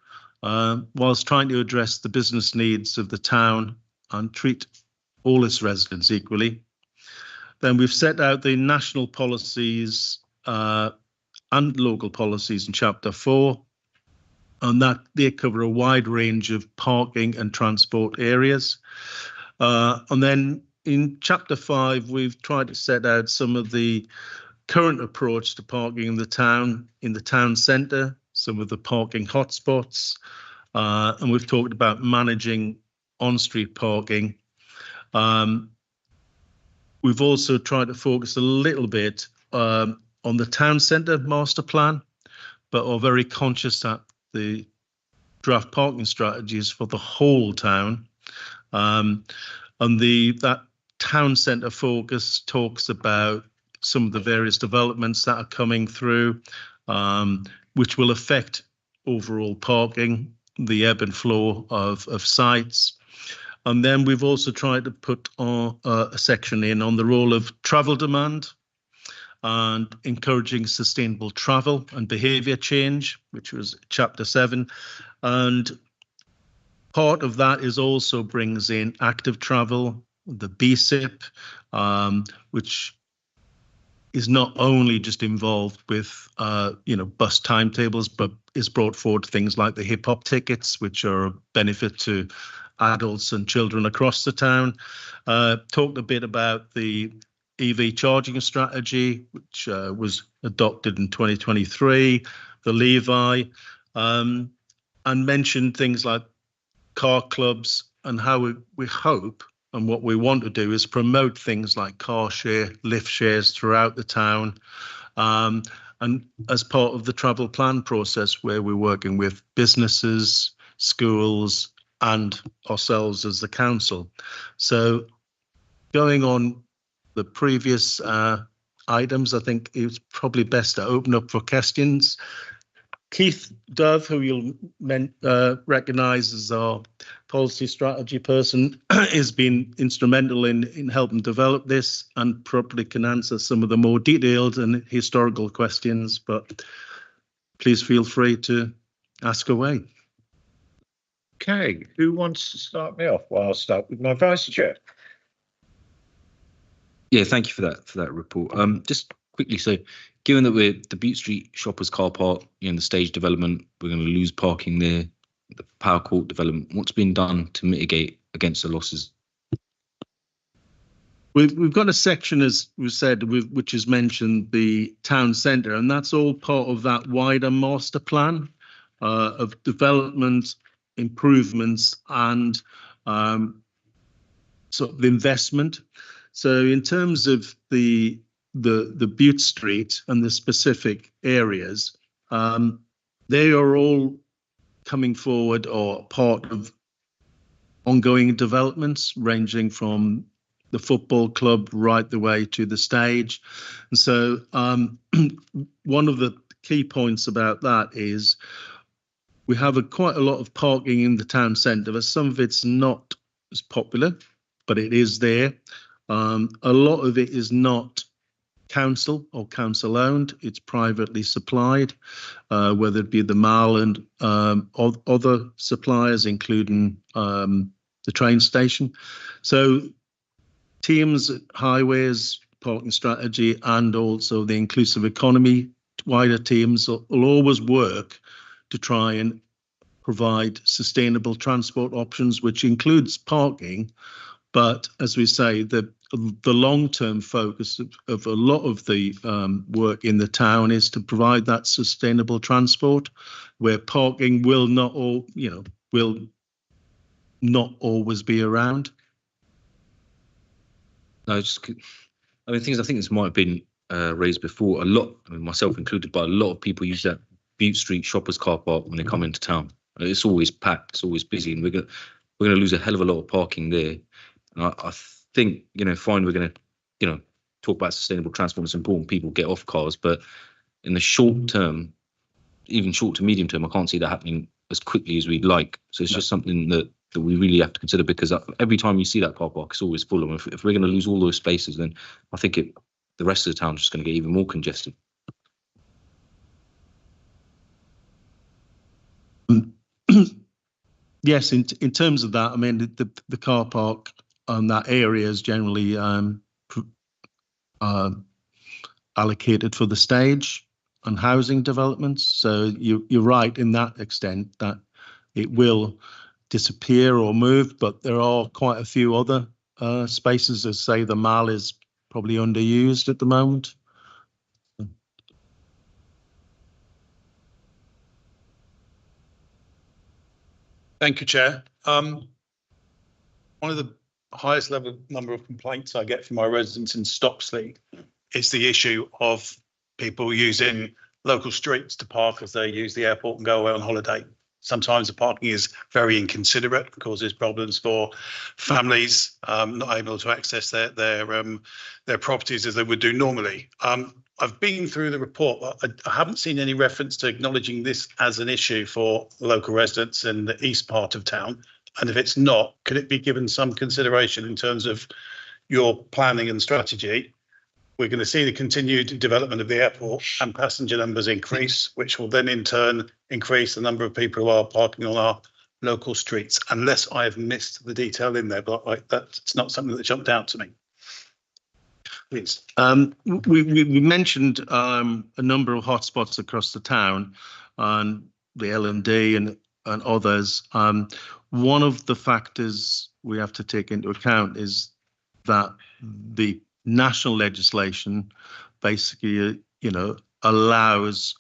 whilst trying to address the business needs of the town and treat all its residents equally. Then we've set out the national policies and local policies in chapter 4, and that they cover a wide range of parking and transport areas. And then in chapter 5, we've tried to set out some of the current approach to parking in the town centre, some of the parking hotspots, and we've talked about managing on-street parking. We've also tried to focus a little bit on the town centre master plan, but are very conscious that the draft parking strategy is for the whole town. And that town centre focus talks about some of the various developments that are coming through, which will affect overall parking, the ebb and flow of sites. And then we've also tried to put a section in on the role of travel demand and encouraging sustainable travel and behaviour change, which was chapter 7. And part of that is also brings in active travel, the BSIP, which is not only just involved with bus timetables, but is brought forward things like the hip hop tickets, which are a benefit to adults and children across the town. Talked a bit about the EV charging strategy, which was adopted in 2023, the Levi, and mentioned things like car clubs and how we hope and what we want to do is promote things like car share, lift shares throughout the town. And as part of the travel plan process where we're working with businesses, schools, and ourselves as the council. So going on the previous items, I think it's probably best to open up for questions. Keith Dove, who you'll recognise as our policy strategy person, has been instrumental in helping develop this and probably can answer some of the more detailed and historical questions, but please feel free to ask away. Okay, who wants to start me off? Well, I'll start with my vice chair. Yeah, thank you for that report. Just quickly, so given that we're the Butte Street Shoppers Car Park, the stage development, we're going to lose parking there, the Power Court development, what's been done to mitigate against the losses? We've got a section, as we said, which has mentioned the town centre, and that's all part of that wider master plan of development, improvements, and sort of investment. So in terms of the Butte Street and the specific areas, they are all coming forward or part of ongoing developments ranging from the football club right the way to the stage. And so one of the key points about that is we have quite a lot of parking in the town centre, but some of it's not as popular, but it is there. A lot of it is not council or council owned, it's privately supplied, whether it be the Mall and other suppliers, including the train station. So teams, highways, parking strategy, and also the inclusive economy, wider teams will always work to try and provide sustainable transport options, which includes parking. But as we say, the long-term focus of a lot of the work in the town is to provide that sustainable transport, where parking will not always be around. No, I think this might have been raised before. A lot, I mean, myself included, but a lot of people use that Bute Street Shoppers car park when they come into town. It's always packed, it's always busy, and we're gonna lose a hell of a lot of parking there. And I think, fine, we're gonna, talk about sustainable transport. It's important people get off cars, but in the short term, even short to medium term, I can't see that happening as quickly as we'd like. So it's just something that we really have to consider, because every time you see that car park, it's always full. And if we're going to lose all those spaces, then I think the rest of the town is just going to get even more congested. Yes, in terms of that, I mean, the car park on that area is generally allocated for the stage and housing developments. So you're right in that extent that it will disappear or move, but there are quite a few other spaces, as say the Mall is probably underused at the moment. Thank you, Chair. One of the highest level number of complaints I get from my residents in Stopsley is the issue of people using local streets to park as they use the airport and go away on holiday. Sometimes the parking is very inconsiderate, causes problems for families not able to access their properties as they would do normally. I've been through the report, but I haven't seen any reference to acknowledging this as an issue for local residents in the east part of town. And if it's not, could it be given some consideration in terms of your planning and strategy? We're going to see the continued development of the airport and passenger numbers increase, which will then in turn increase the number of people who are parking on our local streets, unless I have missed the detail in there, but that's not something that jumped out to me. Please. We mentioned a number of hotspots across the town, and the L&D and others. One of the factors we have to take into account is that the national legislation basically, allows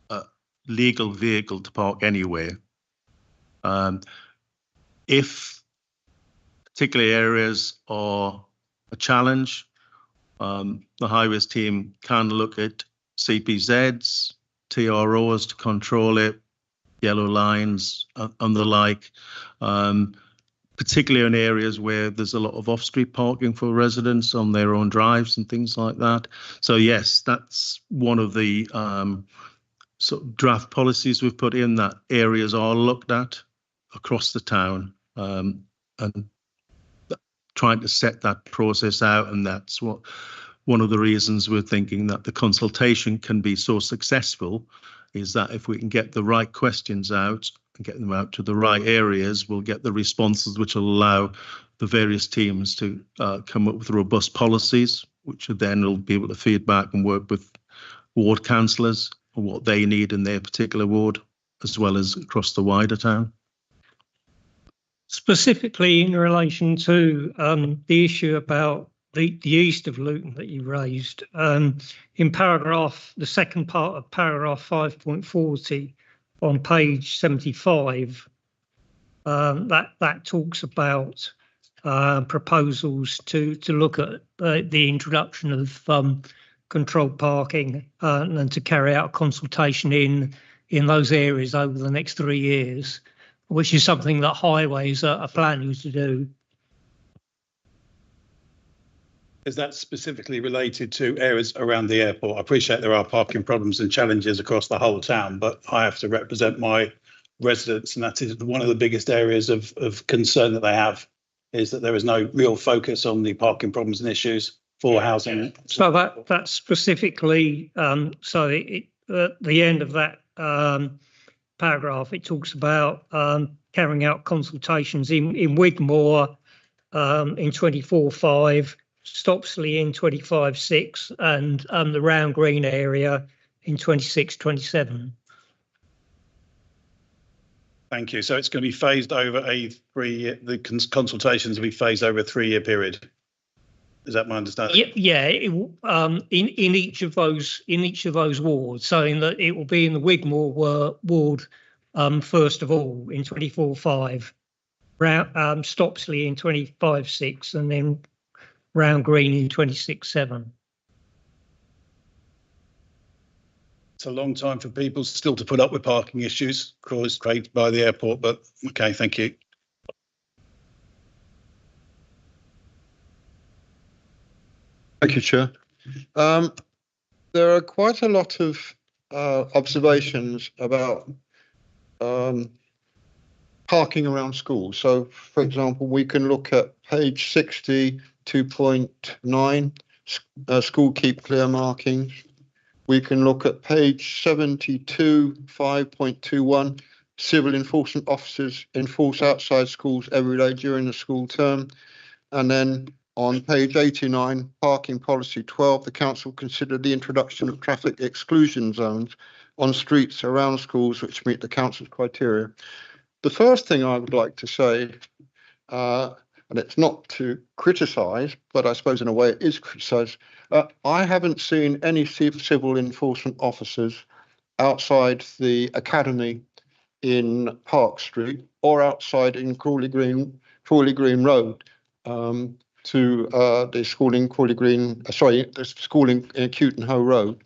a legal vehicle to park anywhere. If particular areas are a challenge, the highways team can look at CPZs, TROs to control it, yellow lines and the like, particularly in areas where there's a lot of off-street parking for residents on their own drives and things like that. So yes, that's one of the sort of draft policies we've put in, that areas are looked at across the town, and trying to set that process out. And that's one of the reasons we're thinking that the consultation can be so successful, is that if we can get the right questions out and get them out to the right areas, we'll get the responses which will allow the various teams to come up with robust policies, which then will be able to feed back and work with ward councillors on what they need in their particular ward, as well as across the wider town. Specifically in relation to the issue about the east of Luton that you raised, in the second part of paragraph 5.40 on page 75, that talks about proposals to look at the introduction of controlled parking and to carry out consultation in those areas over the next 3 years, which is something that highways are planning to do. Is that specifically related to areas around the airport? I appreciate there are parking problems and challenges across the whole town, but I have to represent my residents, and that is one of the biggest areas of concern that they have, is that there is no real focus on the parking problems and issues for housing. So that's specifically, so at the end of that paragraph, it talks about carrying out consultations in Wigmore in 24/5, Stopsley in 25/6, and the Round Green area in 26/27. Thank you. So it's going to be phased over a 3-year, the consultations will be phased over a 3-year period. Is that my understanding? Yeah, in each of those wards. So it will be in the Wigmore ward first of all in 24/5, Stopsley in 25/6, and then Round Green in 26/7. It's a long time for people still to put up with parking issues caused by the airport, but okay, thank you. Thank you, Chair. There are quite a lot of observations about parking around schools. So, for example, we can look at page 60, 2.9, school keep clear markings. We can look at page 72, 5.21, civil enforcement officers enforce outside schools every day during the school term. And then on page 89, parking policy 12, the council considered the introduction of traffic exclusion zones on streets around schools which meet the council's criteria. The first thing I would like to say, and it's not to criticise, but I suppose in a way it is criticised, I haven't seen any civil enforcement officers outside the academy in Park Street or outside in Crawley Green Road to the school in Crawley Green, the school in Cutenhoe Road.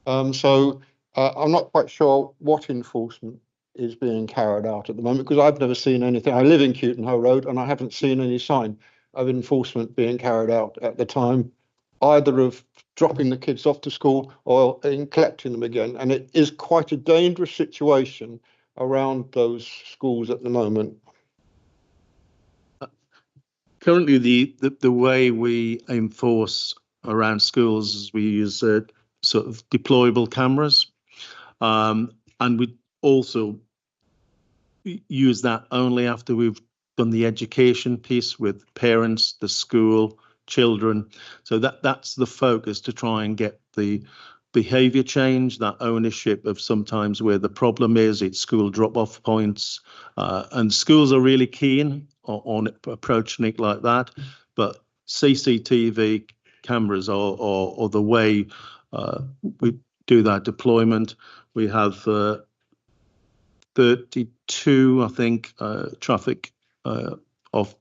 So I'm not quite sure what enforcement is being carried out at the moment, because I've never seen anything. I live in Cutenhoe Road and I haven't seen any sign of enforcement being carried out at the time, either of dropping the kids off to school or in collecting them again. And it is quite a dangerous situation around those schools at the moment. Currently, the way we enforce around schools is we use sort of deployable cameras, and we also use that only after we've done the education piece with parents, the school, children. So that's the focus, to try and get the behavior change, that ownership of sometimes where the problem is, it's school drop-off points, and schools are really keen on approaching it like that. But CCTV cameras are the way we do that deployment. We have 32, I think, traffic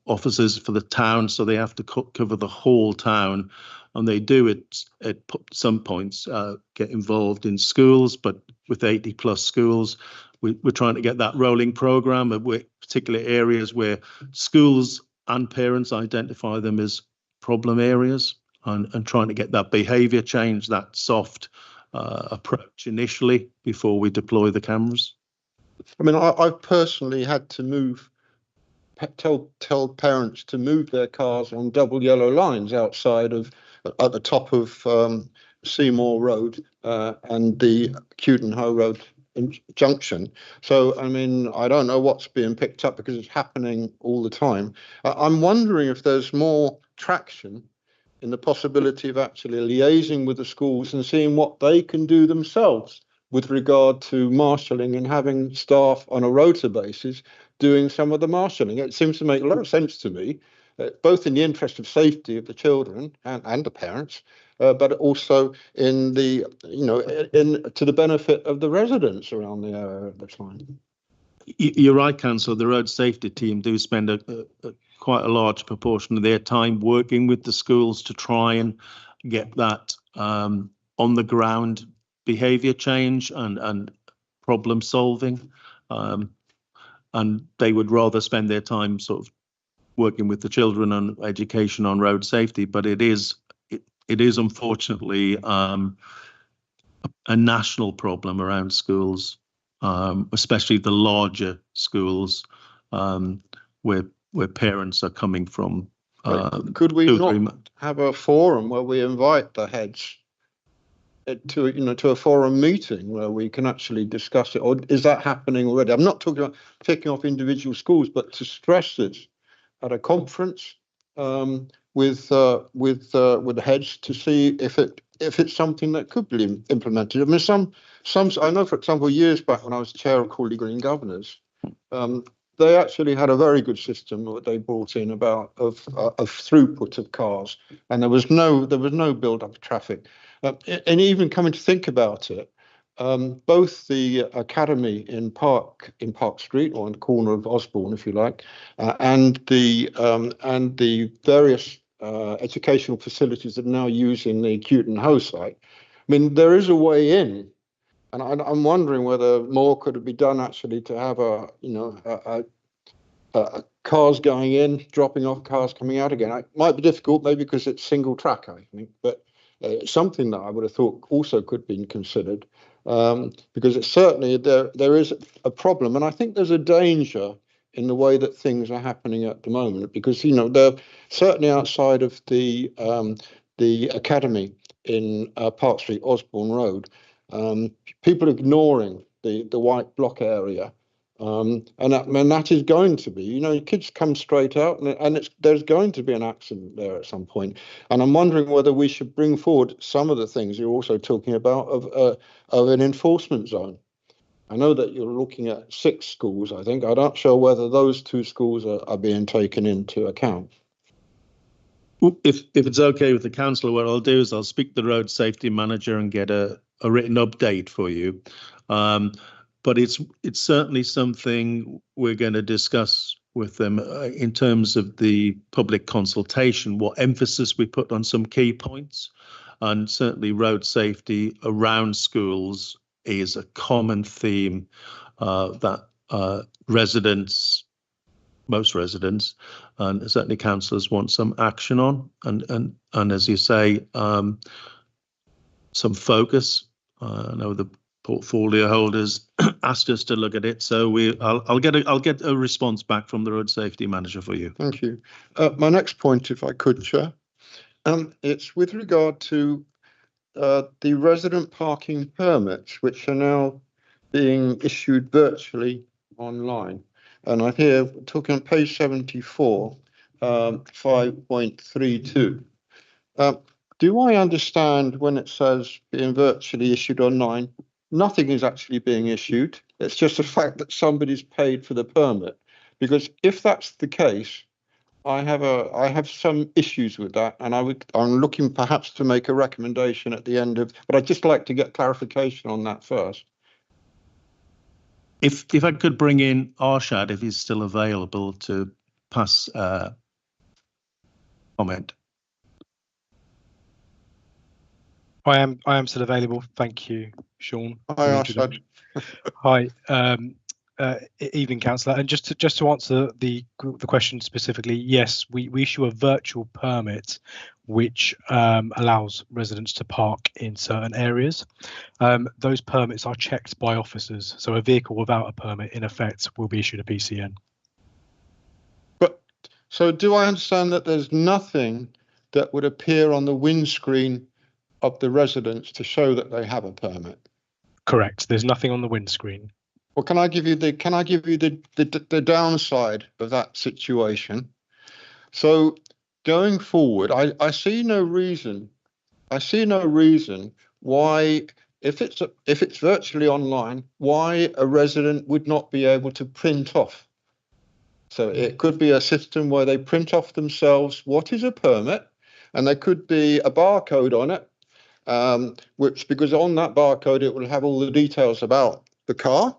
officers for the town, so they have to cover the whole town, and they do it at some points, get involved in schools, but with 80 plus schools, we're trying to get that rolling program of particular areas where schools and parents identify them as problem areas, and trying to get that behavior change, that soft approach initially before we deploy the cameras. I mean, I've personally had to tell parents to move their cars on double yellow lines outside of, at the top of Seymour Road and the Cutenhoe Road junction. So, I mean, I don't know what's being picked up because it's happening all the time. I'm wondering if there's more traction in the possibility of actually liaising with the schools and seeing what they can do themselves with regard to marshalling and having staff on a rota basis doing some of the marshalling. It seems to make a lot of sense to me, both in the interest of safety of the children and the parents, but also in the, to the benefit of the residents around the area at the time. You're right, Councillor. The road safety team do spend quite a large proportion of their time working with the schools to try and get that on the ground behaviour change and problem solving, and they would rather spend their time sort of working with the children on education on road safety. But it is unfortunately a national problem around schools, especially the larger schools, where parents are coming from. Could we not have a forum where we invite the heads to a forum meeting where we can actually discuss it, or is that happening already? I'm not talking about picking off individual schools, but to stress this at a conference with the heads to see if it's something that could be implemented. I mean, some I know, for example, years back when I was chair of Crawley Green Governors, they actually had a very good system that they brought in about of throughput of cars, and there was no build up of traffic. And even coming to think about it, both the academy in Park Street, or on the corner of Osborne, if you like, and the various educational facilities that are now using the Cuton Hoe site. I mean, there is a way in. And I'm wondering whether more could be done actually to have cars going in, dropping off, cars coming out again. It might be difficult, maybe because it's single track, I think, but it's something that I would have thought also could be considered, because it's certainly there is a problem, and I think there's a danger in the way that things are happening at the moment, because they're certainly outside of the academy in Park Street, Osborne Road. People ignoring the white block area, and that is going to be, kids come straight out, and there's going to be an accident there at some point. And I'm wondering whether we should bring forward some of the things you're also talking about of an enforcement zone. I know that you're looking at 6 schools, I think. I'm not sure whether those 2 schools are being taken into account. If it's okay with the councillor, what I'll do is I'll speak to the road safety manager and get a written update for you. But it's certainly something we're going to discuss with them in terms of the public consultation, what emphasis we put on some key points, and certainly road safety around schools is a common theme that most residents and certainly councillors want some action on, and as you say, some focus. I know the portfolio holders asked us to look at it, so I'll get a response back from the road safety manager for you. Thank you. My next point, if I could, Chair, it's with regard to the resident parking permits, which are now being issued virtually online. And I hear, talking on page 74, 5.32. Do I understand when it says being virtually issued online, nothing is actually being issued? It's just the fact that somebody's paid for the permit. Because if that's the case, I have some issues with that, and I'm looking perhaps to make a recommendation at the end of, but I'd just like to get clarification on that first. If I could bring in Arshad, if he's still available, to pass comment. I am still available. Thank you, Sean. Hi, Arshad. Hi, evening, councillor. And just to answer the question specifically, yes, we issue a virtual permit which allows residents to park in certain areas. Those permits are checked by officers, so a vehicle without a permit, in effect, will be issued a PCN. But so do I understand that there's nothing that would appear on the windscreen of the residents to show that they have a permit? Correct. There's nothing on the windscreen. Well, can I give you the downside of that situation? So going forward, I see no reason why, if it's virtually online, why a resident would not be able to print off. So it could be a system where they print off themselves what is a permit, and there could be a barcode on it, because on that barcode it will have all the details about the car,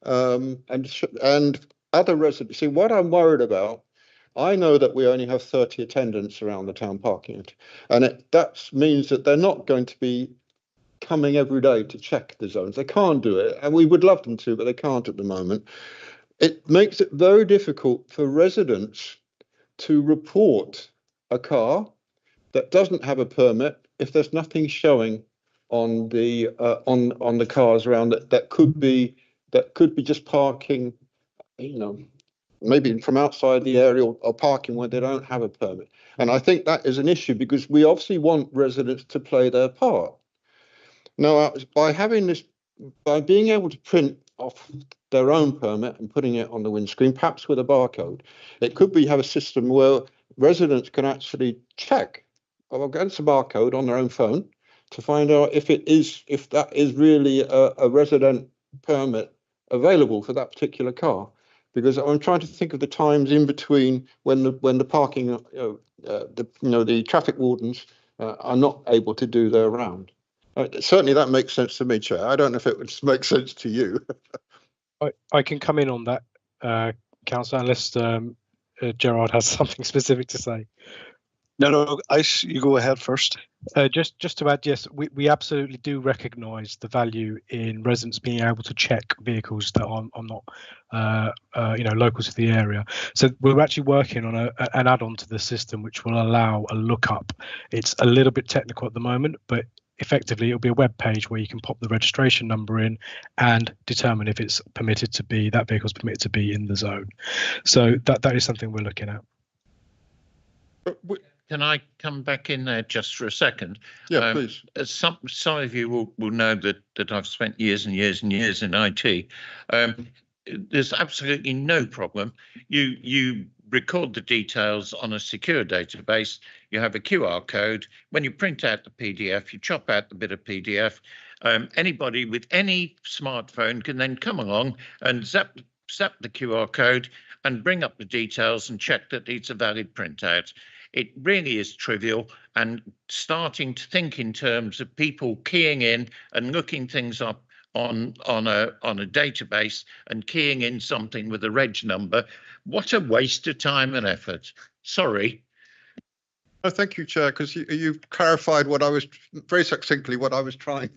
and other residents. See, what I'm worried about, I know that we only have 30 attendants around the town parking lot, and that means that they're not going to be coming every day to check the zones. They can't do it, and we would love them to, but they can't at the moment. It makes it very difficult for residents to report a car that doesn't have a permit if there's nothing showing on the cars around that could be just parking, maybe from outside the area, or parking where they don't have a permit. And I think that is an issue, because we obviously want residents to play their part. Now, by being able to print off their own permit and putting it on the windscreen, perhaps with a barcode, it could have a system where residents can actually check against a barcode on their own phone to find out if that is really a resident permit available for that particular car. because I'm trying to think of the times in between when the parking, the traffic wardens are not able to do their round. Certainly that makes sense to me, Chair. I don't know if it would make sense to you. I can come in on that, Councillor, unless Gerard has something specific to say. No, you go ahead first. Just to add, yes, we absolutely do recognise the value in residents being able to check vehicles that are not, local to the area. So we're actually working on an add-on to the system which will allow a lookup. It's a little bit technical at the moment, but effectively it'll be a web page where you can pop the registration number in and determine if it's permitted to be, that vehicle's permitted to be in the zone. So that is something we're looking at. Can I come back in there just for a second? Yeah, please. Some of you will know that I've spent years and years and years in IT. There's absolutely no problem. You record the details on a secure database. You have a QR code. When you print out the PDF, you chop out the bit of PDF. Anybody with any smartphone can then come along and zap the QR code and bring up the details and check that it's a valid printout. It really is trivial, and starting to think in terms of people keying in and looking things up on a database and keying in something with a reg number. What a waste of time and effort. Sorry. Oh, thank you, Chair, because you've clarified what I was very succinctly what I was trying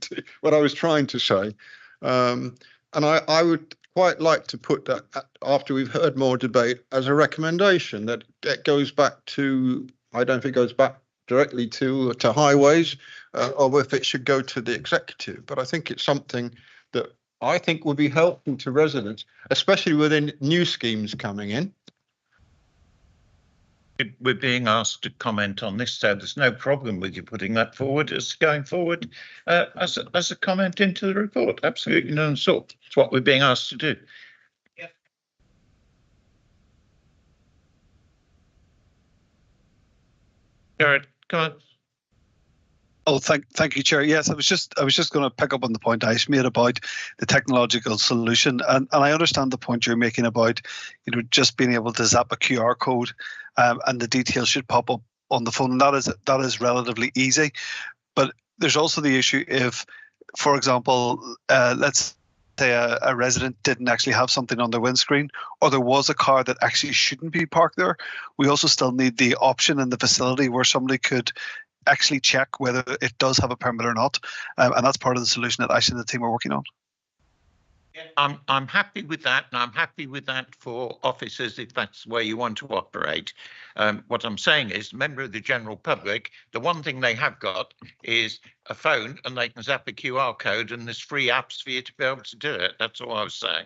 to say, and I would quite like to put that, after we've heard more debate, as a recommendation that goes back to, I don't think it goes back directly to highways, or if it should go to the executive, but I think it's something that I think would be helpful to residents, especially within new schemes coming in. We're being asked to comment on this, so there's no problem with you putting that forward as going forward as a comment into the report. Absolutely none at all. It's what we're being asked to do. Yeah. Jared, come on. Oh, thank you, Chair. Yes, I was just going to pick up on the point Ash made about the technological solution, and I understand the point you're making about, just being able to zap a QR code, and the details should pop up on the phone. That is relatively easy, but there's also the issue if, for example, let's say a resident didn't actually have something on their windscreen, or there was a car that actually shouldn't be parked there. We also still need the option in the facility where somebody could actually check whether it does have a permit or not, and that's part of the solution that Ash and the team are working on. I'm happy with that, and I'm happy with that for officers if that's where you want to operate. What I'm saying is, member of the general public, the one thing they have got is a phone, and they can zap a QR code, and there's free apps for you to be able to do it. That's all I was saying.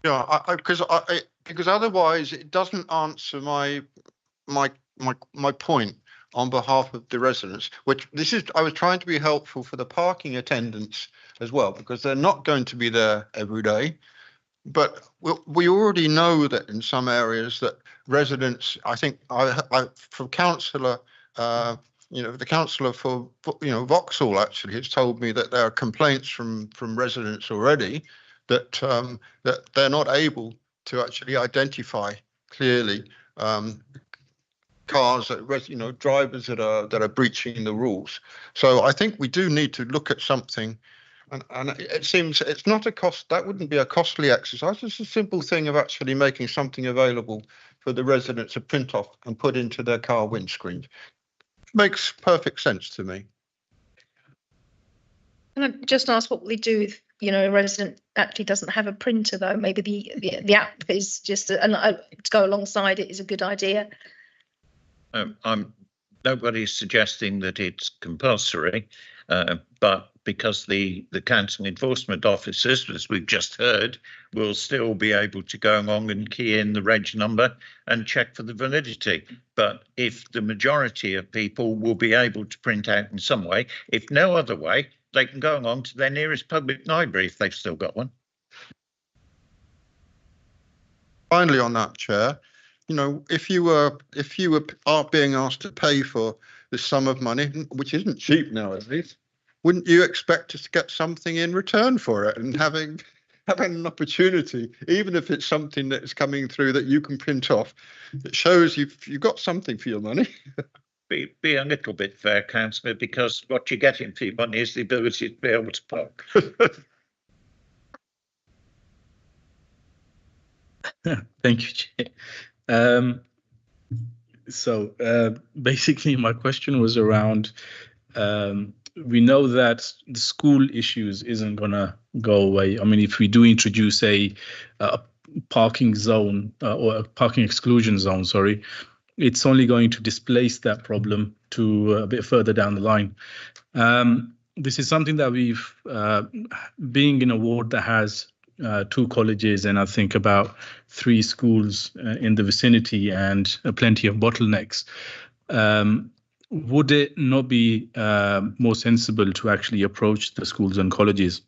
Yeah, because otherwise it doesn't answer my point on behalf of the residents, I was trying to be helpful for the parking attendants as well, because they're not going to be there every day. But we already know that in some areas that residents, I think from councillor, the councillor for Vauxhall actually has told me that there are complaints from residents already that that they're not able to actually identify clearly cars that drivers that are breaching the rules. So I think we do need to look at something, and it seems it's not a cost. That wouldn't be a costly exercise. It's a simple thing of actually making something available for the residents to print off and put into their car windscreen. Makes perfect sense to me. Can I just ask what we do if a resident actually doesn't have a printer though? Maybe the app is just to go alongside it is a good idea. Nobody's suggesting that it's compulsory, but because the council enforcement officers, as we've just heard, will still be able to go along and key in the reg number and check for the validity. But if the majority of people will be able to print out in some way, if no other way, they can go along to their nearest public library if they've still got one. Finally, on that, Chair, if you are being asked to pay for this sum of money, which isn't cheap nowadays, wouldn't you expect to get something in return for it? And having having an opportunity, even if it's something that's coming through that you can print off, it shows you've got something for your money. Be a little bit fair, Councillor, because what you're getting for your money is the ability to be able to park. Thank you, Chair. Basically, my question was around, we know that the school issues isn't going to go away. I mean, if we do introduce a parking zone or a parking exclusion zone, sorry, it's only going to displace that problem to a bit further down the line. This is something that we've, being in a ward that has 2 colleges and I think about 3 schools in the vicinity and plenty of bottlenecks. Would it not be more sensible to actually approach the schools and colleges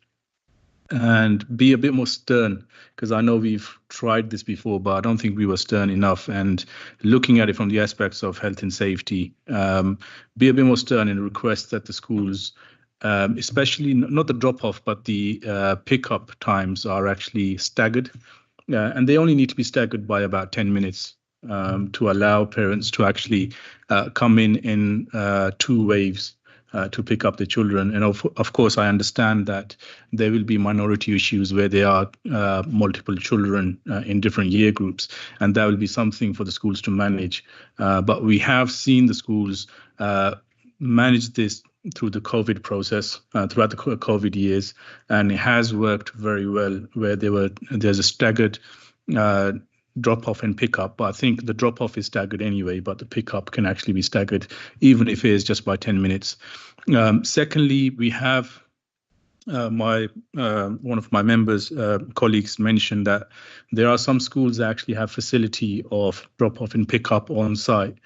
and be a bit more stern? Because I know we've tried this before, but I don't think we were stern enough. And looking at it from the aspects of health and safety, be a bit more stern and request that the schools, especially not the drop-off, but the pick-up times are actually staggered. And they only need to be staggered by about 10 minutes to allow parents to actually come in 2 waves to pick up the children. And of course, I understand that there will be minority issues where there are multiple children in different year groups, and that will be something for the schools to manage. But we have seen the schools manage this through the COVID process, throughout the COVID years, and it has worked very well where there's a staggered drop-off and pick-up. But I think the drop-off is staggered anyway, but the pick-up can actually be staggered, even if it is just by 10 minutes. Secondly, we have one of my members, colleagues mentioned that there are some schools that actually have facility of drop-off and pick-up on site.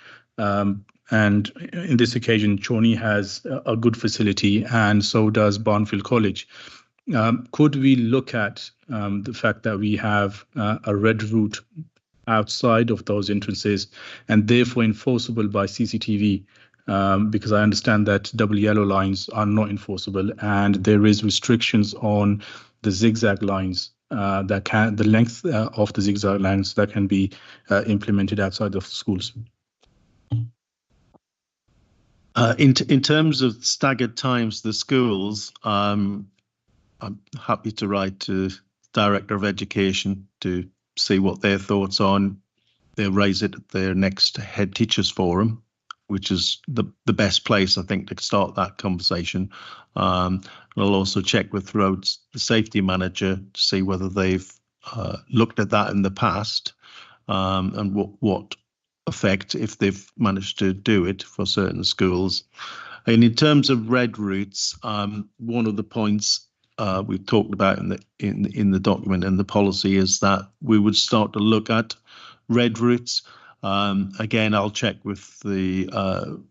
And in this occasion, Chorney has a good facility, and so does Barnfield College. Could we look at the fact that we have a red route outside of those entrances and therefore enforceable by CCTV? Because I understand that double yellow lines are not enforceable, and there is restrictions on the zigzag lines the length of the zigzag lines that can be implemented outside of the schools. In terms of staggered times, the schools, I'm happy to write to Director of Education to see what their thoughts on. They'll raise it at their next Head Teachers Forum, which is the best place, I think, to start that conversation. I'll also check with Roads the Safety Manager to see whether they've looked at that in the past and what effect, if they've managed to do it for certain schools. And in terms of red routes, one of the points we've talked about in the document and the policy is that we would start to look at red routes. Again, I'll check with the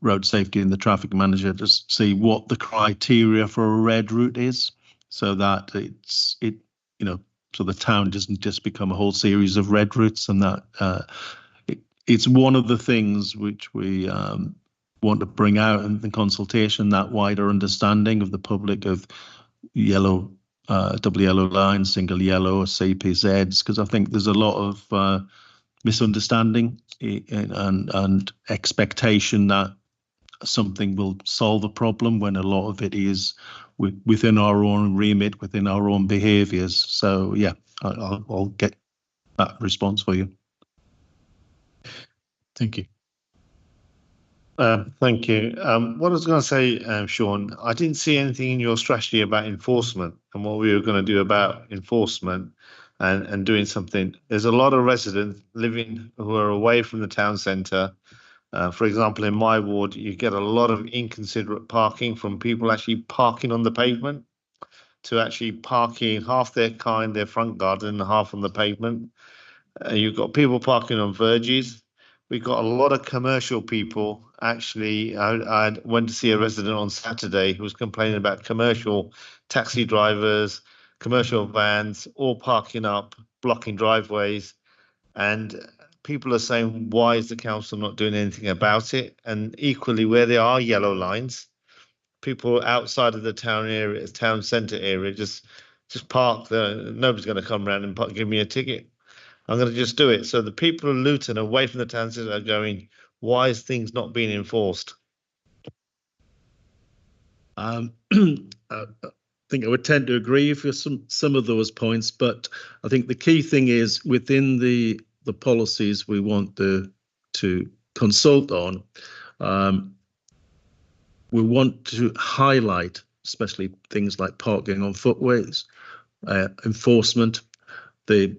road safety and the traffic manager to see what the criteria for a red route is, so that so the town doesn't just become a whole series of red routes, and that it's one of the things which we want to bring out in the consultation, that wider understanding of the public of yellow, double yellow lines, single yellow, CPZs, because I think there's a lot of misunderstanding and expectation that something will solve a problem when a lot of it is within our own remit, within our own behaviours. So yeah, I'll get that response for you. Thank you. Thank you. What I was going to say, Sean, I didn't see anything in your strategy about enforcement and what we were going to do about enforcement and doing something. There's a lot of residents living who are away from the town centre. For example, in my ward, you get a lot of inconsiderate parking from people actually parking on the pavement to actually parking half their car in their front garden and half on the pavement. You've got people parking on verges. We've got a lot of commercial people. Actually, I went to see a resident on Saturday who was complaining about commercial taxi drivers, commercial vans, all parking up, blocking driveways. And people are saying, why is the council not doing anything about it? And equally, where there are yellow lines, people outside of the town area, town centre area, just just park there. Nobody's going to come around and give me a ticket. I'm going to just do it. So the people of Luton away from the town centre are going, why is things not being enforced? I think I would tend to agree with some of those points, but I think the key thing is within the policies we want to consult on, we want to highlight especially things like parking on footways, enforcement. They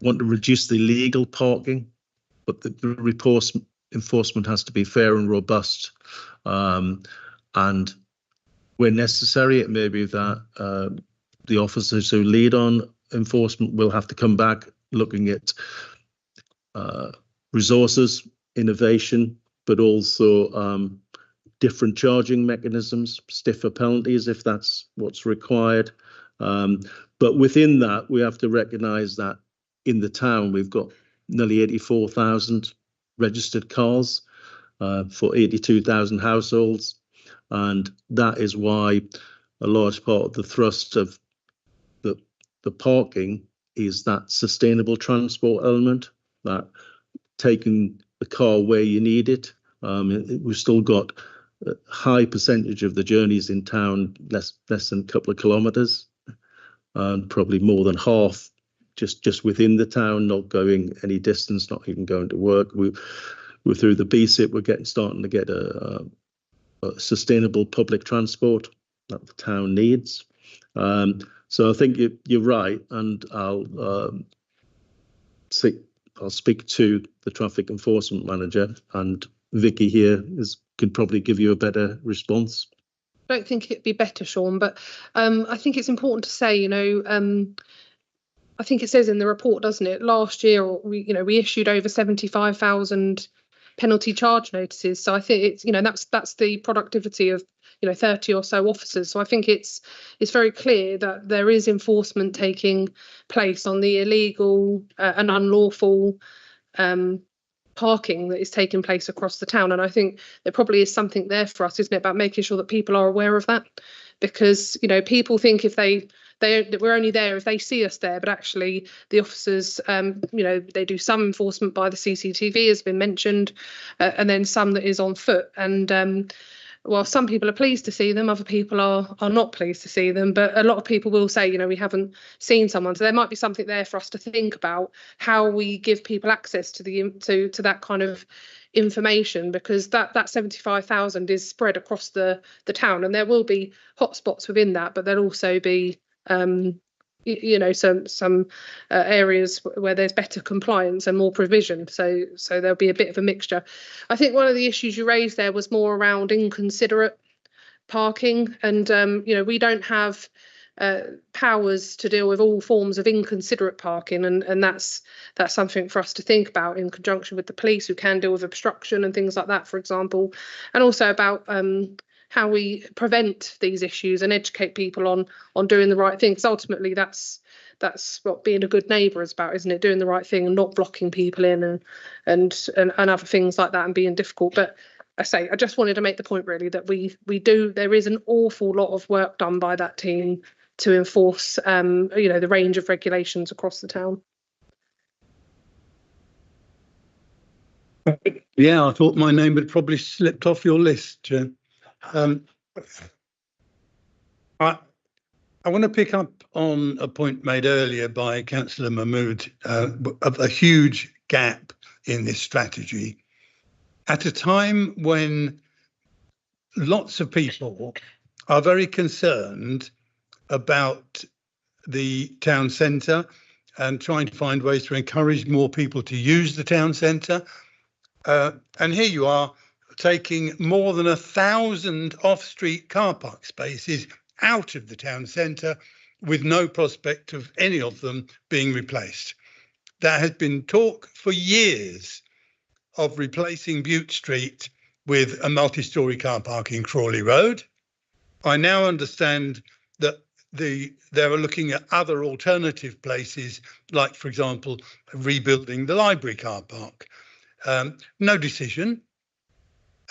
want to reduce the illegal parking, but the enforcement has to be fair and robust. And where necessary, it may be that the officers who lead on enforcement will have to come back looking at resources, innovation, but also different charging mechanisms, stiffer penalties if that's what's required. But within that, we have to recognise that in the town, we've got nearly 84,000 registered cars for 82,000 households. And that is why a large part of the thrust of the parking is that sustainable transport element, that taking the car where you need it. We've still got a high percentage of the journeys in town, less than a couple of kilometres, and probably more than half just within the town, not going any distance, not even going to work. We're through the BSIP, we're starting to get a sustainable public transport that the town needs. So I think you're right, and I'll speak to the traffic enforcement manager, and Vicky here can probably give you a better response. I don't think it'd be better, Sean, but I think it's important to say, I think it says in the report, doesn't it? Last year, we issued over 75,000 penalty charge notices. So I think it's, that's the productivity of 30 or so officers. So I think it's very clear that there is enforcement taking place on the illegal and unlawful parking that is taking place across the town. And I think there probably is something there for us, isn't it, about making sure that people are aware of that, because people think if we're only there if they see us there, but actually the officers, they do some enforcement by the CCTV, has been mentioned, and then some that is on foot. And while some people are pleased to see them, other people are not pleased to see them. But a lot of people will say, we haven't seen someone. So there might be something there for us to think about, how we give people access to to that kind of information, because that 75,000 is spread across the town, and there will be hotspots within that, but there'll also be some areas where there's better compliance and more provision, so there'll be a bit of a mixture. I think one of the issues you raised there was more around inconsiderate parking, and we don't have powers to deal with all forms of inconsiderate parking, and that's something for us to think about in conjunction with the police, who can deal with obstruction and things like that, for example, and also about how we prevent these issues and educate people on doing the right thing, because ultimately that's what being a good neighbour is about, isn't it? Doing the right thing and not blocking people in and other things like that, and being difficult. But I just wanted to make the point really that there is an awful lot of work done by that team to enforce the range of regulations across the town. Yeah, I thought my name had probably slipped off your list, Chair. I want to pick up on a point made earlier by Councillor Mahmood of a huge gap in this strategy at a time when lots of people are very concerned about the town centre and trying to find ways to encourage more people to use the town centre. And here you are, taking more than 1,000 off-street car park spaces out of the town centre with no prospect of any of them being replaced. There has been talk for years of replacing Bute Street with a multi-storey car park in Crawley Road. I now understand that they are looking at other alternative places, like, for example, rebuilding the library car park. No decision.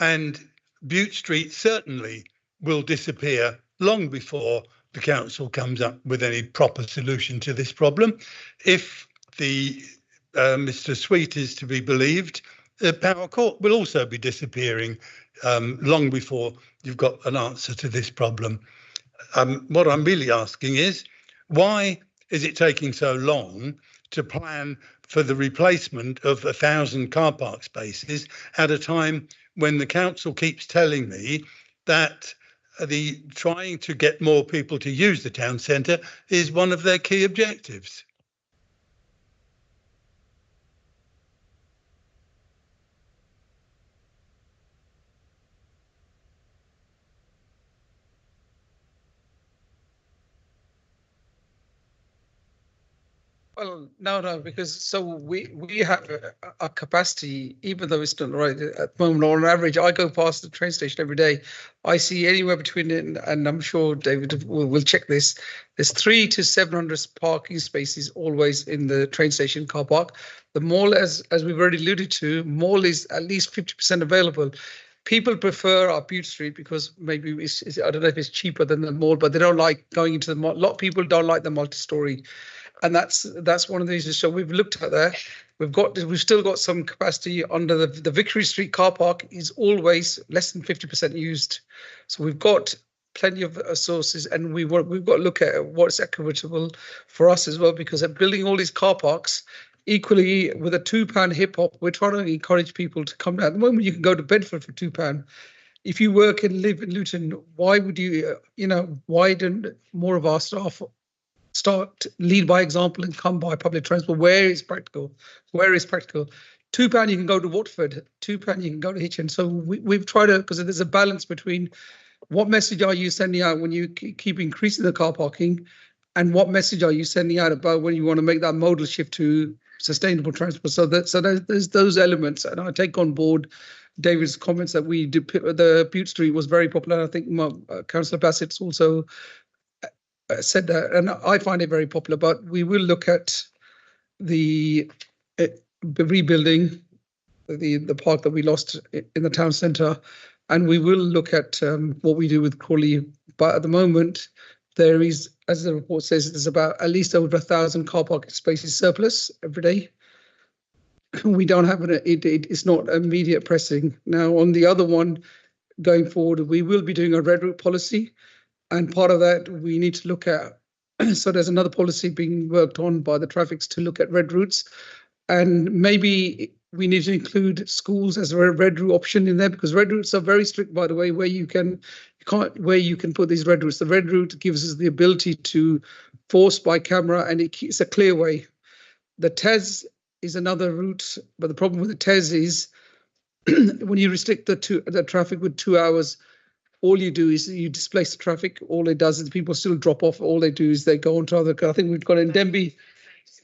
And Bute Street certainly will disappear long before the council comes up with any proper solution to this problem. If the Mr. Sweet is to be believed, Power Court will also be disappearing long before you've got an answer to this problem. What I'm really asking is, why is it taking so long to plan for the replacement of 1,000 car park spaces at a time when the council keeps telling me that the trying to get more people to use the town centre is one of their key objectives? Well, no, because we have a capacity, even though it's not right at the moment. On average, I go past the train station every day. I see anywhere between, and I'm sure David will check this. There's 300 to 700 parking spaces always in the train station car park. The mall, as we've already alluded to, mall is at least 50% available. People prefer our Bute Street because maybe I don't know if it's cheaper than the mall, but they don't like going into the mall. A lot of people don't like the multi-story. And that's one of the issues. So we've looked at that. We've still got some capacity under the Victory Street car park is always less than 50% used. So we've got plenty of sources, and we've got to look at what's equitable for us as well, because at building all these car parks, equally with a £2 hip hop, we're trying to encourage people to come down. At the moment, you can go to Bedford for £2. If you work and live in Luton, why would you, why don't more of our staff lead by example and come by public transport where is practical? £2 you can go to Watford, £2 you can go to Hitchin. So we've tried to, because there's a balance between what message are you sending out when you keep increasing the car parking, and what message are you sending out about when you want to make that modal shift to sustainable transport. So there's those elements, and I take on board David's comments that the Bute Street was very popular. I think Councillor Bassett's also said that, and I find it very popular. But we will look at the rebuilding the park that we lost in the town centre, and we will look at what we do with Crawley. But at the moment, there is, as the report says, there's about at least over 1,000 car parking spaces surplus every day. We don't have it's not immediate pressing. Now, on the other one, going forward, we will be doing a red route policy. And part of that, we need to look at, so there's another policy being worked on by the traffics to look at red routes. And maybe we need to include schools as a red route option in there, because red routes are very strict, by the way, where you can put these red routes. The red route gives us the ability to force by camera, and it's a clear way. The TES is another route, but the problem with the TES is when you restrict the traffic with 2 hours, all you do is you displace the traffic. All it does is people still drop off. All they do is they go onto other. I think we've got in Denby,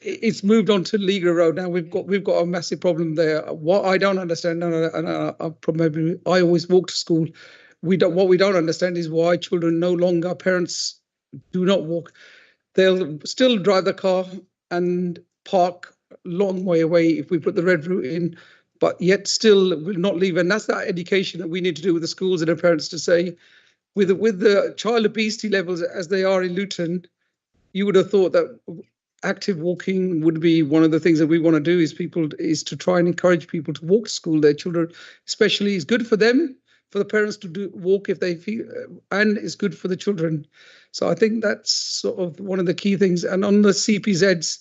it's moved on to Liga Road now. We've got a massive problem there. What I don't understand, and I always walk to school. What we don't understand is why children no longer, parents do not walk. They'll still drive the car and park a long way away if we put the red route in, but yet still will not leave. And that's that education that we need to do with the schools and the parents to say, with the child obesity levels as they are in Luton, you would have thought that active walking would be one of the things that we want to do is to try and encourage people to walk to school. Their children, especially, is good for them, for the parents to walk if they feel, and it's good for the children. So I think that's sort of one of the key things. And on the CPZs,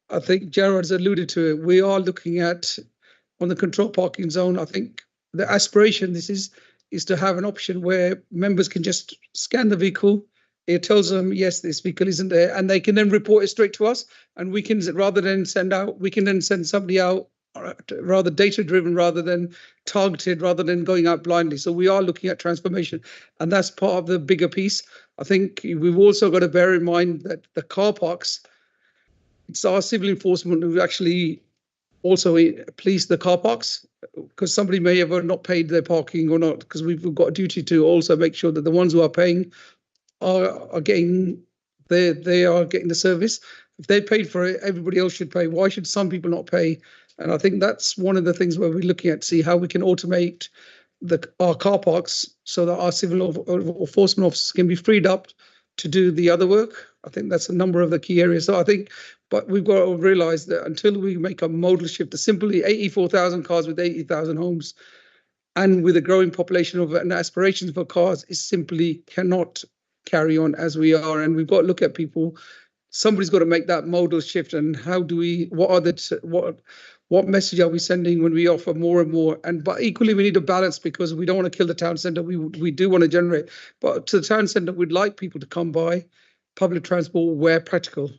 I think Gerard's alluded to it. We are looking at, on the control parking zone, I think the aspiration is to have an option where members can just scan the vehicle. It tells them, yes, this vehicle isn't there, and they can then report it straight to us. And we can, rather than send somebody out, rather data-driven, rather than targeted, rather than going out blindly. So we are looking at transformation, and that's part of the bigger piece. I think we've also got to bear in mind that the car parks, it's our civil enforcement who actually also police the car parks, because somebody may have not paid their parking or not, because we've got a duty to also make sure that the ones who are paying are getting the service. If they paid for it, everybody else should pay. Why should some people not pay? And I think that's one of the things where we're looking at, see how we can automate our car parks so that our civil enforcement officers can be freed up to do the other work. I think that's a number of the key areas. So I think, but we've got to realise that until we make a modal shift, the simply 84,000 cars with 80,000 homes, and with a growing population of and aspirations for cars, is simply cannot carry on as we are. And we've got to look at people. Somebody's got to make that modal shift. And how do we? What message are we sending when we offer more and more? And but equally, we need a balance, because we don't want to kill the town centre. We do want to generate, but to the town centre, we'd like people to come by public transport where practical.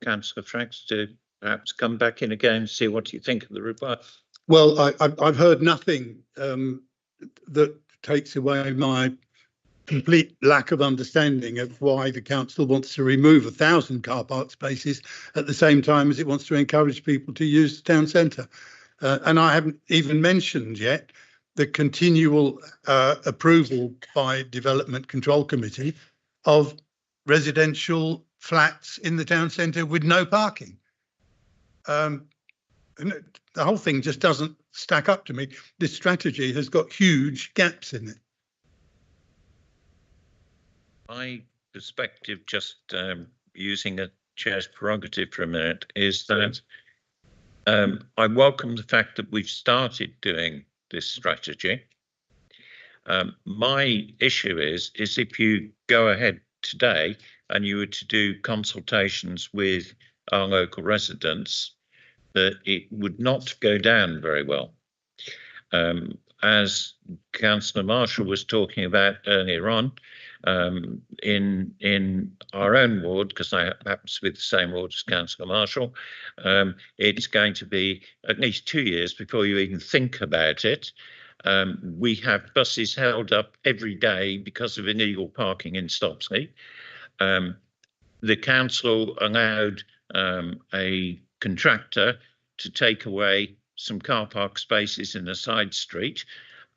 Councillor Franks, to perhaps come back in again and see what you think of the reply. Well, I've heard nothing that takes away my complete lack of understanding of why the council wants to remove 1,000 car park spaces at the same time as it wants to encourage people to use the town centre. And I haven't even mentioned yet the continual approval by Development Control Committee of residential flats in the town centre with no parking. And the whole thing just doesn't stack up to me. This strategy has got huge gaps in it. My perspective, just using a chair's prerogative for a minute, is that I welcome the fact that we've started doing this strategy. My issue is if you go ahead today and you were to do consultations with our local residents, that it would not go down very well. As Councillor Marshall was talking about earlier on, in our own ward, because I happen to be the same ward as Councillor Marshall, it's going to be at least 2 years before you even think about it. We have buses held up every day because of illegal parking in Stopsley. The council allowed a contractor to take away some car park spaces in a side street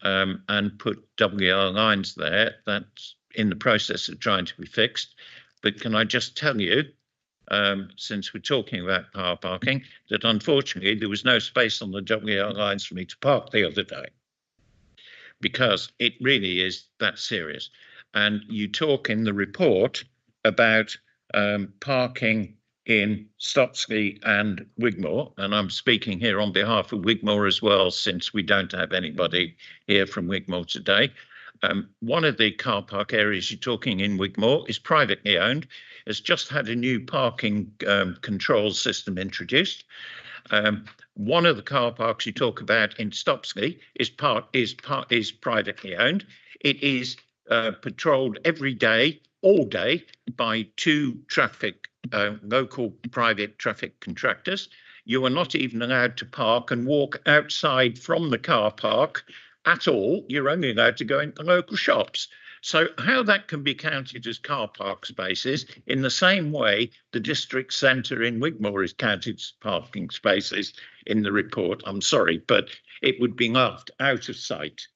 and put WR lines there. That's in the process of trying to be fixed. But can I just tell you, since we're talking about car parking, that unfortunately there was no space on the WR lines for me to park the other day, because it really is that serious. And you talk in the report about parking in Stopsley and Wigmore, and I'm speaking here on behalf of Wigmore as well, since we don't have anybody here from Wigmore today. One of the car park areas you're talking in Wigmore is privately owned, has just had a new parking control system introduced. One of the car parks you talk about in Stopsley is privately owned. It is patrolled every day, all day, by 2 local private traffic contractors. You are not even allowed to park and walk outside from the car park at all. You're only allowed to go into local shops. So how that can be counted as car park spaces, in the same way the district centre in Wigmore is counted as parking spaces in the report, I'm sorry, but it would be left out of sight,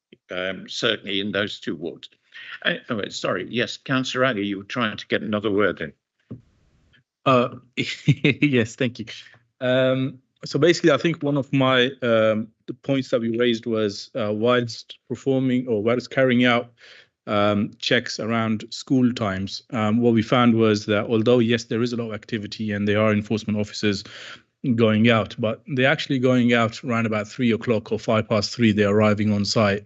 certainly in those 2 wards. Sorry, yes, Councillor Ali, you were trying to get another word in. Yes, thank you. So basically, I think one of my the points that we raised was whilst performing or whilst carrying out checks around school times, what we found was that although, yes, there is a lot of activity and there are enforcement officers going out, but they're actually going out around about 3 o'clock or 3:05, they're arriving on site.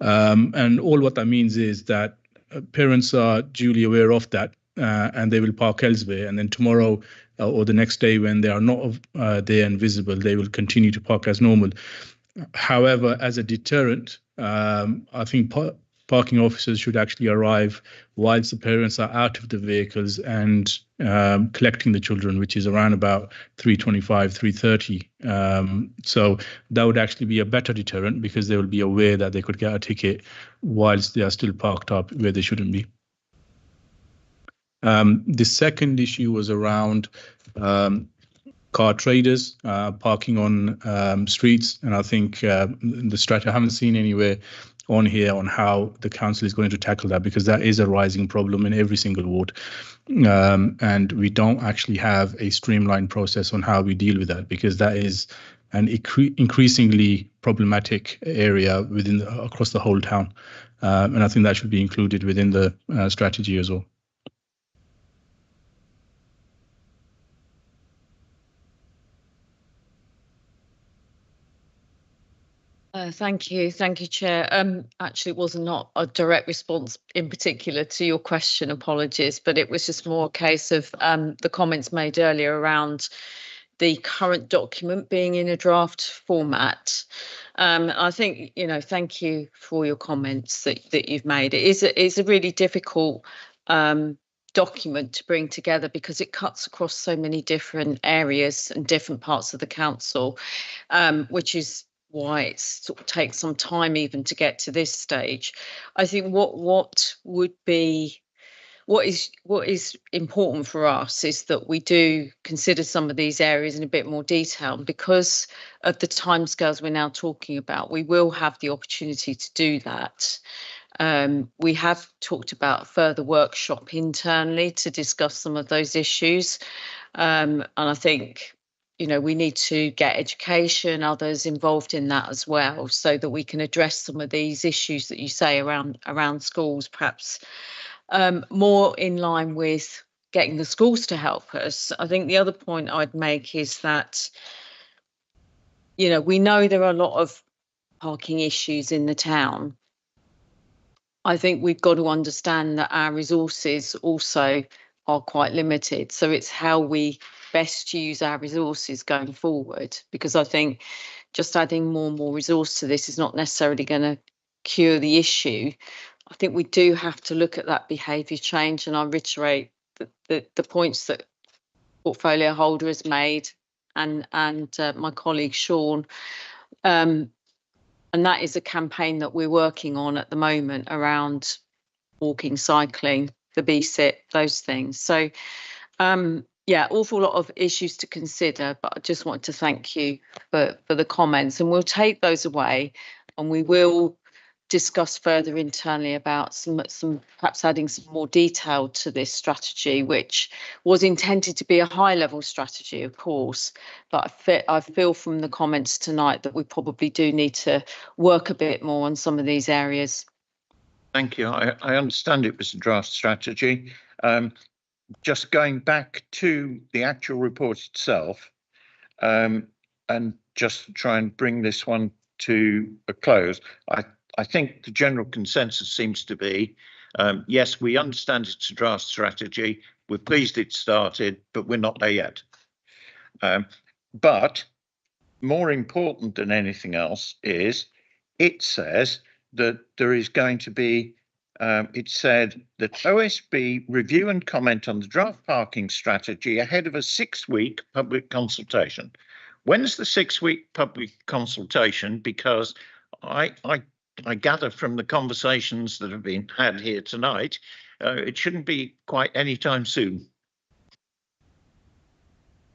And all what that means is that parents are duly aware of that, and they will park elsewhere. And then tomorrow or the next day, when they are not there and visible, they will continue to park as normal. However, as a deterrent, I think parking officers should actually arrive whilst the parents are out of the vehicles and collecting the children, which is around about 3:25, 3:30. So that would actually be a better deterrent, because they will be aware that they could get a ticket whilst they are still parked up where they shouldn't be. The second issue was around car traders parking on streets, and I think the strategy, I haven't seen anywhere on here on how the council is going to tackle that, because that is a rising problem in every single ward, and we don't actually have a streamlined process on how we deal with that, because that is an increasingly problematic area across the whole town, and I think that should be included within the strategy as well. Thank you, Chair. Actually, it was not a direct response in particular to your question, apologies, but it was just more a case of the comments made earlier around the current document being in a draft format. I think, thank you for your comments that you've made. It's a really difficult document to bring together because it cuts across so many different areas and different parts of the council, which is why it sort of takes some time even to get to this stage. I think what is important for us is that we do consider some of these areas in a bit more detail. Because of the timescales we're now talking about, we will have the opportunity to do that. We have talked about further workshop internally to discuss some of those issues, and I think we need to get education, others involved in that as well, so that we can address some of these issues that you say around schools, perhaps more in line with getting the schools to help us. I think the other point I'd make is that, we know there are a lot of parking issues in the town. I think we've got to understand that our resources also are quite limited. So it's how we best use our resources going forward, because I think just adding more and more resource to this is not necessarily going to cure the issue. I think we do have to look at that behaviour change, and I reiterate the points that portfolio holder has made and my colleague Sean, and that is a campaign that we're working on at the moment around walking, cycling, the BSIT, those things. So awful lot of issues to consider, but I just want to thank you for the comments, and we'll take those away and we will discuss further internally about some perhaps adding some more detail to this strategy, which was intended to be a high level strategy, of course, but I feel from the comments tonight that we probably do need to work a bit more on some of these areas. Thank you. I understand it was a draft strategy. Just going back to the actual report itself, and just to try and bring this one to a close, I think the general consensus seems to be, yes, we understand it's a draft strategy. We're pleased it started, but we're not there yet. But more important than anything else is it says that there is going to be, it said that OSB review and comment on the draft parking strategy ahead of a 6-week public consultation. When's the 6-week public consultation? Because I gather from the conversations that have been had here tonight, it shouldn't be quite any time soon.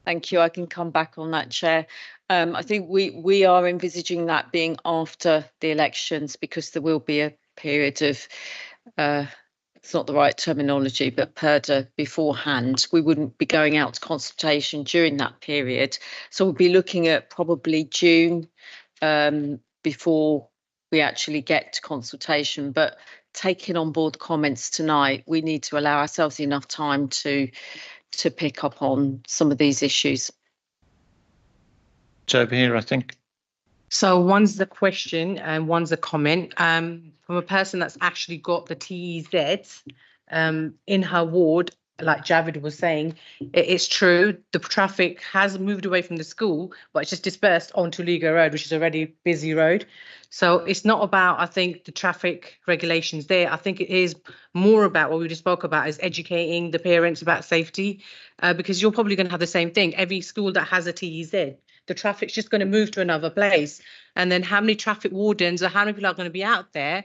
Thank you. I can come back on that, Chair. I think we are envisaging that being after the elections, because there will be a period of, it's not the right terminology, but purdah beforehand. We wouldn't be going out to consultation during that period. So we'll be looking at probably June before we actually get to consultation. But taking on board the comments tonight, we need to allow ourselves enough time to pick up on some of these issues. It's over here, I think. So one's the question and one's a comment from a person that's actually got the TEZ in her ward. Like Javid was saying, it's true. The traffic has moved away from the school, but it's just dispersed onto Ligo Road, which is already a busy road. So it's not about, I think, the traffic regulations there. I think it is more about what we just spoke about, is educating the parents about safety, because you're probably going to have the same thing. Every school that has a TEZ, the traffic's just going to move to another place. And then how many traffic wardens or how many people are going to be out there,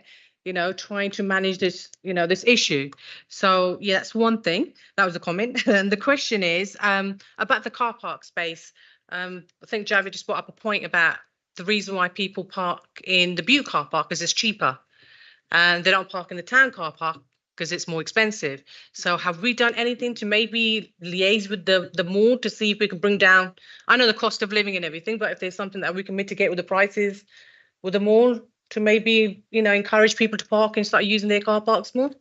trying to manage this, this issue. So yeah, that's one thing. That was a comment. And the question is about the car park space. I think Javid just brought up a point about the reason why people park in the Butte car park is it's cheaper, and they don't park in the town car park because it's more expensive. So have we done anything to maybe liaise with the mall to see if we can bring down, I know the cost of living and everything, but if there's something that we can mitigate with the prices with the mall to maybe, encourage people to park and start using their car parks more?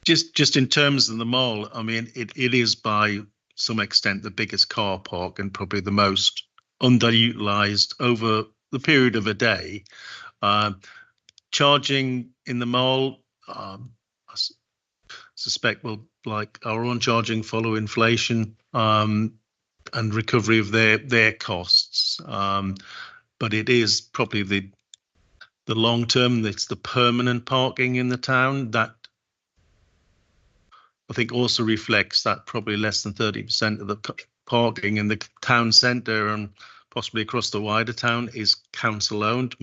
Just in terms of the mall, I mean, it is by some extent the biggest car park and probably the most underutilized over the period of a day. Charging in the mall, I suspect will, like our own charging, follow inflation and recovery of their costs. But it is probably the long term. It's the permanent parking in the town that I think also reflects that probably less than 30% of the parking in the town centre and possibly across the wider town is council owned,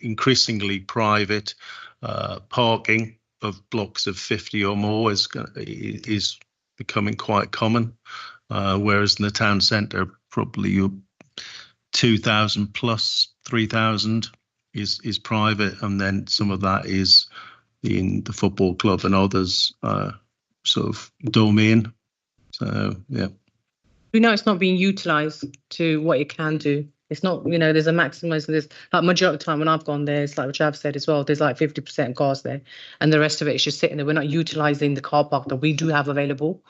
increasingly private parking of blocks of 50 or more is becoming quite common, whereas in the town centre probably 2,000 plus 3,000 is private, and then some of that is in the football club and others sort of domain. So yeah, We know it's not being utilised to what it can do. It's not, there's a maximum. There's like majority of the time when I've gone there, it's like what Jav said as well. There's like 50% cars there, and the rest of it is just sitting there. We're not utilising the car park that we do have available.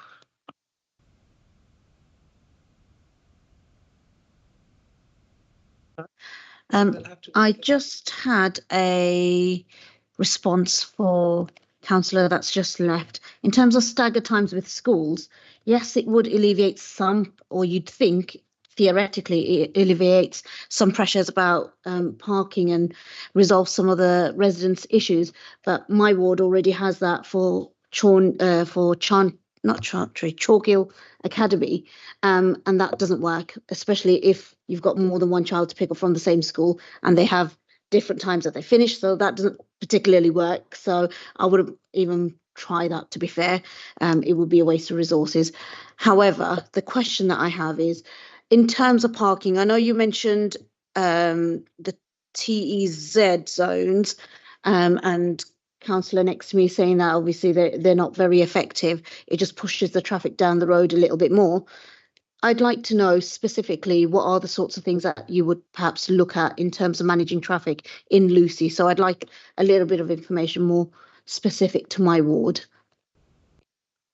I just had a response for councillor that's just left. In terms of stagger times with schools, yes, it would alleviate some, or you'd think theoretically it alleviates some pressures about parking and resolve some of the residents' issues. But my ward already has that for Chalk Hill Academy, and that doesn't work, especially if you've got more than one child to pick up from the same school and they have different times that they finish, so that doesn't particularly work. So I wouldn't even try that, to be fair. It would be a waste of resources. However, the question that I have is, in terms of parking, I know you mentioned the TEZ zones, and councillor next to me saying that obviously they're not very effective. It just pushes the traffic down the road a little bit more. I'd like to know specifically what are the sorts of things that you would perhaps look at in terms of managing traffic in Lucy. So I'd like a little bit of information more specific to my ward.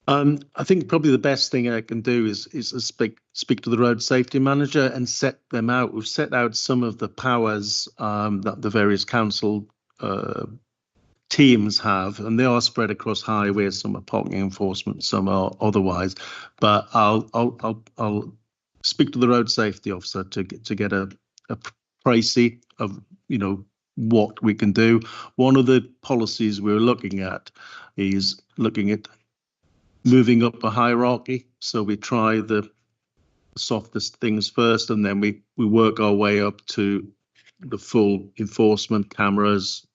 I think probably the best thing I can do is speak to the road safety manager and set them out. We've set out some of the powers that the various council teams have, and they are spread across highways. Some are parking enforcement, some are otherwise. But I'll speak to the road safety officer to get a précis of what we can do. One of the policies we're looking at is looking at moving up a hierarchy. So we try the softest things first, and then we work our way up to the full enforcement, cameras,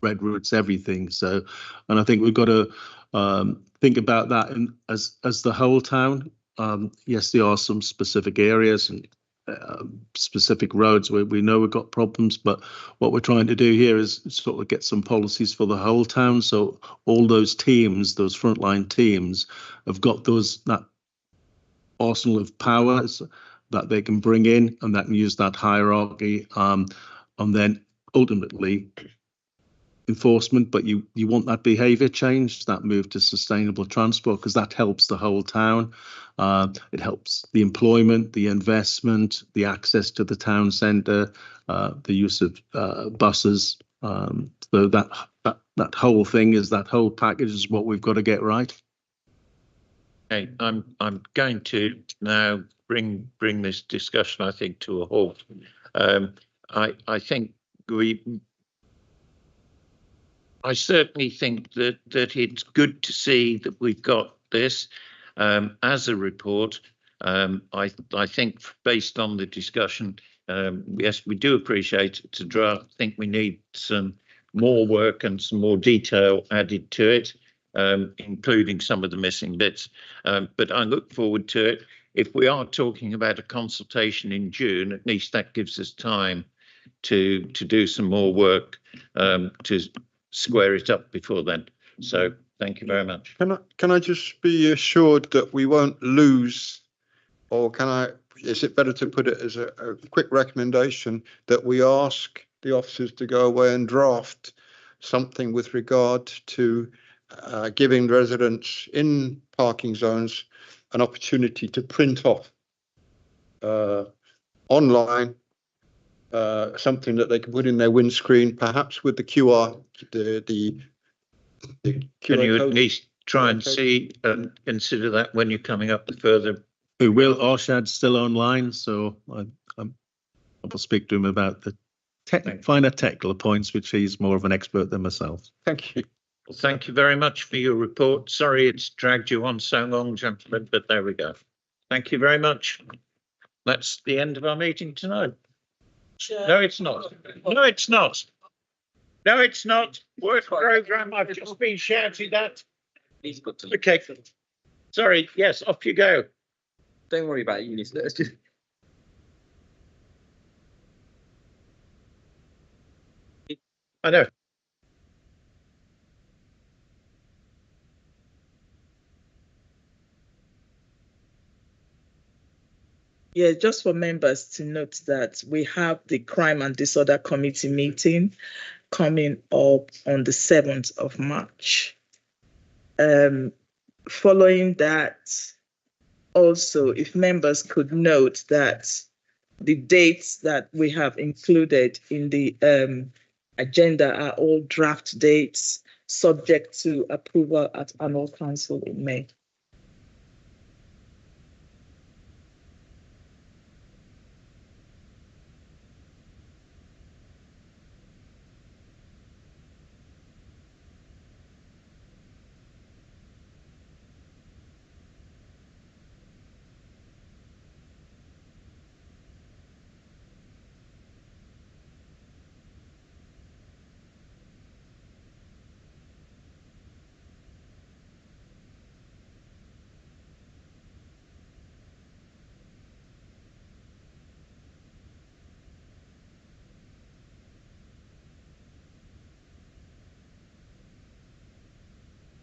red routes, everything. So, and I think we've got to think about that as the whole town. Yes, there are some specific areas and specific roads where we know we've got problems, but what we're trying to do here is sort of get some policies for the whole town. So all those teams, those frontline teams, have got that arsenal of powers that they can bring in, and that can use that hierarchy, and then ultimately enforcement. But you want that behaviour change, that move to sustainable transport, because that helps the whole town. It helps the employment, the investment, the access to the town centre, the use of buses. So that whole thing that whole package is what we've got to get right. Okay, I'm going to now bring this discussion, I think, to a halt. I think I certainly think that it's good to see that we've got this as a report. I think based on the discussion, yes, we do appreciate it's a draft. I think we need some more work and some more detail added to it, including some of the missing bits. But I look forward to it. If we are talking about a consultation in June, at least that gives us time to do some more work to square it up before then. So thank you very much. Can I just be assured that we won't lose, or can I is it better to put it as a quick recommendation that we ask the officers to go away and draft something with regard to giving residents in parking zones an opportunity to print off online something that they can put in their windscreen, perhaps with the QR, the QR Can you code. at least try and see and consider that when you're coming up the further? We will. Arshad's still online, so I will speak to him about the finer technical points, which he's more of an expert than myself. Thank you. Well, thank you very much for your report. Sorry it's dragged you on so long, gentlemen, but there we go. Thank you very much. That's the end of our meeting tonight. No, it's not. No, it's not. No, it's not. Work programme. I've just been shouted at. Okay. Sorry. Yes, off you go. Don't worry about it, Eunice. Let's just. I know. Yeah, just for members to note that we have the Crime and Disorder Committee meeting coming up on the 7th of March. Following that, also, if members could note that the dates that we have included in the agenda are all draft dates subject to approval at annual council in May.